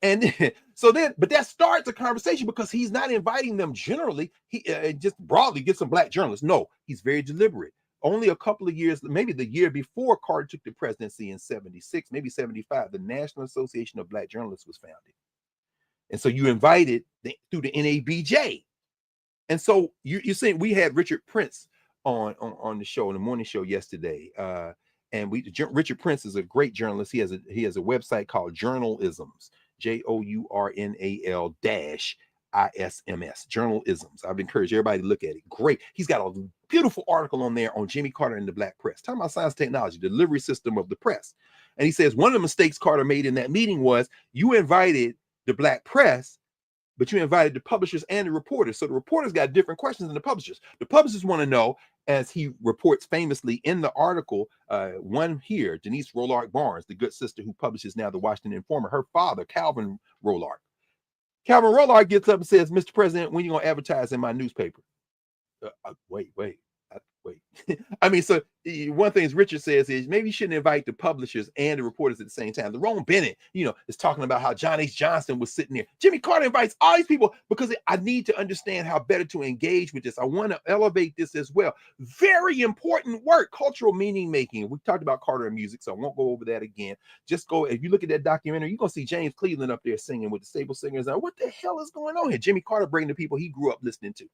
And so then, but that starts a conversation because he's not inviting them generally. He just broadly get some black journalists. No, he's very deliberate. Only a couple of years, maybe the year before Carter took the presidency in 76, maybe 75, the National Association of Black Journalists was founded. And so you invited through the NABJ. And so you're saying we had Richard Prince on the show, on the morning show yesterday. And Richard Prince is a great journalist. He has a website called Journalisms. JOURNAL-ISMS, Journalisms. I've encouraged everybody to look at it. Great. He's got a beautiful article on there on Jimmy Carter and the black press, talking about science technology, delivery system of the press. And he says one of the mistakes Carter made in that meeting was you invited the black press, but you invited the publishers and the reporters. So the reporters got different questions than the publishers. The publishers want to know, as he reports famously in the article, one here, Denise Rollard Barnes, the good sister who publishes now the Washington Informer, her father, Calvin Rollard. Calvin Rollard gets up and says, Mr. President, when are you going to advertise in my newspaper? Wait. I mean, so one thing Richard says is maybe you shouldn't invite the publishers and the reporters at the same time. Lerone Bennett, is talking about how John H. Johnson was sitting there. Jimmy Carter invites all these people because I need to understand how better to engage with this. I want to elevate this as well. Very important work, cultural meaning making. We talked about Carter and music, so I won't go over that again. Just go, if you look at that documentary, you're going to see James Cleveland up there singing with the Stable Singers. What the hell is going on here? Jimmy Carter bringing the people he grew up listening to.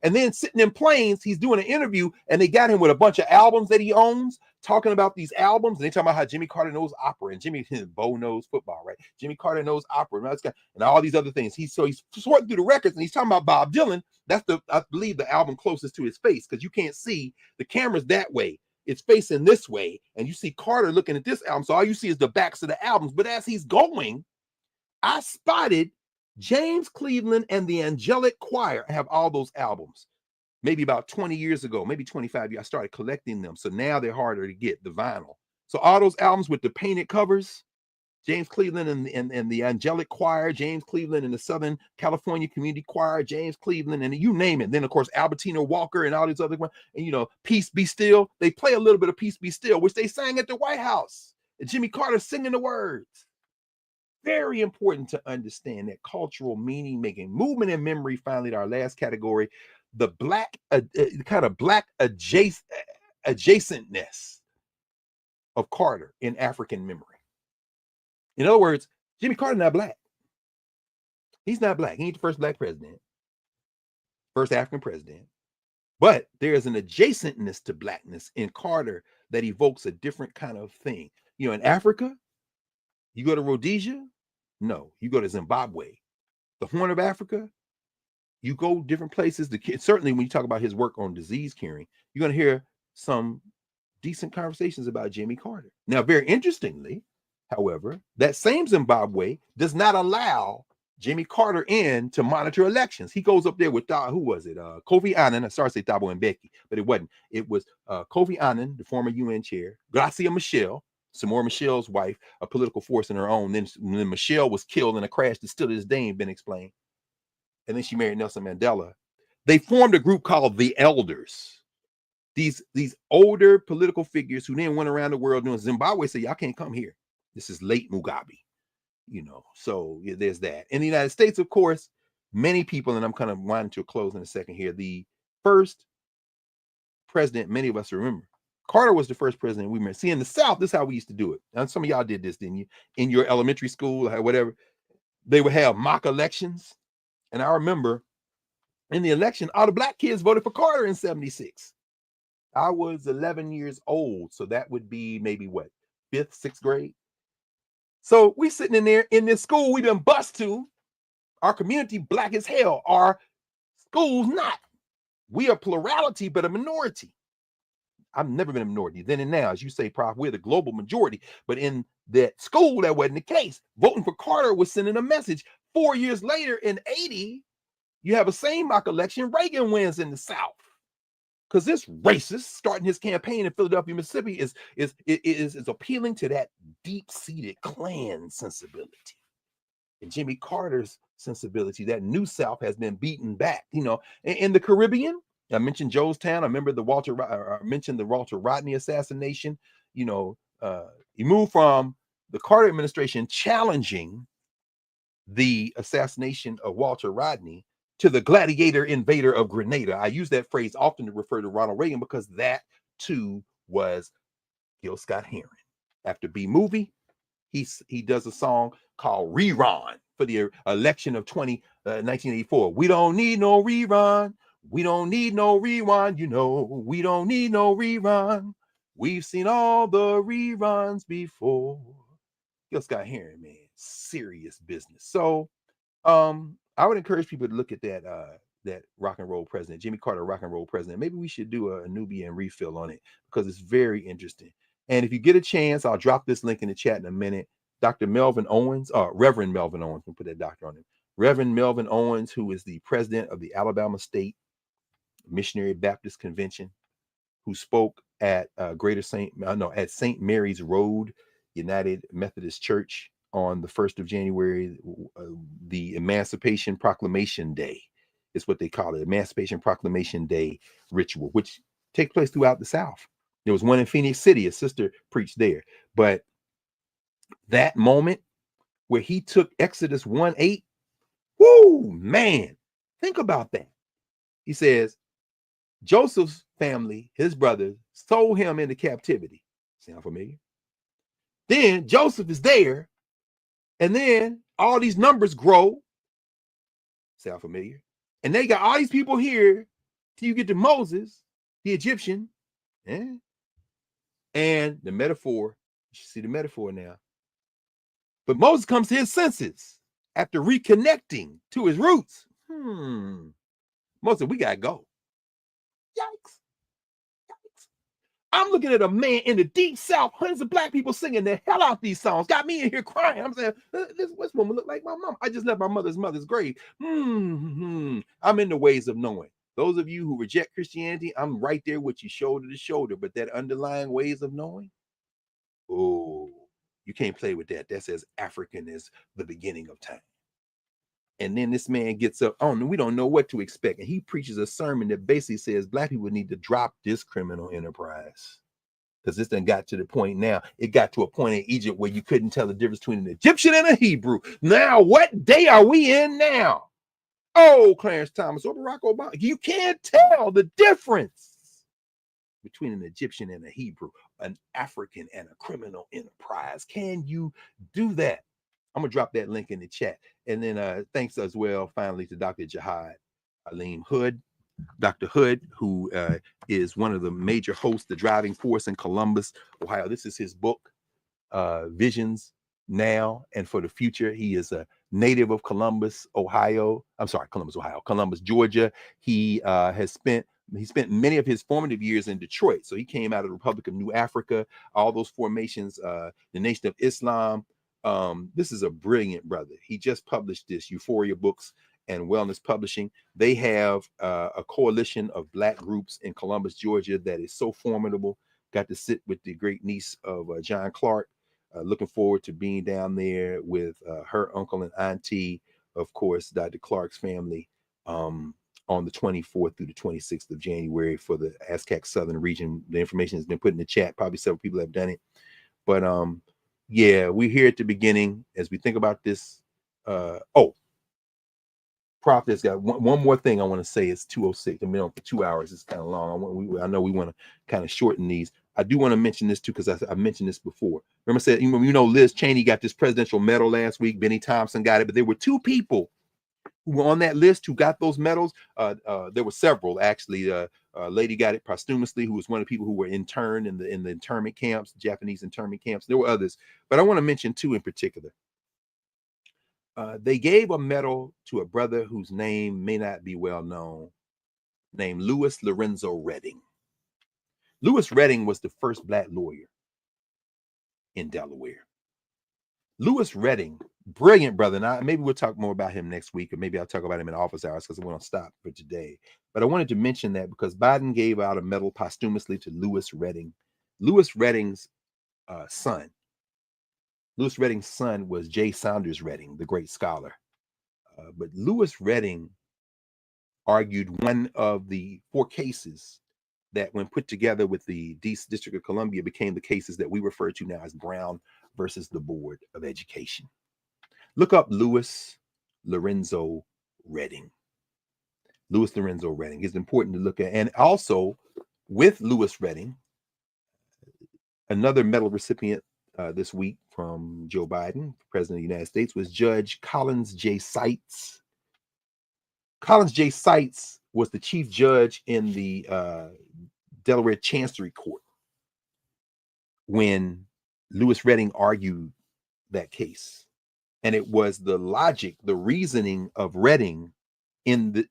And then sitting in planes, he's doing an interview, and they got him with a bunch of albums that he owns, talking about these albums. And they talking about how Jimmy Carter knows opera, and Bo knows football, right? Jimmy Carter knows opera, and all these other things. He's sorting through the records, and he's talking about Bob Dylan. That's I believe, the album closest to his face, because you can't see the camera's that way. It's facing this way, and you see Carter looking at this album. So all you see is the backs of the albums. But as he's going, I spotted James Cleveland and the Angelic Choir. I have all those albums. Maybe about 20 years ago, maybe 25 years, I started collecting them. So now they're harder to get, the vinyl. So all those albums with the painted covers, James Cleveland and the Angelic Choir, James Cleveland and the Southern California Community Choir, James Cleveland, and you name it. Then, of course, Albertina Walker and all these other ones. And, Peace Be Still. They play a little bit of Peace Be Still, which they sang at the White House. And Jimmy Carter singing the words. Very important to understand that cultural meaning making. Movement and memory, finally, our last category, the black kind of black adjacentness of Carter in African memory. In other words, Jimmy Carter not black. He's not black. He ain't the first black president, first African president. But there's an adjacentness to blackness in Carter that evokes a different kind of thing. In Africa, you go to Rhodesia? No, you go to Zimbabwe. The Horn of Africa, you go different places. Certainly when you talk about his work on disease curing, you're going to hear some decent conversations about Jimmy Carter. Now, very interestingly, however, that same Zimbabwe does not allow Jimmy Carter in to monitor elections. He goes up there with, who was it? Kofi Annan. I started to say Thabo Mbeki, but it wasn't. It was Kofi Annan, the former UN chair, Gracia Machel, Samora Michel's wife, a political force in her own. Then Michelle was killed in a crash that still to this day ain't been explained. And then she married Nelson Mandela. They formed a group called the Elders. These older political figures who then went around the world doing. Zimbabwe said, y'all can't come here. This is late Mugabe. So there's that. In the United States, of course, many people, and I'm kind of winding to a close in a second here, the first president many of us remember, Carter was the first president we remember. See, in the South, this is how we used to do it. And some of y'all did this, didn't you? In your elementary school or whatever, they would have mock elections. And I remember in the election, all the black kids voted for Carter in 76. I was 11 years old. So that would be maybe what, 5th, 6th grade? So we sitting in there in this school we've been bused to. Our community black as hell. Our schools not. We are plurality, but a minority. I've never been a minority. Then and now, as you say, Prof, we're the global majority. But in that school, that wasn't the case. Voting for Carter was sending a message. 4 years later, in 80, you have a same mock election. Reagan wins in the South. Because this racist starting his campaign in Philadelphia, Mississippi is appealing to that deep-seated Klan sensibility. And Jimmy Carter's sensibility, that new South has been beaten back. In the Caribbean, I mentioned Jonestown. I remember I mentioned the Walter Rodney assassination. He moved from the Carter administration challenging the assassination of Walter Rodney to the gladiator invader of Grenada. I use that phrase often to refer to Ronald Reagan because that too was Gil Scott-Heron. After B-Movie, he does a song called Rerun for the election of 1984. We don't need no rerun. We don't need no rewind. We don't need no rerun. We've seen all the reruns before. Gil Scott-Heron, man, serious business. So, I would encourage people to look at that rock and roll president, Jimmy Carter, rock and roll president. Maybe we should do a Nubian refill on it because it's very interesting. And if you get a chance, I'll drop this link in the chat in a minute. Dr. Melvin Owens, Reverend Melvin Owens, we'll put that doctor on him. Reverend Melvin Owens, who is the president of the Alabama State Missionary Baptist Convention, who spoke at at St. Mary's Road United Methodist Church on the 1st of January, the Emancipation Proclamation Day is what they call it, Emancipation Proclamation Day ritual, which takes place throughout the South. There was one in Phoenix City, a sister preached there. But that moment where he took Exodus 1:8, whoo, man, think about that. He says, Joseph's family, his brothers, sold him into captivity. Sound familiar? Then Joseph is there, and then all these numbers grow. Sound familiar? And they got all these people here till you get to Moses, the Egyptian. And the metaphor, you should see the metaphor now. But Moses comes to his senses after reconnecting to his roots. Moses, we gotta go. Yikes. I'm looking at a man in the deep South, hundreds of black people singing the hell out these songs. Got me in here crying. I'm saying, this woman look like my mom. I just left my mother's grave. I'm in the ways of knowing. Those of you who reject Christianity, I'm right there with you, shoulder to shoulder. But that underlying ways of knowing, oh, you can't play with that. That says African is the beginning of time. And then this man gets up. Oh, no, we don't know what to expect. And he preaches a sermon that basically says black people need to drop this criminal enterprise. Because this done got to the point now. It got to a point in Egypt where you couldn't tell the difference between an Egyptian and a Hebrew. Now, what day are we in now? Oh, Clarence Thomas or Barack Obama. You can't tell the difference between an Egyptian and a Hebrew, an African and a criminal enterprise. Can you do that? I'm going to drop that link in the chat. And then thanks as well, finally, to Dr. Jihad Aleem Hood. Dr. Hood, who is one of the major hosts, the driving force in Columbus, Ohio. This is his book, Visions Now and for the Future. He is a native of Columbus, Ohio. I'm sorry, Columbus, Ohio. Columbus, Georgia. He spent many of his formative years in Detroit. So he came out of the Republic of New Africa, all those formations, the Nation of Islam. This is a brilliant brother. He just published this, Euphoria Books and Wellness Publishing. They have a coalition of black groups in Columbus, Georgia that is so formidable. Got to sit with the great niece of John Clark. Looking forward to being down there with her uncle and auntie, of course, Dr. Clark's family, on the 24th through the 26th of January for the Africana Southern region. The information has been put in the chat. Probably several people have done it. But yeah, we're here at the beginning as we think about this. Prophet's got one more thing I want to say. It's 2:06. I've been on for 2 hours. It's kind of long. I know we want to kind of shorten these. I do want to mention this too, because I mentioned this before. Remember I said, Liz Cheney got this presidential medal last week. Benny Thompson got it, but there were two people who were on that list who got those medals. There were several, actually. A lady got it posthumously, who was one of the people who were interned in the internment camps, Japanese internment camps. There were others, but I want to mention two in particular. They gave a medal to a brother whose name may not be well known, named Louis Lorenzo Redding. Louis Redding was the first black lawyer in Delaware. Louis Redding, brilliant brother. Now, maybe we'll talk more about him next week, or maybe I'll talk about him in office hours because I want to stop for today. But I wanted to mention that because Biden gave out a medal posthumously to Louis Redding. Louis Redding's son. Louis Redding's son was J. Saunders Redding, the great scholar. But Louis Redding argued one of the four cases that, when put together with the District of Columbia, became the cases that we refer to now as Brown versus the Board of Education. Look up Louis Lorenzo Redding. Louis Lorenzo Redding is important to look at. And also, with Louis Redding, another medal recipient this week from Joe Biden, President of the United States, was Judge Collins J. Seitz. Collins J. Seitz was the chief judge in the Delaware Chancery Court when Louis Redding argued that case. And it was the logic, the reasoning of Redding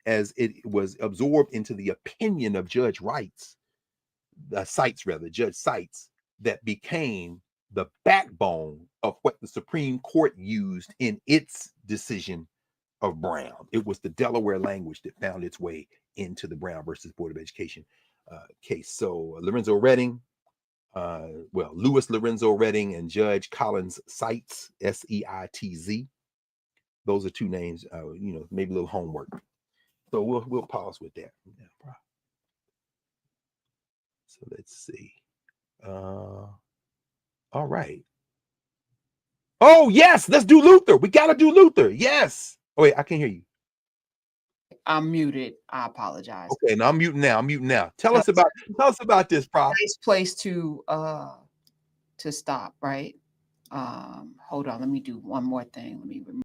as it was absorbed into the opinion of Judge Seitz, Judge Seitz, that became the backbone of what the Supreme Court used in its decision of Brown. It was the Delaware language that found its way into the Brown versus Board of Education case. So Lorenzo Redding, Louis Lorenzo Redding and Judge Collins Seitz, Seitz. Those are two names, maybe a little homework. So we'll pause with that. So let's see. All right. Oh, yes, let's do Luther. We got to do Luther. Yes. Oh, wait, I can't hear you. I'm muted. I apologize. Okay, now I'm muting now. Tell us about this, Prof. Nice place to stop, right? Hold on, let me do one more thing. Let me remove